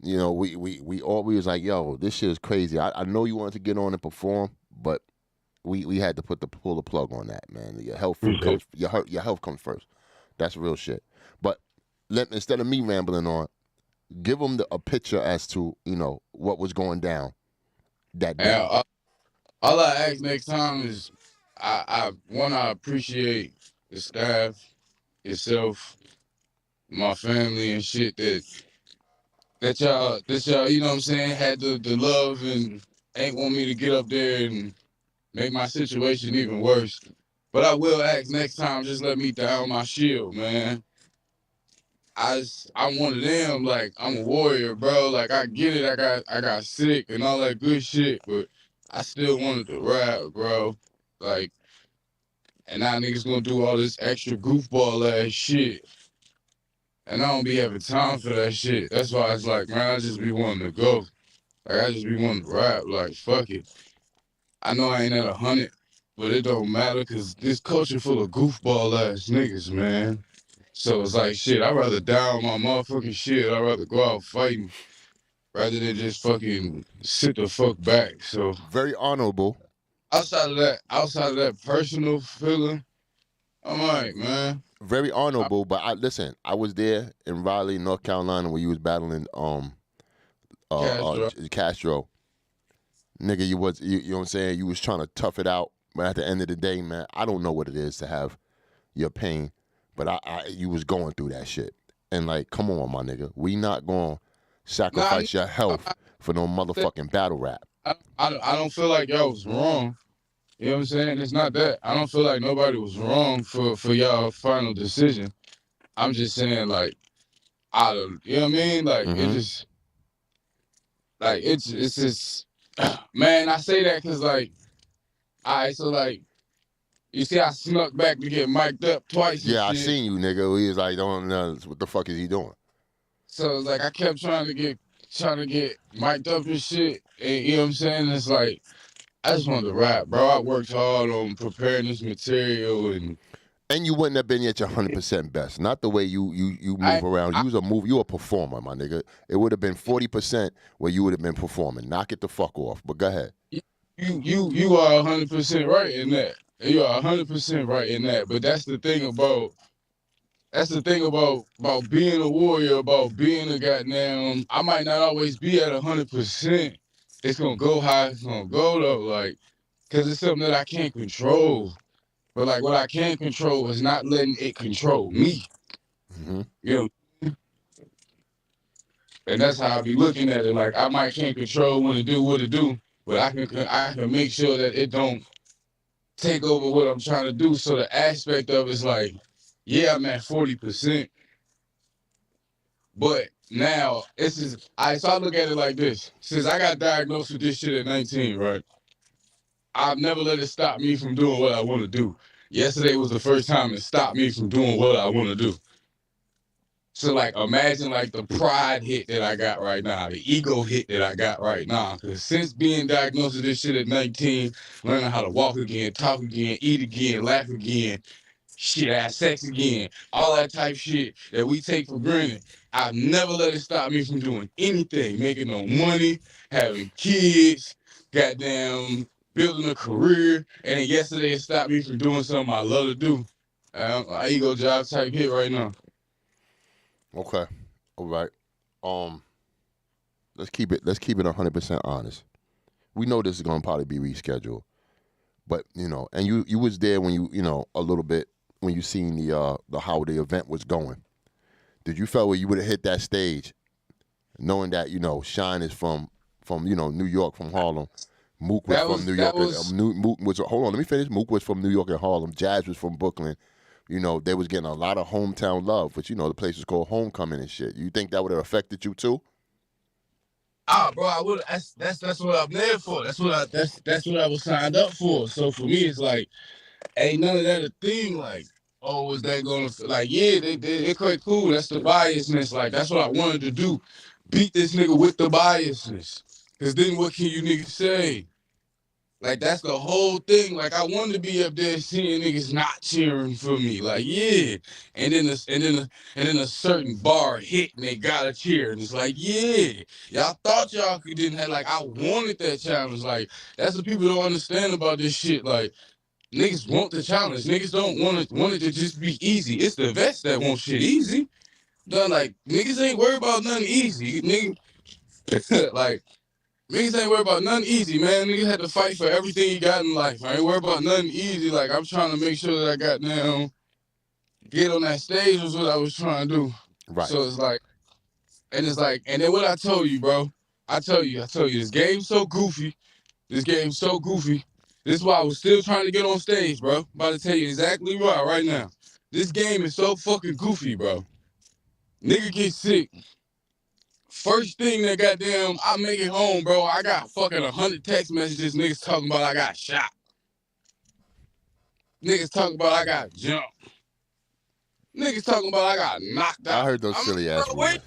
You know, we was like, yo, this shit is crazy. I know you wanted to get on and perform, but we had to pull the plug on that, man. Your health comes first. That's real shit. But instead of me rambling on, give them a picture as to, what was going down that day.
All I ask next time is, I appreciate the staff, yourself, my family and shit that y'all, you know what I'm saying, had the love and ain't want me to get up there and make my situation even worse. But I will ask next time, just let me down my shield, man. I'm one of them, like, I'm a warrior, bro. Like, I get it, I got sick and all that good shit, but I still wanted to rap, bro. Like, and now niggas gonna do all this extra goofball ass shit. And I don't be having time for that shit. That's why it's like, man, I just be wanting to go. Like, I just be wanting to rap. Like, fuck it. I know I ain't at 100, but it don't matter because this culture full of goofball ass niggas, man. So it's like, shit, I'd rather down my motherfucking shit. I'd rather go out fighting rather than just fucking sit the fuck back. So
very honorable.
Outside of that personal feeling, I'm like, man.
Very honorable, but I was there in Raleigh, North Carolina, where you was battling Castro. Nigga, you know what I'm saying? You was trying to tough it out, but at the end of the day, man, I don't know what it is to have your pain, but you was going through that shit. And like, come on, my nigga. We not gonna sacrifice your health for no motherfucking battle rap.
I don't feel like y'all was wrong. You know what I'm saying? It's not that. I don't feel like nobody was wrong for y'all final decision. I'm just saying, like, you know what I mean? Like, it just, like, it's just, man, I say that because, like, all right, so, like, you see I snuck back to get mic'd up twice.
Yeah, I seen you, nigga. He was like, don't know what the fuck is he doing?
So, like, I kept trying to get mic'd up and shit. And, you know what I'm saying? It's like, I just wanted to rap, bro. I worked hard on preparing this material
and you wouldn't have been at your 100% best. Not the way you move around. You a performer, my nigga. It would have been 40% where you would have been performing. Knock it the fuck off. But go ahead.
You are 100% right in that. You are 100% right in that. But that's the thing about being a warrior, about being a goddamn. I might not always be at 100%. It's gonna go how it's gonna go though, like, cause it's something that I can't control. But like, what I can control is not letting it control me. You know, and that's how I be looking at it. Like I might can't control when to do what to do, but I can make sure that it don't take over what I'm trying to do. So the aspect of it's like, yeah, I'm at 40%, but now it's just so I look at it like this. Since I got diagnosed with this shit at 19, right? I've never let it stop me from doing what I want to do. Yesterday was the first time it stopped me from doing what I want to do. So like imagine like the pride hit that I got right now, the ego hit that I got right now. Cause since being diagnosed with this shit at 19, learning how to walk again, talk again, eat again, laugh again, shit, have sex again, all that type shit that we take for granted. I've never let it stop me from doing anything, making no money, having kids, goddamn building a career. And then yesterday it stopped me from doing something I love to do. My ego job type hit right now.
Okay. All right. Let's keep it 100% honest. We know this is gonna probably be rescheduled. But, and you was there when a little bit when you seen the how the event was going. Did you feel where you would have hit that stage knowing that, Shine is from New York, from Harlem. Mook was from New York. Mook was, hold on, let me finish. Mook was from New York and Harlem. Jazz was from Brooklyn. They was getting a lot of hometown love, which, the place was called Homecoming and shit. You think that would have affected you too?
Bro, I would. That's what I'm there for. That's what I was signed up for. So for me, it's like, ain't none of that a thing. Like, oh, is that gonna like? Yeah, they quite cool. That's the biasness. Like, that's what I wanted to do. Beat this nigga with the biasness. Cause then what can you niggas say? Like, that's the whole thing. Like, I wanted to be up there seeing niggas not cheering for me. Like, yeah. And then a certain bar hit and they gotta cheer. And it's like, yeah. Y'all thought y'all didn't have, like, I wanted that challenge. Like, that's what people don't understand about this shit. Like, niggas want the challenge. Niggas don't want it to just be easy. It's the vets that want shit easy. Like, niggas ain't worried about nothing easy. Nigga, like, niggas ain't worried about nothing easy, man. Niggas had to fight for everything he got in life. I ain't worried about nothing easy. Like, I'm trying to make sure that I got down, get on that stage was what I was trying to do.
Right.
So it's like, and then what I told you, bro, I tell you, this game's so goofy. This game's so goofy. This is why I was still trying to get on stage, bro. I'm about to tell you exactly why right now. This game is so fucking goofy, bro. Nigga get sick. First thing that goddamn, I make it home, bro. I got fucking 100 text messages. Niggas talking about I got shot. Niggas talking about I got jumped. Niggas talking about I got knocked out.
I heard those silly ass rumors.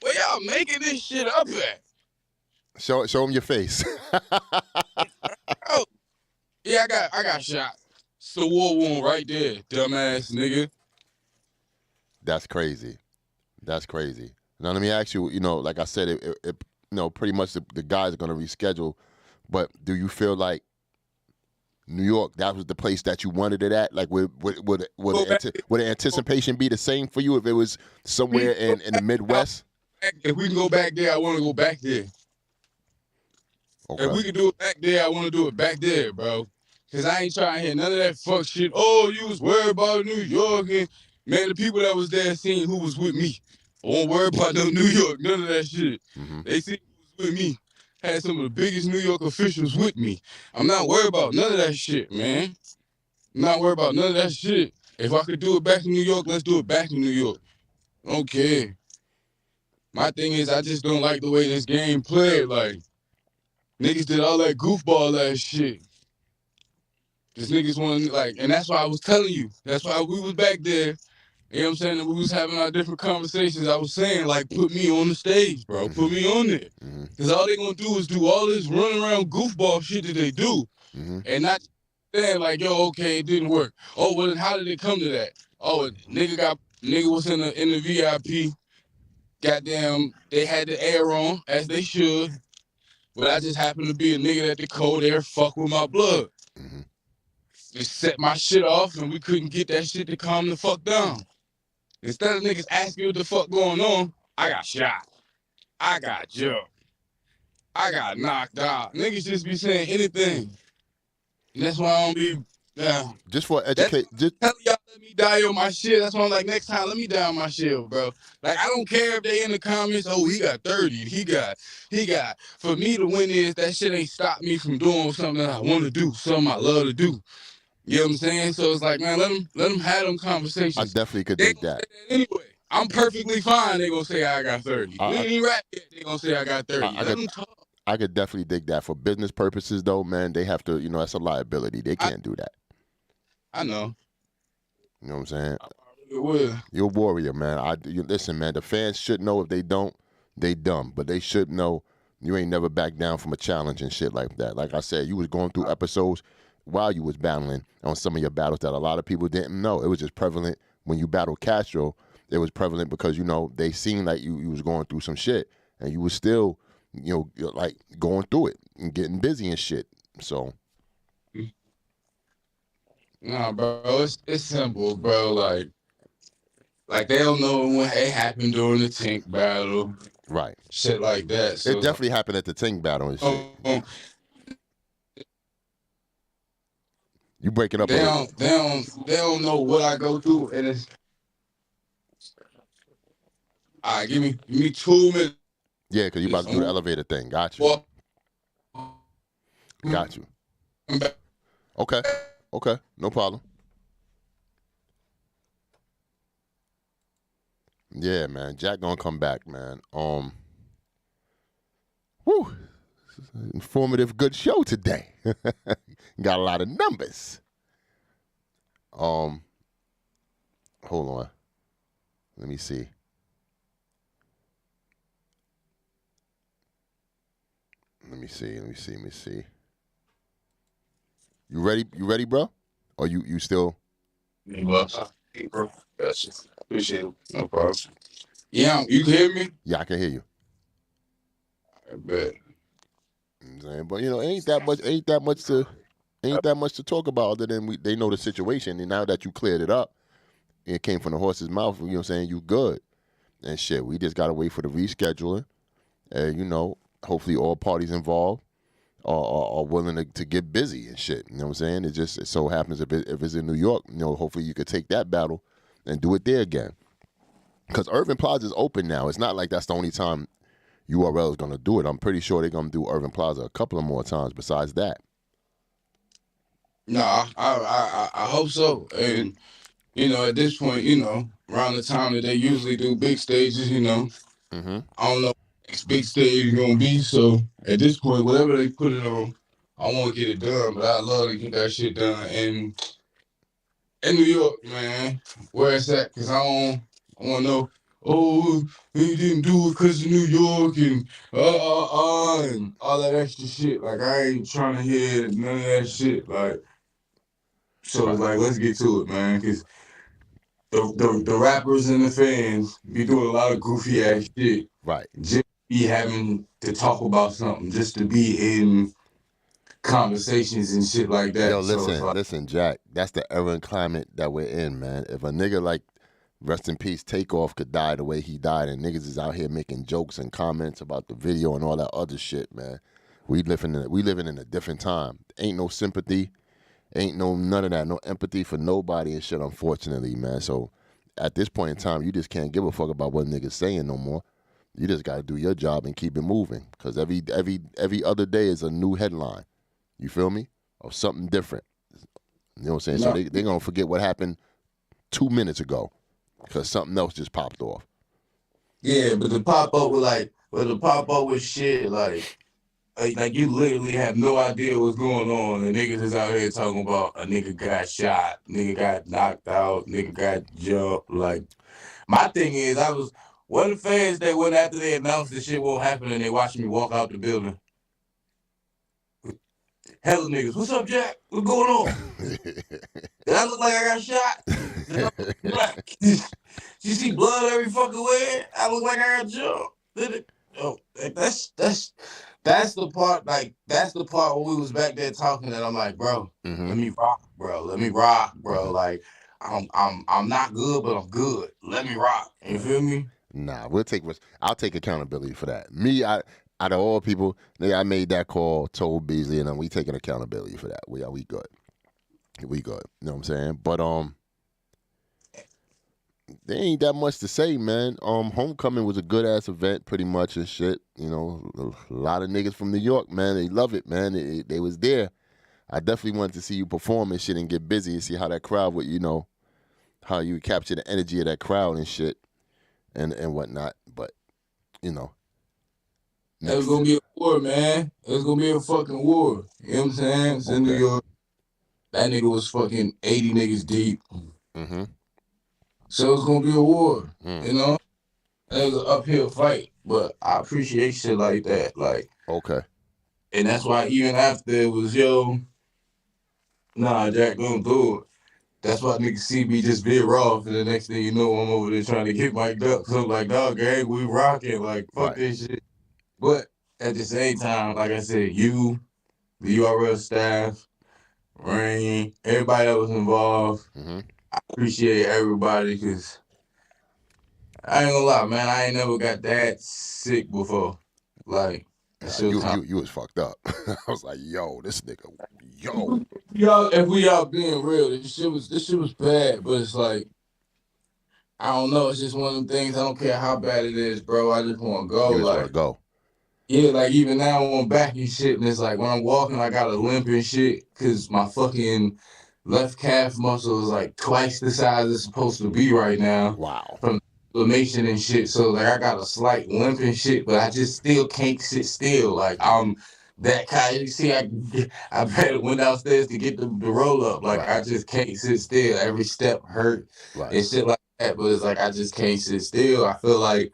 Where y'all making this shit up at?
Show them your face.
Oh, yeah, I got shot. It's the war wound right there, dumbass nigga.
That's crazy. Now let me ask you. Like I said, it pretty much the guys are gonna reschedule. But do you feel like New York, that was the place that you wanted it at? Like, would the anticipation be the same for you if it was somewhere in the Midwest?
If we can go back there, I want to go back there. Okay. If we can do it back there, I want to do it back there, bro. Because I ain't trying to hear none of that fuck shit. Oh, you was worried about New York. And, man, the people that was there seeing who was with me. I won't worry about no New York, none of that shit. Mm-hmm. They see who was with me. Had some of the biggest New York officials with me. I'm not worried about none of that shit, man. I'm not worried about none of that shit. If I could do it back in New York, let's do it back in New York. I don't care. My thing is, I just don't like the way this game played. Like, niggas did all that goofball ass shit. This niggas want like, and that's why I was telling you. That's why we was back there. You know what I'm saying? And we was having our different conversations. I was saying, like, put me on the stage, bro. Put me on there. Because all they gonna do is do all this run around goofball shit that they do. And not saying, like, yo, okay, it didn't work. Oh, well, then how did it come to that? Oh, nigga was in the VIP. Goddamn, they had the air on, as they should. But I just happened to be a nigga that the cold air fuck with my blood. Just set my shit off, and we couldn't get that shit to calm the fuck down. Instead of niggas asking what the fuck going on, I got shot. I got jumped. I got knocked out. Niggas just be saying anything. And that's why I don't be Yeah.
Just for educate. Just
tell y'all let me die on my shit. That's why I'm like, next time let me die on my shit, bro. Like I don't care if they in the comments, oh, he got 30. He got for me to win is that shit ain't stop me from doing something that I want to do, something I love to do. You know what I'm saying? So it's like, man, let them have them conversations.
I definitely could
they
dig that.
Anyway, I'm perfectly fine. They gonna say I got 30. We ain't even rap yet. They gonna say I got 30. Let them talk.
I could definitely dig that. For business purposes, though, man, they have to, that's a liability. They can't do that.
I know.
You know what I'm saying?
It will.
You're a warrior, man. Listen, man, the fans should know. If they don't, they dumb. But they should know you ain't never back down from a challenge and shit like that. Like I said, you was going through episodes while you was battling on some of your battles that a lot of people didn't know. It was just prevalent when you battled Castro. It was prevalent because, they seen like you was going through some shit. And you was still, like going through it and getting busy and shit. So.
Nah, bro, it's simple, bro. Like they don't know when it happened during the tank battle,
right?
Shit like that. So
it definitely happened at the tank battle and shit. You breaking up?
They don't know what I go through, and it's all right. Give me 2 minutes.
Yeah, because you about to do the elevator thing. Got you. Got you. Okay, no problem. Yeah, man. Jack gonna come back, man. Woo. Informative, good show today. Got a lot of numbers. Hold on. Let me see. Let me see. You ready, bro? Or you still?
Hey, bro. Gotcha. Appreciate it. No problem. Yeah, you can hear me?
Yeah, I can hear you.
I bet.
But ain't that much to talk about other than they know the situation, and now that you cleared it up, it came from the horse's mouth. You know what I'm saying? You good and shit. We just gotta wait for the rescheduling, and hopefully all parties involved are willing to get busy and shit. You know what I'm saying? It so happens if it's in New York, hopefully you could take that battle and do it there again. Because Irving Plaza is open now. It's not like that's the only time URL is gonna do it. I'm pretty sure they're gonna do Irving Plaza a couple of more times besides that.
Nah, I hope so. And at this point, around the time that they usually do big stages,
Mm-hmm.
I don't know what the next big stage is gonna be. So at this point, whatever they put it on, I want to get it done. But I love to get that shit done in New York, man. Where it's at, cause I want to know. Oh, he didn't do it because of New York and and all that extra shit. Like I ain't trying to hear none of that shit. Like, so it's like, let's get to it, man. Cause the rappers and the fans be doing a lot of goofy ass shit.
Right.
Just be having to talk about something, just to be in conversations and shit like that.
Yo, listen, Jack. That's the era and climate that we're in, man. If a nigga like rest in peace Takeoff could die the way he died, and niggas is out here making jokes and comments about the video and all that other shit, man. We living in a different time. Ain't no sympathy, ain't no none of that, no empathy for nobody and shit. Unfortunately, man. So at this point in time, you just can't give a fuck about what niggas saying no more. You just got to do your job and keep it moving, because every other day is a new headline. You feel me? Or something different. You know what I'm saying? No. So they're going to forget what happened 2 minutes ago because something else just popped off.
Yeah, but the pop up with shit, like you literally have no idea what's going on, and niggas is out here talking about a nigga got shot, nigga got knocked out, nigga got jumped. Like, my thing is, one of the fans that went after they announced this shit won't happen and they watched me walk out the building. Hella niggas, what's up, Jack? What's going on? Did I look like I got shot? You see blood every fucking way? I look like I got jumped. Oh, that's the part. Like, that's the part when we was back there talking that I'm like, bro, Let me rock, bro. Let me rock, bro. Like, I'm not good, but I'm good. Let me rock. You feel me?
Nah, I'll take accountability for that. Me, out of all people, I made that call, told Beasley, and then we taking accountability for that. We good. We good. You know what I'm saying? But there ain't that much to say, man. Homecoming was a good ass event, pretty much and shit. You know, a lot of niggas from New York, man, they love it, man. They was there. I definitely wanted to see you perform and shit and get busy and see how that crowd would, you know, how you capture the energy of that crowd and shit and whatnot. But, you know.
It was gonna be a war, man. It was gonna be a fucking war. You know what I'm saying? It's in New York. That nigga was fucking 80 niggas deep.
Mm-hmm.
So it was gonna be a war. You know? It was an uphill fight. But I appreciate shit like that. Like, and that's why even after it was, nah, Jack gonna do it. That's why niggas see me just veer off, and the next thing you know, I'm over there trying to get mic'd up. So I'm like, dog, gang, we rocking. Like, fuck this shit. But at the same time, like I said, you, the URL staff, Rain, everybody that was involved, I appreciate everybody because I ain't gonna lie, man, I ain't never got that sick before. Like,
you was fucked up. I was like, yo, this nigga, yo.
If we all being real, this shit was bad, but it's like, I don't know, it's just one of them things, I don't care how bad it is, bro, I just want to go.
You just want to go.
Yeah, like even now I'm back and shit, and it's like when I'm walking, I got a limp and shit, because my fucking left calf muscle is like twice the size it's supposed to be right now.
Wow.
From inflammation and shit. So like I got a slight limp and shit, but I just still can't sit still. Like I'm that kind. You see, I better went downstairs to get the roll up. Like I just can't sit still. Every step hurt and shit like that. But it's like I just can't sit still. I feel like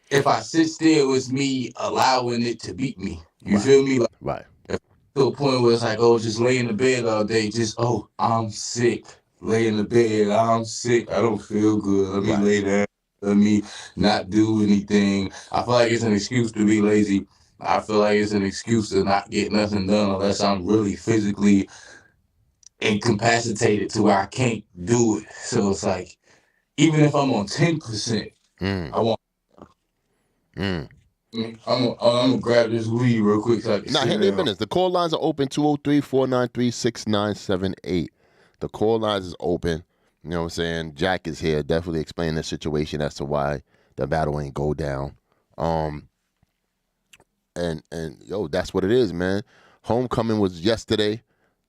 if I sit still, it's me allowing it to beat me. You feel me? Like, to a point where it's like, oh, just lay in the bed all day. Just, oh, I'm sick. Lay in the bed. I'm sick. I don't feel good. Let me lay down. Let me not do anything. I feel like it's an excuse to be lazy. I feel like it's an excuse to not get nothing done unless I'm really physically incapacitated to where I can't do it. So it's like, even if I'm on 10%, I want. I'm gonna grab this weed real quick so I can
handle your business. The call lines are open, 203-493-6978. The call lines is open. You know what I'm saying? Jack is here. Definitely explain the situation as to why the battle ain't go down. And yo, that's what it is, man. Homecoming was yesterday.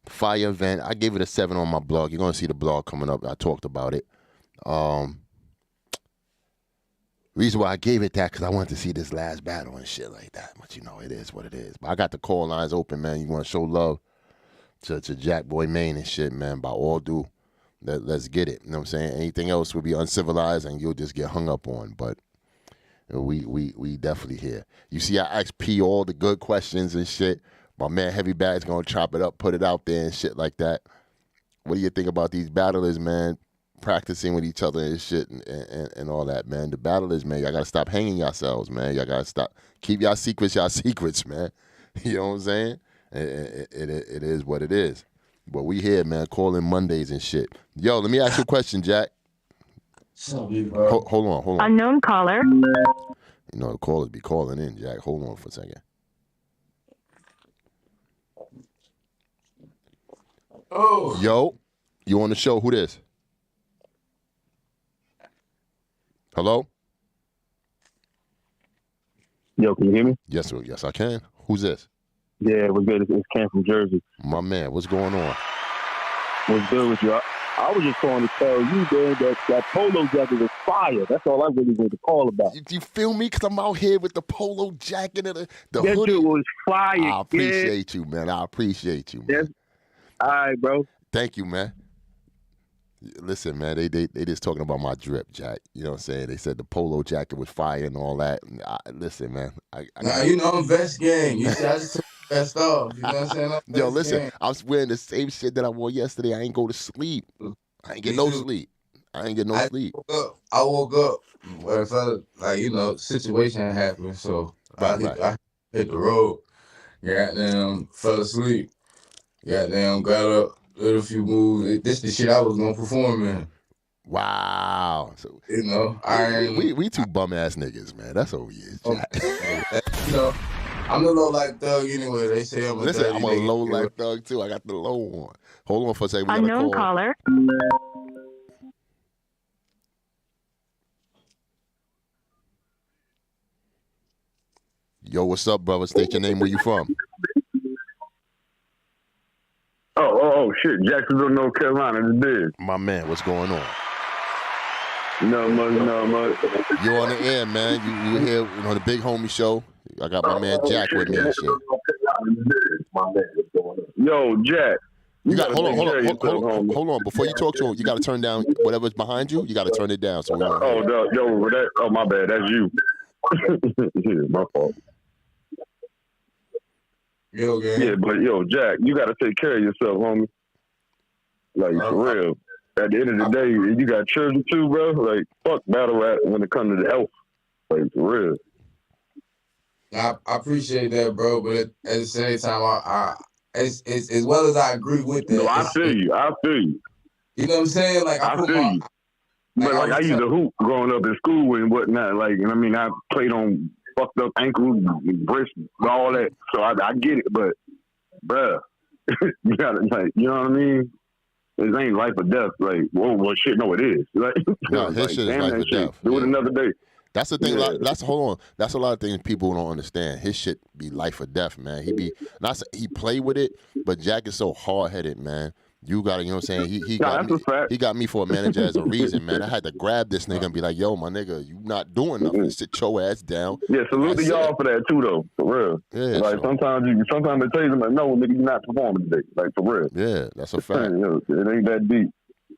Fire event. I gave it a 7 on my blog. You're gonna see the blog coming up. I talked about it. Reason why I gave it that because I wanted to see this last battle and shit like that. But you know, it is what it is. But I got the call lines open, man. You want to show love to Jakkboy, Maine and shit, man. By all due, let's get it. You know what I'm saying? Anything else would be uncivilized and you'll just get hung up on. But we definitely here. You see, I asked P all the good questions and shit. My man Heavy Bag's gonna chop it up, put it out there and shit like that. What do you think about these battlers, man? Practicing with each other and shit and all that, man. The battlers, man, y'all gotta stop hanging yourselves, man. Y'all gotta stop. Keep y'all secrets, man. You know what I'm saying? It is what it is. But we here, man, calling Mondays and shit. Yo, let me ask you a question, Jack. Hold on.
Unknown caller.
You know, the callers be calling in, Jack. Hold on for a second.
Oh.
Yo, you on the show? Who this? Hello?
Yo, can you hear me?
Yes, I can. Who's this?
Yeah, what's good? It's Cam from Jersey.
My man, what's going on?
What's good with you? I was just calling to tell you, man, that polo jacket is fire. That's all I really wanted to call about.
You feel me? Because I'm out here with the polo jacket and the
that
hoodie.
That was fire.
I appreciate you, man. I appreciate you, man.
Yes. All right, bro.
Thank you, man. Listen, man, they just talking about my drip, Jack. You know what I'm saying? They said the polo jacket was fire and all that. Listen, man.
You know I'm vest gang. You see, I just took the vest off. You know what I'm saying?
Yo, listen, gang. I was wearing the same shit that I wore yesterday. I ain't go to sleep. I ain't get no sleep. sleep.
I woke up where it felt like, situation happened. So I hit the road. Goddamn, fell asleep. Goddamn, got up. Did a few moves. This the shit I was gonna perform in.
Wow. So we two bum ass niggas, man. That's what we is.
I'm the low life thug anyway. They say I'm a
low life thug too. I got the low on. Hold on for a second. We got a
Unknown
call.
caller.
Yo, what's up, brother? State your name. Where you from?
Oh, shit. Jacksonville, North Carolina. This is.
My man, what's going on?
No much.
You on the air, man. You here on the Big Homie Show. I got my man Jack with me and shit.
Yo, Jack.
You got hold on. Before you talk to him, you got to turn down whatever's behind you. You got to turn it down. So we
oh, my bad. That's you. Yeah, my fault.
Yo, gang.
Yeah, but yo, Jack, you got to take care of yourself, homie. Like, for real. At the end of the day, you got children too, bro. Like, fuck battle rap when it comes to the health. Like, for real.
I appreciate that, bro. But at the same time, I as well as I agree with that.
No, I feel you.
You know what I'm saying? Like, I feel you.
But like I used to hoop growing up in school and whatnot. Like, and I mean, I played on fucked up ankles, wrists, all that. So I get it. But, bruh, you gotta, like, you know what I mean? It ain't life or death. Like, well, shit, no, it is. Like,
no, his shit is life or death.
Do it another day.
That's the thing. Yeah. Hold on. That's a lot of things people don't understand. His shit be life or death, man. He play with it, but Jack is so hard headed, man. You got to, you know what I'm saying? He got me for a manager as a reason, man. I had to grab this nigga and be like, yo, my nigga, you not doing nothing. Sit your ass down.
Yeah, salute to y'all for that too, though. For real. Yeah. Like, sometimes they tell you, like, no, nigga, you're not performing today. Like, for real.
Yeah, that's a fact.
It ain't that deep.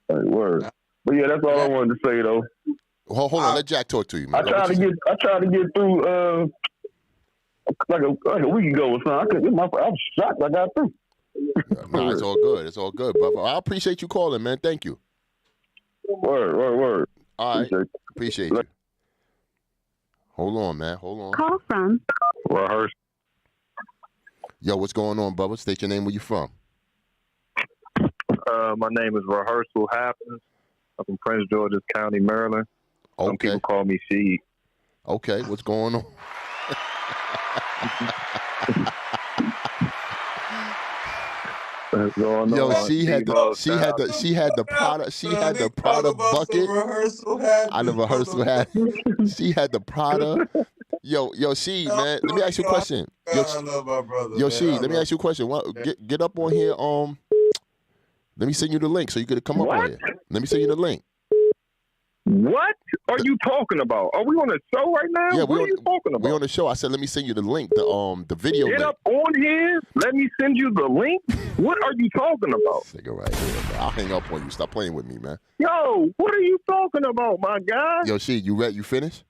Like, word. But yeah, that's all I wanted to say, though.
Hold on, let Jack talk to you, man.
I tried to get through like a week ago or something. I was shocked I got through.
No, it's all good. It's all good, brother. I appreciate you calling, man. Thank you.
Word.
All right. Appreciate you. Hold on, man. Hold on.
Call from
Rehearse.
Yo, what's going on, brother? State your name. Where you from?
My name is Rehearsal Happens. I'm from Prince George's County, Maryland. Some people call me Seed.
Okay, what's going on?
What's going
Yo,
on?
she had the Prada bucket. I the rehearsal hat. She had the Prada. Yo, she, man. Let me ask you a question. Let me ask you a question. Get up on here. Let me send you the link so you could come up on here. Let me send you the link.
What are you talking about? Are we on a show right now?
Yeah,
what are you talking about?
We're on the show. I said, let me send you the link, the video link.
Get up on here. Let me send you the link. What are you talking about?
Nigga right here, man. I'll hang up on you. Stop playing with me, man.
Yo, what are you talking about, my guy?
Yo, you ready? You finished?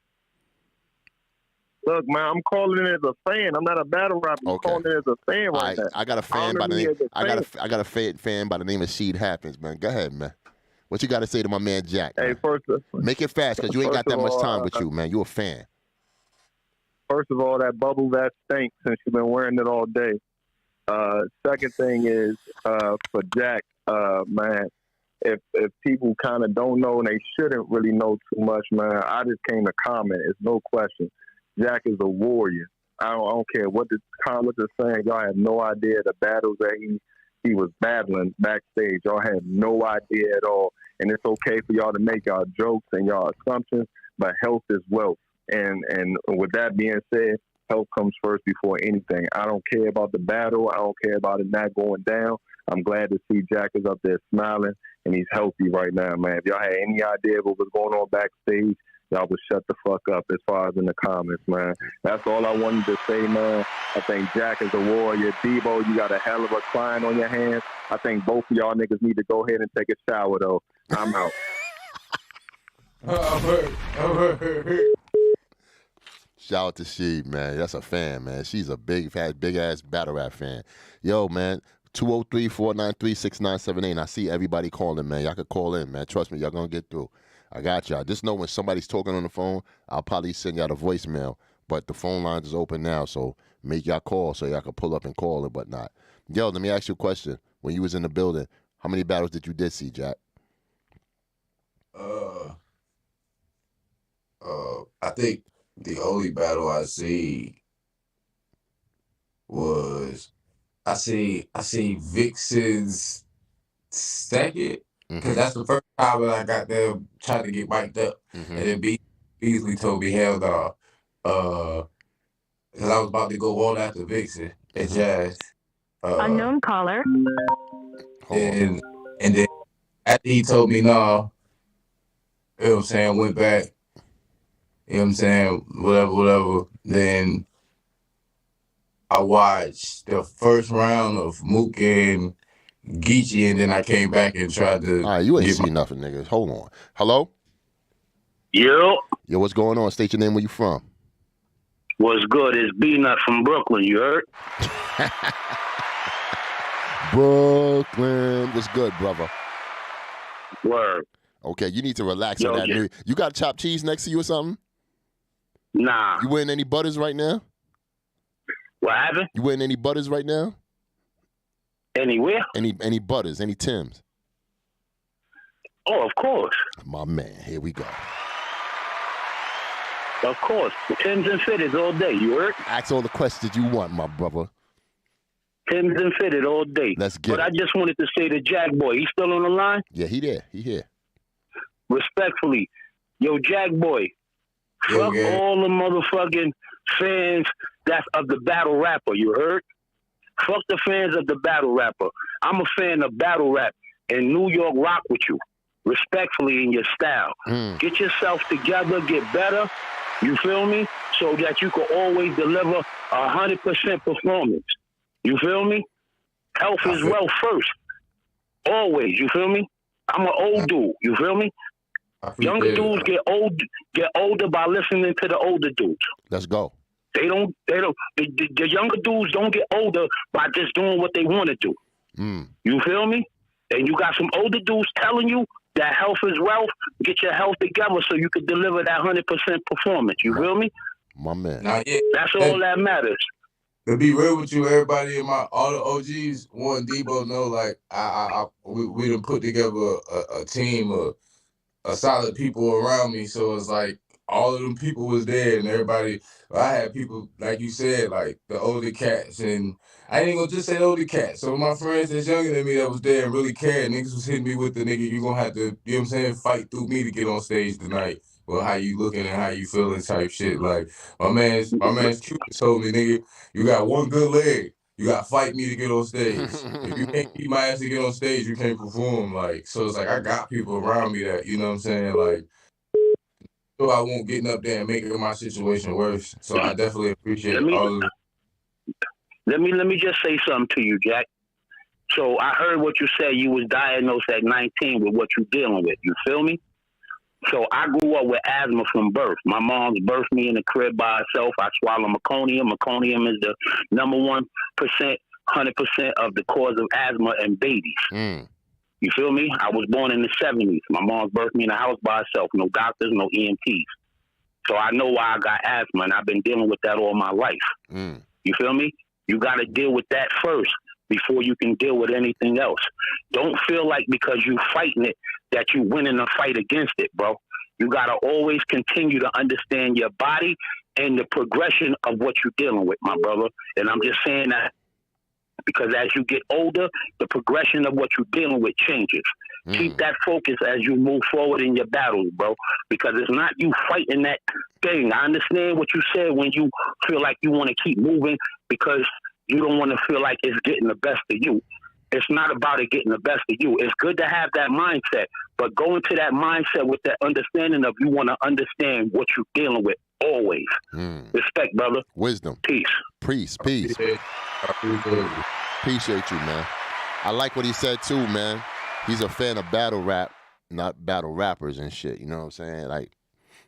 Look, man, I'm calling it as a fan. I'm not a battle rapper. I'm calling it as a fan right now.
I got a fan by the name. I got a fan by the name of Seed Happens, man. Go ahead, man. What you got to say to my man Jack?
Hey,
make it fast because you ain't got that much time with you, man. You a fan.
First of all, that bubble that stinks since you've been wearing it all day. Second thing is for Jack, man. If people kind of don't know and they shouldn't really know too much, man, I just came to comment. It's no question. Jack is a warrior. I don't care what the comments are saying. Y'all have no idea the battles that he was battling backstage. Y'all had no idea at all. And it's okay for y'all to make y'all jokes and y'all assumptions, but health is wealth. And with that being said, health comes first before anything. I don't care about the battle. I don't care about it not going down. I'm glad to see Jack is up there smiling, and he's healthy right now, man. If y'all had any idea what was going on backstage, y'all would shut the fuck up as far as in the comments, man. That's all I wanted to say, man. I think Jack is a warrior. Debo, you got a hell of a client on your hands. I think both of y'all niggas need to go ahead and take a shower, though. I'm out.
Shout out to She, man. That's a fan, man. She's a big ass battle rap fan. Yo, man, 203-493-6978. I see everybody calling, man. Y'all could call in, man. Trust me, y'all gonna get through. I got y'all. Just know when somebody's talking on the phone, I'll probably send y'all the voicemail. But the phone lines is open now, so make y'all call so y'all can pull up and call and whatnot. Yo, let me ask you a question. When you was in the building, how many battles did you see, Jack?
I think the only battle I see was I see Vixen's second, because that's the first time that I got there, tried to get mic'd up, and then Beasley told me hell no, because I was about to go all after Vixen and Jazz.
Unknown caller.
And then after he told me no, you know what I'm saying, went back, you know what I'm saying, whatever, then I watched the first round of Mook and Geechee, and then I came back and tried to.
All right, you ain't see nothing, niggas. Hold on. Hello?
Yo.
Yo, what's going on? State your name, where you from?
What's good? It's B-Nut from Brooklyn, you heard?
Brooklyn. What's good, brother?
Word.
Okay, you need to relax on that. You got chopped cheese next to you or something?
Nah.
You wearing any butters right now?
What happened?
You wearing any butters right now?
Anywhere?
Any butters, any Tims?
Oh, of course.
My man, here we go.
Of course. Tims and fitted all day, you heard?
Ask all the questions you want, my brother.
Tims and fitted all day.
Let's get
But
it.
I just wanted to say to Jakkboy, he's still on the line?
Yeah, he there. He here.
Respectfully, yo, Jakkboy, fuck all the motherfucking fans that's of the battle rapper, you heard? Fuck the fans of the battle rapper. I'm a fan of battle rap, and New York rock with you, respectfully in your style. Get yourself together, get better, you feel me? So that you can always deliver 100% performance. You feel me? Health is wealth first. Always, you feel me? I'm an old dude, you feel me? Younger dudes get older by listening to the older dudes.
Let's go.
The younger dudes don't get older by just doing what they want to do. You feel me? And you got some older dudes telling you that health is wealth. Get your health together so you can deliver that 100% performance. You feel me?
My man.
That's all that matters.
To be real with you, everybody in all the OGs, Warren Debo know, like, we done put together a team of solid people around me. So it's like all of them people was there, and everybody. I had people, like you said, like the older cats, and I ain't gonna just say the older cats. So my friends that's younger than me that was there and really cared, niggas was hitting me with the nigga, you gonna have to, you know what I'm saying, fight through me to get on stage tonight. Well, how you looking and how you feeling type shit. Like my man's Cupid told me, nigga, you got one good leg. You got to fight me to get on stage. If you can't beat my ass to get on stage, you can't perform. Like, so it's like I got people around me that, you know what I'm saying, like, so I won't get up there and making my situation worse. So I definitely appreciate all of it.
Let me just say something to you, Jack. So I heard what you said. You was diagnosed at 19 with what you're dealing with. You feel me? So I grew up with asthma from birth. My mom's birthed me in the crib by herself. I swallow meconium. Meconium is the number 1%, 100% of the cause of asthma in babies. You feel me? I was born in the 70s. My mom's birthed me in the house by herself. No doctors, no EMTs. So I know why I got asthma, and I've been dealing with that all my life. You feel me? You got to deal with that first before you can deal with anything else. Don't feel like because you fighting it that you winning the fight against it, bro. You got to always continue to understand your body and the progression of what you're dealing with, my brother. And I'm just saying that because as you get older, the progression of what you're dealing with changes. Keep that focus as you move forward in your battles, bro, because it's not you fighting that thing. I understand what you said when you feel like you want to keep moving because you don't want to feel like it's getting the best of you. It's not about it getting the best of you. It's good to have that mindset, but go into that mindset with that understanding of you want to understand what you're dealing with always. Respect, brother.
Wisdom.
Peace.
Peace. Appreciate you, man. I like what he said too, man. He's a fan of battle rap, not battle rappers and shit. You know what I'm saying? Like,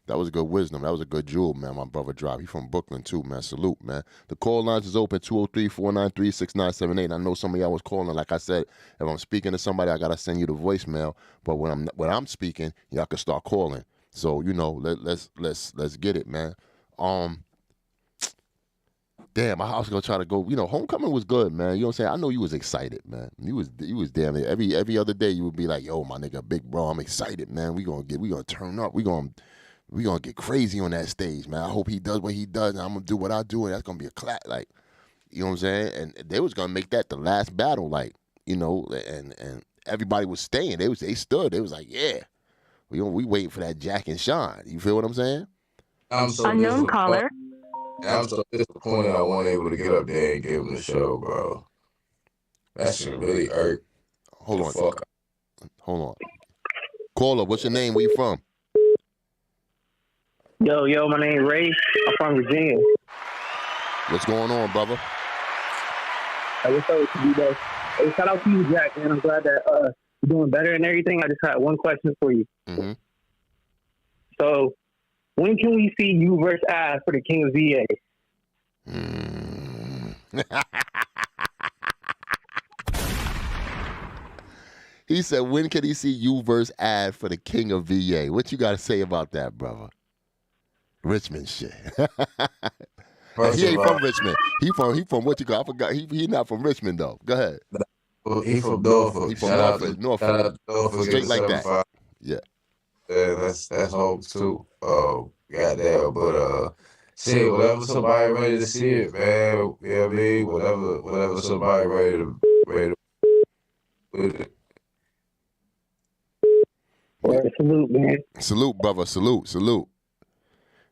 that was a good wisdom. That was a good jewel, man, my brother dropped. He from Brooklyn, too, man. Salute, man. The call lines is open, 203-493-6978. I know some of y'all was calling. Like I said, if I'm speaking to somebody, I got to send you the voicemail. But when I'm speaking, y'all can start calling. So, you know, let's get it, man. Damn, I was gonna try to go. You know, homecoming was good, man. You know what I'm saying? I know you was excited, man. You was damn it. Every other day you would be like, yo, my nigga, big bro, I'm excited, man. We gonna turn up. We gonna get crazy on that stage, man. I hope he does what he does, and I'm gonna do what I do, and that's gonna be a clap. Like, you know what I'm saying? And they was gonna make that the last battle, like, you know, and everybody was staying. They stood. They was like, yeah, we waiting for that Jack and Sean. You feel what I'm saying?
Unknown caller.
I'm so disappointed I wasn't able to get up there and give him the show, bro. That shit really hurt.
Hold on. Caller, what's your name? Where you from?
Yo, my name is Ray. I'm from Virginia.
What's going on, brother?
Hey, what's up with you, bro? Hey, shout out to you, Jack, man. I'm glad that you're doing better and everything. I just had one question for you.
Mm-hmm.
So, when can we see you versus Ash for the King of VA?
He said, when can he see you versus Ad for the King of VA? What you got to say about that, brother? Richmond shit. He ain't from Richmond. He from what you call? I forgot. He not from Richmond though. Go ahead.
He from Norfolk.
He from Norfolk. Straight like that. Yeah.
Yeah, that's home too. Goddamn, but shit, whatever somebody ready to see it, man. You know what I mean? Whatever somebody ready to with it.
Well, salute, man.
Salute, brother. Salute.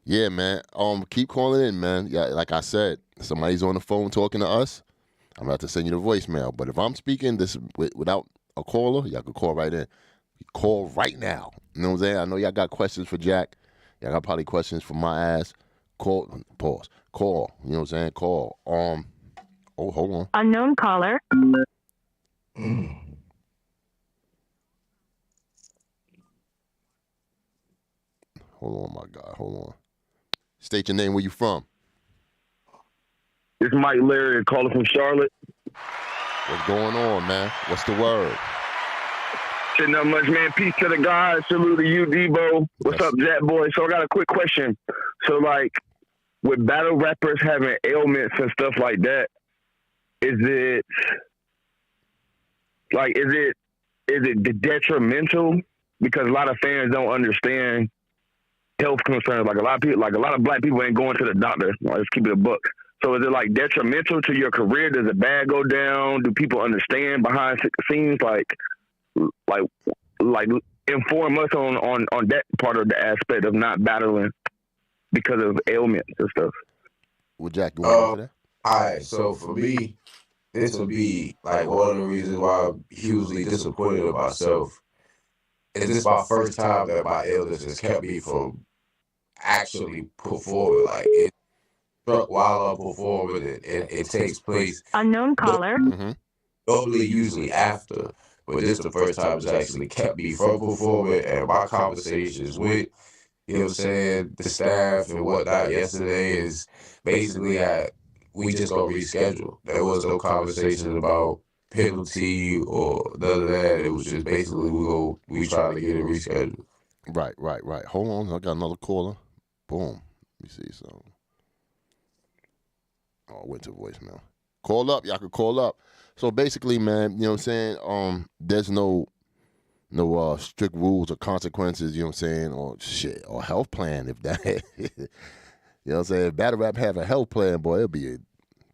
Yeah, man. Keep calling in, man. Yeah, like I said, somebody's on the phone talking to us. I'm about to send you the voicemail. But if I'm speaking this without a caller, y'all can call right in. Call right now. You know what I'm saying? I know y'all got questions for Jack. Y'all got probably questions for my ass. Call. Pause. Call. You know what I'm saying? Call. Oh, hold on.
Unknown caller.
Hold on, my God. Hold on. State your name. Where you from?
This is Mike Larry calling from Charlotte.
What's going on, man? What's the word?
Shit, not much, man. Peace to the guys. Salute to you, Debo. What's up, Jakkboy? So I got a quick question. So, like, with battle rappers having ailments and stuff like that, is it detrimental? Because a lot of fans don't understand health concerns. Like a lot of black people ain't going to the doctor. Let's keep it a buck. So is it like detrimental to your career? Does the bag go down? Do people understand behind the scenes? Like inform us on that part of the aspect of not battling because of ailments and stuff.
Well, Jack, you want to answer that?
All right, so for me, this would be like one of the reasons why I'm hugely disappointed in myself. Is this my first time that my illness has kept me from actually performing? Like it struck while I'm performing, and it takes place.
Unknown caller.
Normally, usually after, but this is the first time it's actually kept me from performing. And my conversations with, you know what I'm saying, the staff and whatnot yesterday is basically we just gonna reschedule. There was no conversation about penalty or none of that. It was just basically we trying to get it rescheduled.
Right. Hold on, I got another caller. Boom. Let me see something. Oh, I went to voicemail. Call up, y'all can call up. So basically, man, you know what I'm saying? There's no strict rules or consequences, you know what I'm saying, or health plan if that you know what I'm saying? If battle rap have a health plan, boy, it'll be a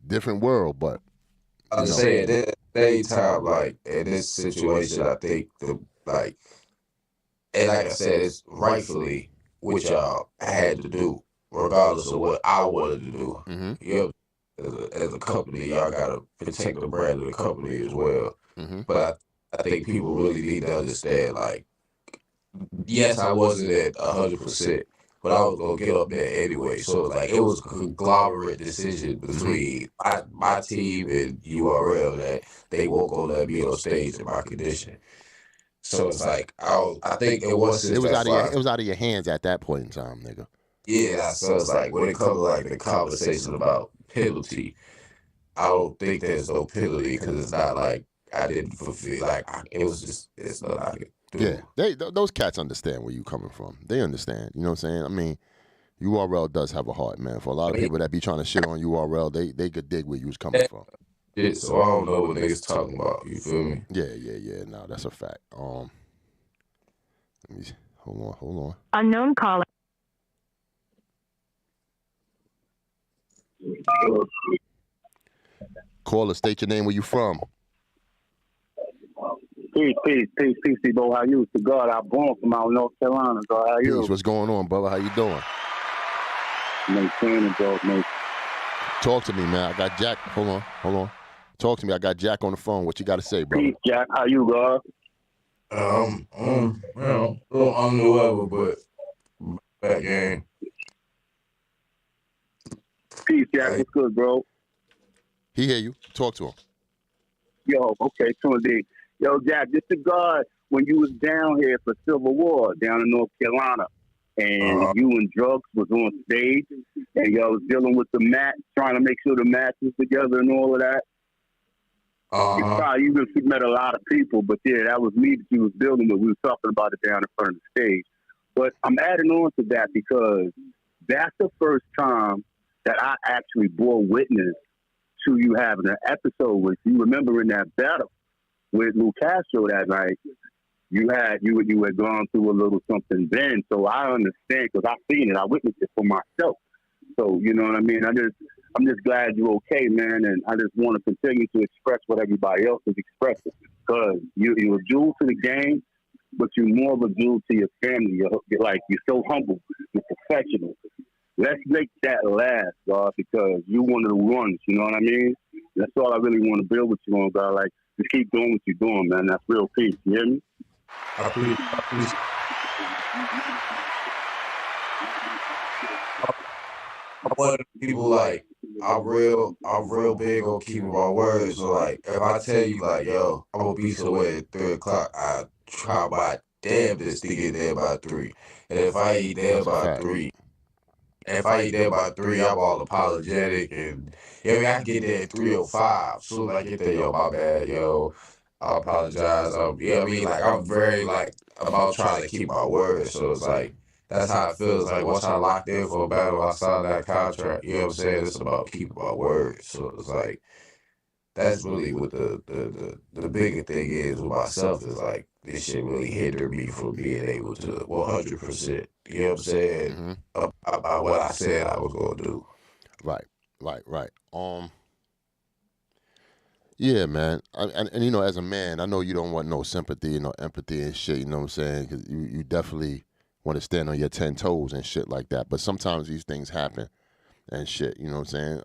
different world, but
I'm saying at the same time, like in this situation, I think and like I said, it's rightfully what y'all had to do, regardless of what I wanted to do.
Mm-hmm.
You know, as a company, y'all gotta protect the brand of the company as well.
Mm-hmm.
But I think people really need to understand, like, yes, I wasn't at 100%, but I was gonna get up there anyway. So like, it was a conglomerate decision between my team and URL that they won't go let me on stage in my condition. So it's like I think it was
out of your hands at that point in time, nigga.
Yeah, so it's like when it comes to like the conversation about penalty, I don't think there's no penalty because it's not like I didn't fulfill. Like it's not I could do.
Yeah, those cats understand where you coming from. They understand. You know what I'm saying? I mean, URL does have a heart, man. For a lot of people that be trying to shit on URL, they could dig where you was coming from.
Yeah, so I don't know what niggas talking about. You feel me?
Yeah. No, that's a fact. Let me see. Hold on.
Unknown caller.
Caller, state your name. Where you from?
Peace, Bo. How you? To God, I'm born from out North Carolina. God, how you?
Peace. What's going on, brother? How you doing?
Maintaining, bro, mate.
Talk to me, man. I got Jack. Hold on. Talk to me. I got Jack on the phone. What you got to say, brother?
Peace, Jack. How you, God?
You know, on the level, but back game.
Peace, Jack. What's good, bro?
He hear you. Talk to him.
Yo, okay, Tunde. Yo, Jack, this is God when you was down here for Civil War down in North Carolina. And you and Drugs was on stage, and y'all was dealing with the mat, trying to make sure the mats was together and all of that. You met a lot of people, but yeah, that was me that you was building with. We were talking about it down in front of the stage. But I'm adding on to that because that's the first time that I actually bore witness to you having an episode with you. Remember in that battle with Lou Castro that night, you had gone through a little something then. So I understand because I've seen it. I witnessed it for myself. So you know what I mean. I'm just glad you're okay, man, and I just want to continue to express what everybody else is expressing because you're a jewel to the game, but you're more of a jewel to your family. You're so humble, you're professional. Let's make that last, God, because you're one of the ones. You know what I mean? That's all I really want to build with you on, God. Like, just keep doing what you're doing, man. That's real peace. You hear me?
I appreciate. One of the people like I'm real big on keeping my word. So like if I tell you like, yo, I'm gonna be somewhere at 3:00, I try my damnedest to get there by 3. And if I ain't there by 3, I'm all apologetic and I can get there at 3:05. Soon as I get there, yo, my bad, yo, I apologize. I'm very like about trying to keep my word. So it's like that's how it feels. Like once I locked in for a battle, I signed that contract. You know what I'm saying? It's about keeping my word. So it's like that's really what the bigger thing is with myself is like this shit really hindered me from being able to 100%. You know what I'm saying? About what I said I was gonna do.
Right. Yeah, man. And you know, as a man, I know you don't want no sympathy, no empathy and shit. You know what I'm saying? Because you definitely want to stand on your 10 toes and shit like that. But sometimes these things happen and shit. You know what I'm saying?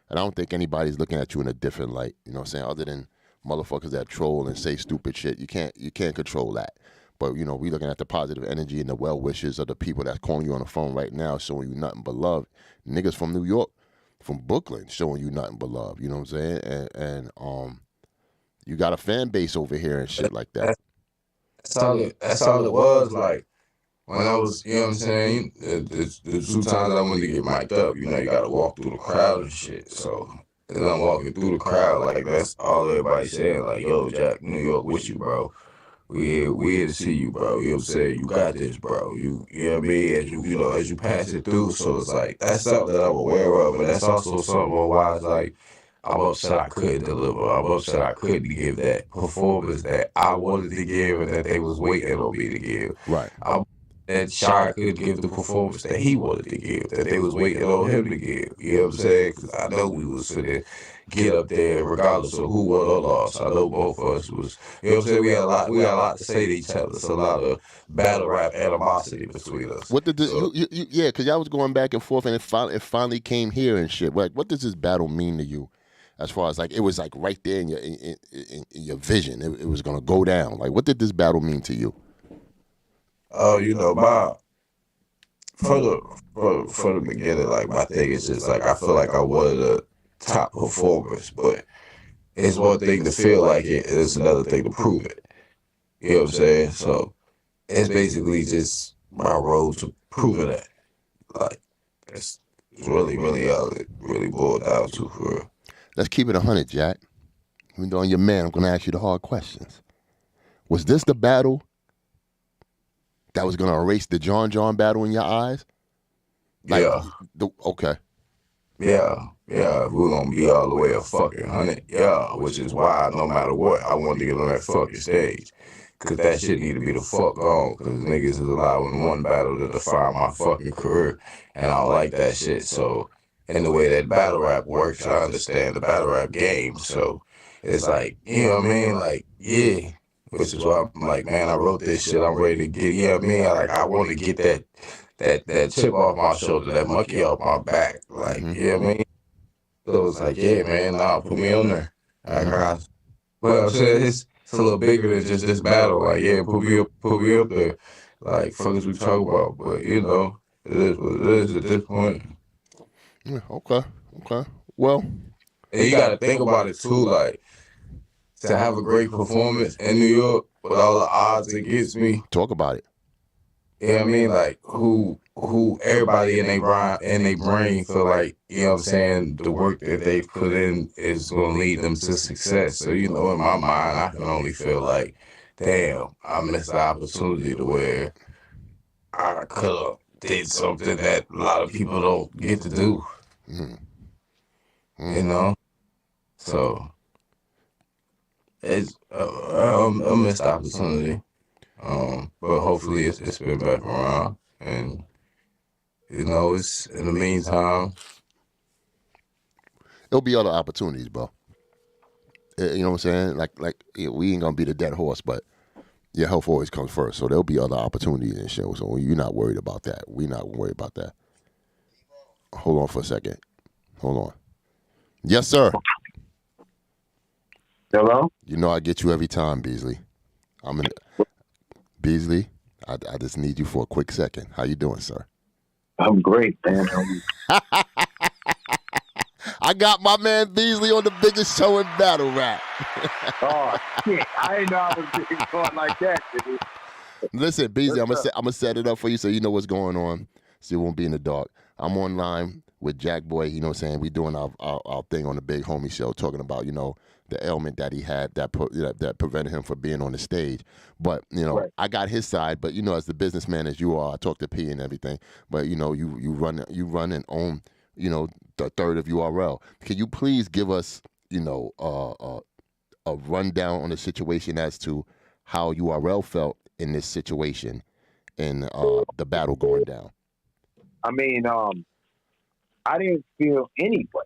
And I don't think anybody's looking at you in a different light. You know what I'm saying? Other than motherfuckers that troll and say stupid shit, you can't control that. But you know, we looking at the positive energy and the well wishes of the people that's calling you on the phone right now, showing you nothing but love. Niggas from New York, from Brooklyn, showing you nothing but love. You know what I'm saying? And you got a fan base over here and shit like that.
That's all it was. Like when I was, you know what I'm saying? The 2 times I went to get mic'd up, you gotta walk through the crowd and shit. So as I'm walking through the crowd, like that's all everybody saying. Like, yo, Jack, New York with you, bro. We here to see you, bro. You know what I'm saying? You got this, bro. You know what I mean? As you pass it through. So it's like that's something that I'm aware of, but that's also something why it's like I'm upset I couldn't deliver. I'm upset I couldn't give that performance that I wanted to give and that they was waiting on me to give.
Right.
That Shy couldn't give the performance that he wanted to give, that they was waiting on him to give. You know what I'm saying? Because I know we was finna get up there regardless of who won or lost. I know both of us was, you know what I'm saying? We got a lot to say to each other. It's a lot of battle rap animosity between us.
What did yeah, because y'all was going back and forth and it finally came here and shit. What does this battle mean to you? As far as like it was like right there in your vision, it was gonna go down. Like, what did this battle mean to you?
For the beginning, like my thing is just like I feel like I'm one of the top performers, but it's one thing to feel like it, and it's another thing to prove it. You know what I'm saying? So it's basically just my role to prove that. Like it's really all it really boiled down to for real.
Let's keep it 100, Jack. Even though I'm your man, I'm gonna ask you the hard questions. Was this the battle that was gonna erase the John battle in your eyes? Like,
yeah.
Okay.
Yeah. We're gonna be all the way a fucking 100. Yeah, which is why no matter what, I wanted to get on that fucking stage. Cause that shit need to be the fuck on. Cause niggas is allowing one battle to define my fucking career. And I don't like that shit. So in the way that battle rap works, I understand the battle rap game. So it's like, you know what I mean? Like, yeah, which is why I'm like, man, I wrote this shit. I'm ready to get, I want to get that chip off my shoulder, that monkey off my back. Like, So it's like, yeah, man, nah, put me on there. Well, it's a little bigger than just this battle. Like, yeah, put me up there. Like, fuck is we talk about? But, it is what it is at this point.
Yeah, okay. Well,
and you got to think about it too, like, to have a great performance in New York with all the odds against me.
Talk about it.
Like, who everybody in their brain feel like, the work that they put in is going to lead them to success. So, in my mind, I can only feel like, damn, I missed the opportunity to where I could have did something that a lot of people don't get to do. So it's a missed opportunity. But hopefully it's been back around, and it's in the meantime.
There'll be other opportunities, bro. You know what I'm saying? Like we ain't gonna be the dead horse, but your health always comes first. So there'll be other opportunities and shit. So you're not worried about that. We're not worried about that. Hold on for a second. Hold on. Yes, sir.
Hello?
You know I get you every time, Beasley. Beasley, I just need you for a quick second. How you doing, sir?
I'm great, man.
I got my man Beasley on the biggest show in battle rap.
Oh, shit. I didn't know I was getting caught like that, dude.
Listen, Beasley, I'm gonna set it up for you so you know what's going on, so you won't be in the dark. I'm online with Jakkboy, you know what I'm saying? We doing our thing on the Big Homie Show, talking about, the ailment that he had that prevented him from being on the stage. But, right. I got his side, but, as the businessman as you are, I talk to P and everything, but, you run and own, the third of URL. Can you please give us, a rundown on the situation as to how URL felt in this situation and the battle going down?
I mean, I didn't feel any way.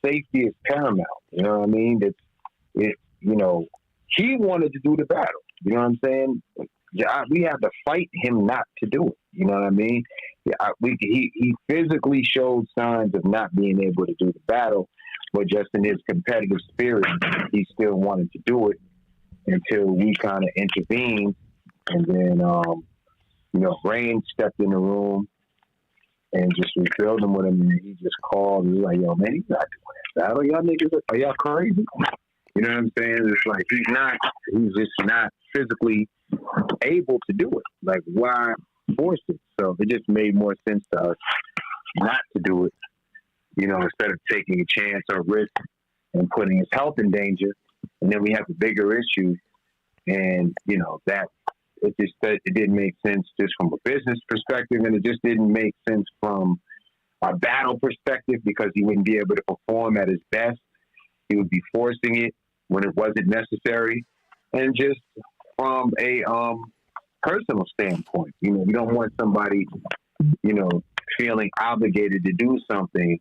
Safety is paramount. You know what I mean? He wanted to do the battle. You know what I'm saying? We had to fight him not to do it. You know what I mean? He physically showed signs of not being able to do the battle, but just in his competitive spirit, he still wanted to do it until we kind of intervened. And then, Rain stepped in the room and just refilled him with him. And he just called and he was like, yo, man, he's not doing that battle. Y'all niggas, are y'all crazy? You know what I'm saying? It's like he's just not physically able to do it. Like, why force it? So it just made more sense to us not to do it, instead of taking a chance or risk and putting his health in danger. And then we have a bigger issue. And, that it didn't make sense just from a business perspective, and it just didn't make sense from a battle perspective because he wouldn't be able to perform at his best. He would be forcing it when it wasn't necessary. And just from a personal standpoint, we don't want somebody, feeling obligated to do something,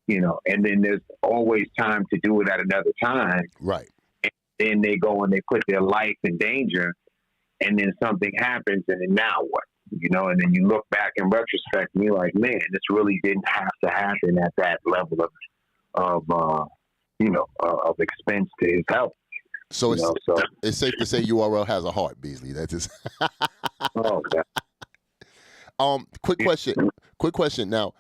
and then there's always time to do it at another time.
Right.
And then they go and they put their life in danger. And then something happens, and then now what? And then you look back in retrospect, and you're like, man, this really didn't have to happen at that level of expense to his health.
So it's safe to say URL has a heart, Beasley. That's just.
Oh, God.
Quick question. Now,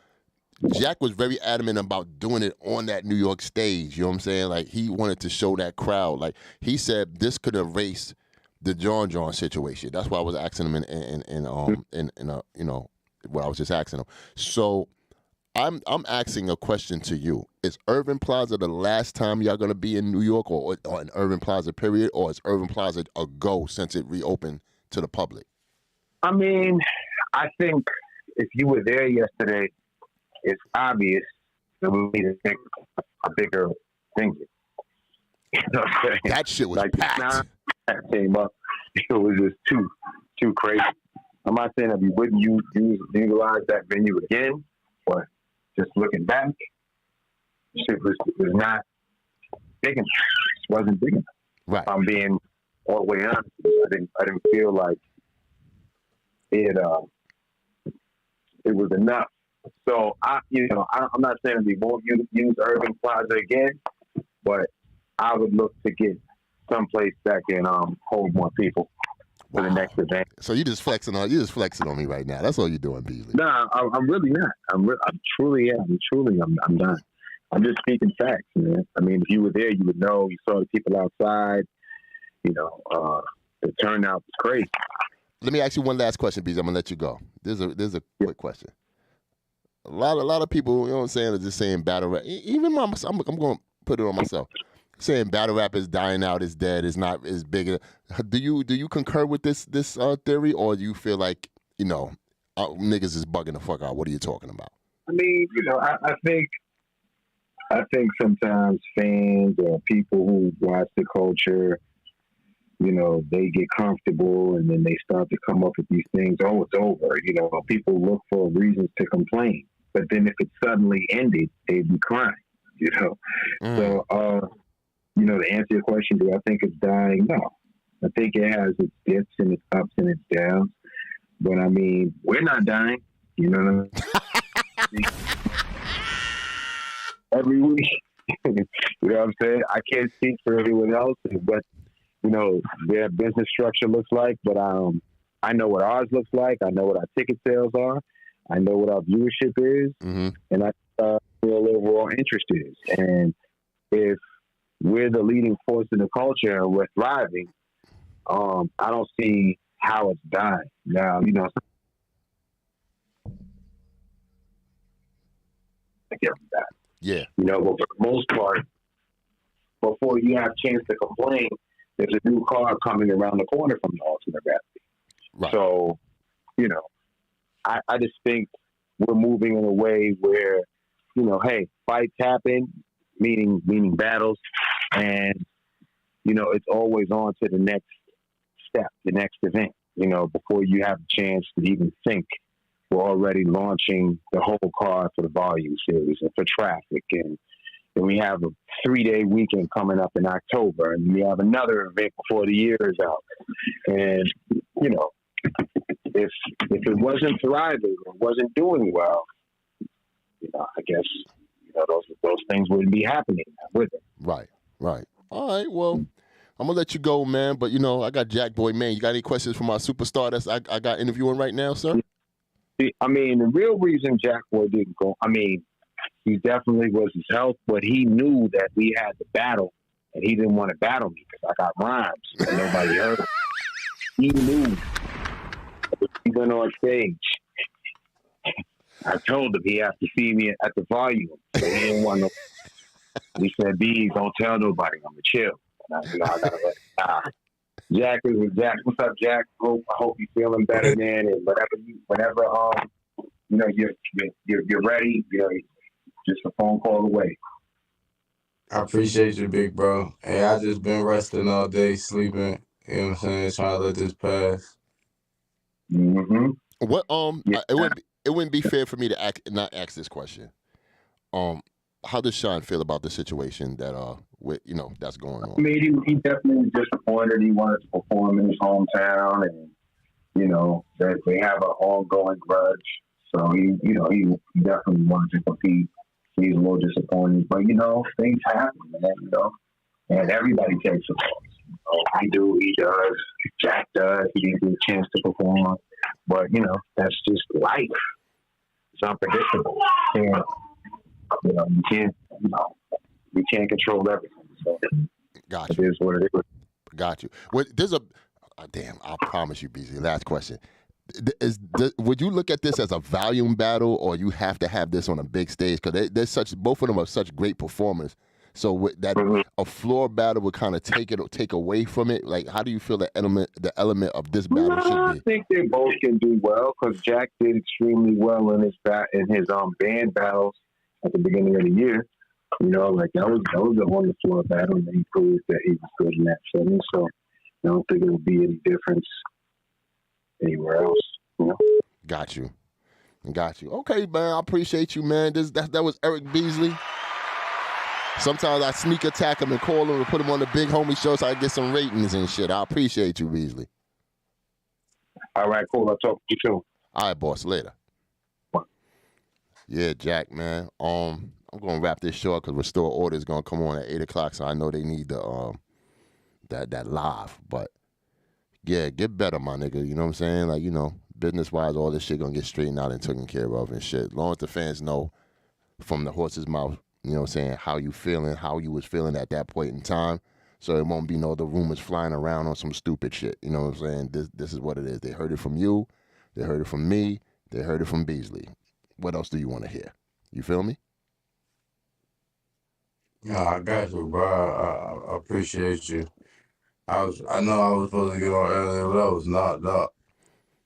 Jack was very adamant about doing it on that New York stage. You know what I'm saying? Like, he wanted to show that crowd. Like, he said this could erase the John situation. That's why I was asking him what I was just asking him. So I'm asking a question to you. Is Irving Plaza the last time y'all gonna be in New York or in Irving Plaza period, or is Irving Plaza a go since it reopened to the public?
I mean, I think if you were there yesterday, it's obvious that we need to think a bigger thing.
That shit was
like
packed.
That came up. It was just too crazy. I'm not saying that we wouldn't utilize that venue again, but just looking back, shit was not big enough. It wasn't big enough.
Right.
I'm being all the way honest. I didn't feel like it was enough. So I'm not saying we won't use Urban Plaza again, but I would look to get someplace that can hold more people for the next event.
So you just flexing on me right now. That's all you're doing, Beasley.
No, I'm really not. I'm truly I'm not. I'm just speaking facts, man. I mean, if you were there, you would know. You saw the people outside. You know, the turnout was crazy.
Let me ask you one last question, Beasley. I'm gonna let you go. There's a quick question. A lot of people, you know what I'm saying, are just saying battle rap. Even I'm going to put it on myself. Saying battle rap is dying out, is dead, is not as big. Do you concur with this theory, or do you feel like, you know, niggas is bugging the fuck out? What are you talking about?
I mean, you know, I think sometimes fans or people who watch the culture, you know, they get comfortable and then they start to come up with these things. Oh, it's over. You know, people look for reasons to complain. But then if it suddenly ended, they'd be crying, you know. So, you know, to answer your question, do I think it's dying? No. I think it has its dips and its ups and its downs. But, I mean, we're not dying, you know what I mean? Every week, you know what I'm saying? I can't speak for everyone else, but, you know, their business structure looks like. But I know what ours looks like. I know what our ticket sales are. I know what our viewership is, and I know what overall interest is. And if we're the leading force in the culture and we're thriving, I don't see how it's dying. Now, you know,
yeah.
You know, but for the most part, before you have a chance to complain, there's a new car coming around the corner from the alternate gravity.
Right.
So, you know, I just think we're moving in a way where, you know, hey, fights happen, meaning battles, and, you know, it's always on to the next step, the next event. You know, before you have a chance to even think, we're already launching the whole card for the volume series and for traffic. And then we have a 3-day weekend coming up in October, and we have another event before the year is out. And, you know, if it wasn't thriving or wasn't doing well, you know, I guess, you know, those things wouldn't be happening with it.
Right. All right, well, I'm going to let you go, man. But, you know, I got Jakkboy, man. You got any questions from our superstar that's I got interviewing right now, sir?
I mean, the real reason Jakkboy didn't go, I mean, he definitely was his health, but he knew that we had to battle, and he didn't want to battle me because I got rhymes and nobody heard him. He knew. He went on stage. I told him he had to see me at the volume, so he didn't want no. He said, "B, don't tell nobody. I'm gonna chill." And I gotta let. Jack is with Jack. What's up, Jack? I hope you're feeling better, man. And whenever you know you're ready, you know, just a phone call away.
I appreciate you, big bro. Hey, I just been resting all day, sleeping. You know what I'm saying? Trying to let this pass.
Mm-hmm.
What
Yeah.
it wouldn't be fair for me to not ask this question. How does Sean feel about the situation that that's going on?
I mean, he definitely was disappointed. He wanted to perform in his hometown, and you know that they have an ongoing grudge. So he definitely wanted to compete. He's a little disappointed, but you know, things happen, man. You know, and everybody takes a loss. You know, I do, he does, Jack does. He didn't get a chance to perform, but you know, that's just life. It's unpredictable. And, you know, we can't control everything. So
Got
you.
you.
It is what it is.
Got you. There's damn. I promise you, BZ. Last question. Would you look at this as a volume battle, or you have to have this on a big stage? Because both of them are such great performers. So a floor battle would kind of take away from it. Like, how do you feel the element of this battle should be?
I think they both can do well because Jack did extremely well in his band battles at the beginning of the year. You know, like that was on the floor battle, and he proved that he was good in that setting. So I don't think it would be any difference anywhere else. You know?
Got you. Okay, man. I appreciate you, man. That was Eric Beasley. Sometimes I sneak attack them and call them and put them on the big homie show so I get some ratings and shit. I appreciate you, Beasley.
All right, cool. I'll talk to you soon.
All right, boss. Later. Yeah, Jack, man. I'm gonna wrap this short because Restore Order is gonna come on at 8 o'clock, so I know they need the that live. But yeah, get better, my nigga. You know what I'm saying? Like, business wise, all this shit gonna get straightened out and taken care of and shit. As long as the fans know from the horse's mouth, you know what I'm saying, how you feeling, how you was feeling at that point in time. So it won't be no other rumors flying around on some stupid shit. You know what I'm saying? This is what it is. They heard it from you. They heard it from me. They heard it from Beasley. What else do you want to hear? You feel me?
Yeah, I got you, bro. I appreciate you. I know I was supposed to get on earlier, but I was knocked up.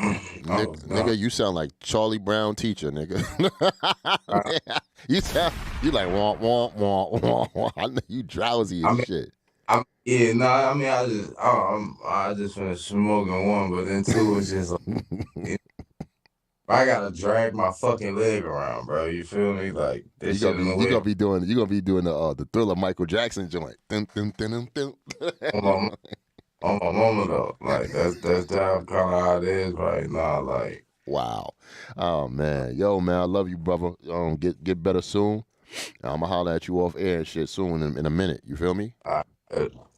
Nigga, you sound like Charlie Brown teacher, nigga. You like womp womp womp womp. I know you drowsy as shit.
I just finished smoking one, but then two was just like, I gotta drag my fucking leg around, bro. You feel me? Like this shit in the way.
You gonna be doing the Thriller Michael Jackson joint. Dun, dun, dun, dun, dun.
On my mama though, like that's kind of how it is right now. Like,
wow, oh man, yo man, I love you, brother. Get better soon. I'm gonna holler at you off air and shit soon in a minute. You feel me?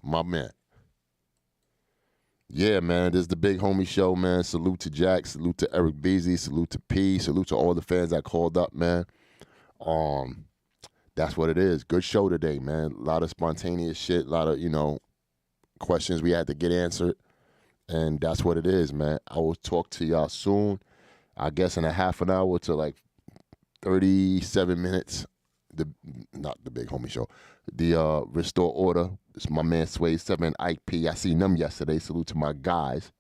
My man. Yeah, man, this is the Big Homie Show, man. Salute to Jack, salute to Eric Beasley, salute to P, salute to all the fans that called up, man. That's what it is. Good show today, man. A lot of spontaneous shit, a lot of, questions we had to get answered. And that's what it is, man. I will talk to y'all soon. I guess in a half an hour to like 37 minutes. Not the Big Homie Show. The Restore Order. It's my man Sway 7 Ike P. I seen them yesterday. Salute to my guys.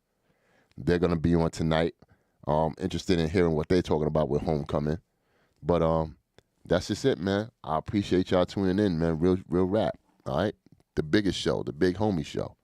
They're gonna be on tonight. Interested in hearing what they're talking about with Homecoming. But that's just it, man. I appreciate y'all tuning in, man. Real rap. All right. The biggest show, the Big Homie Show.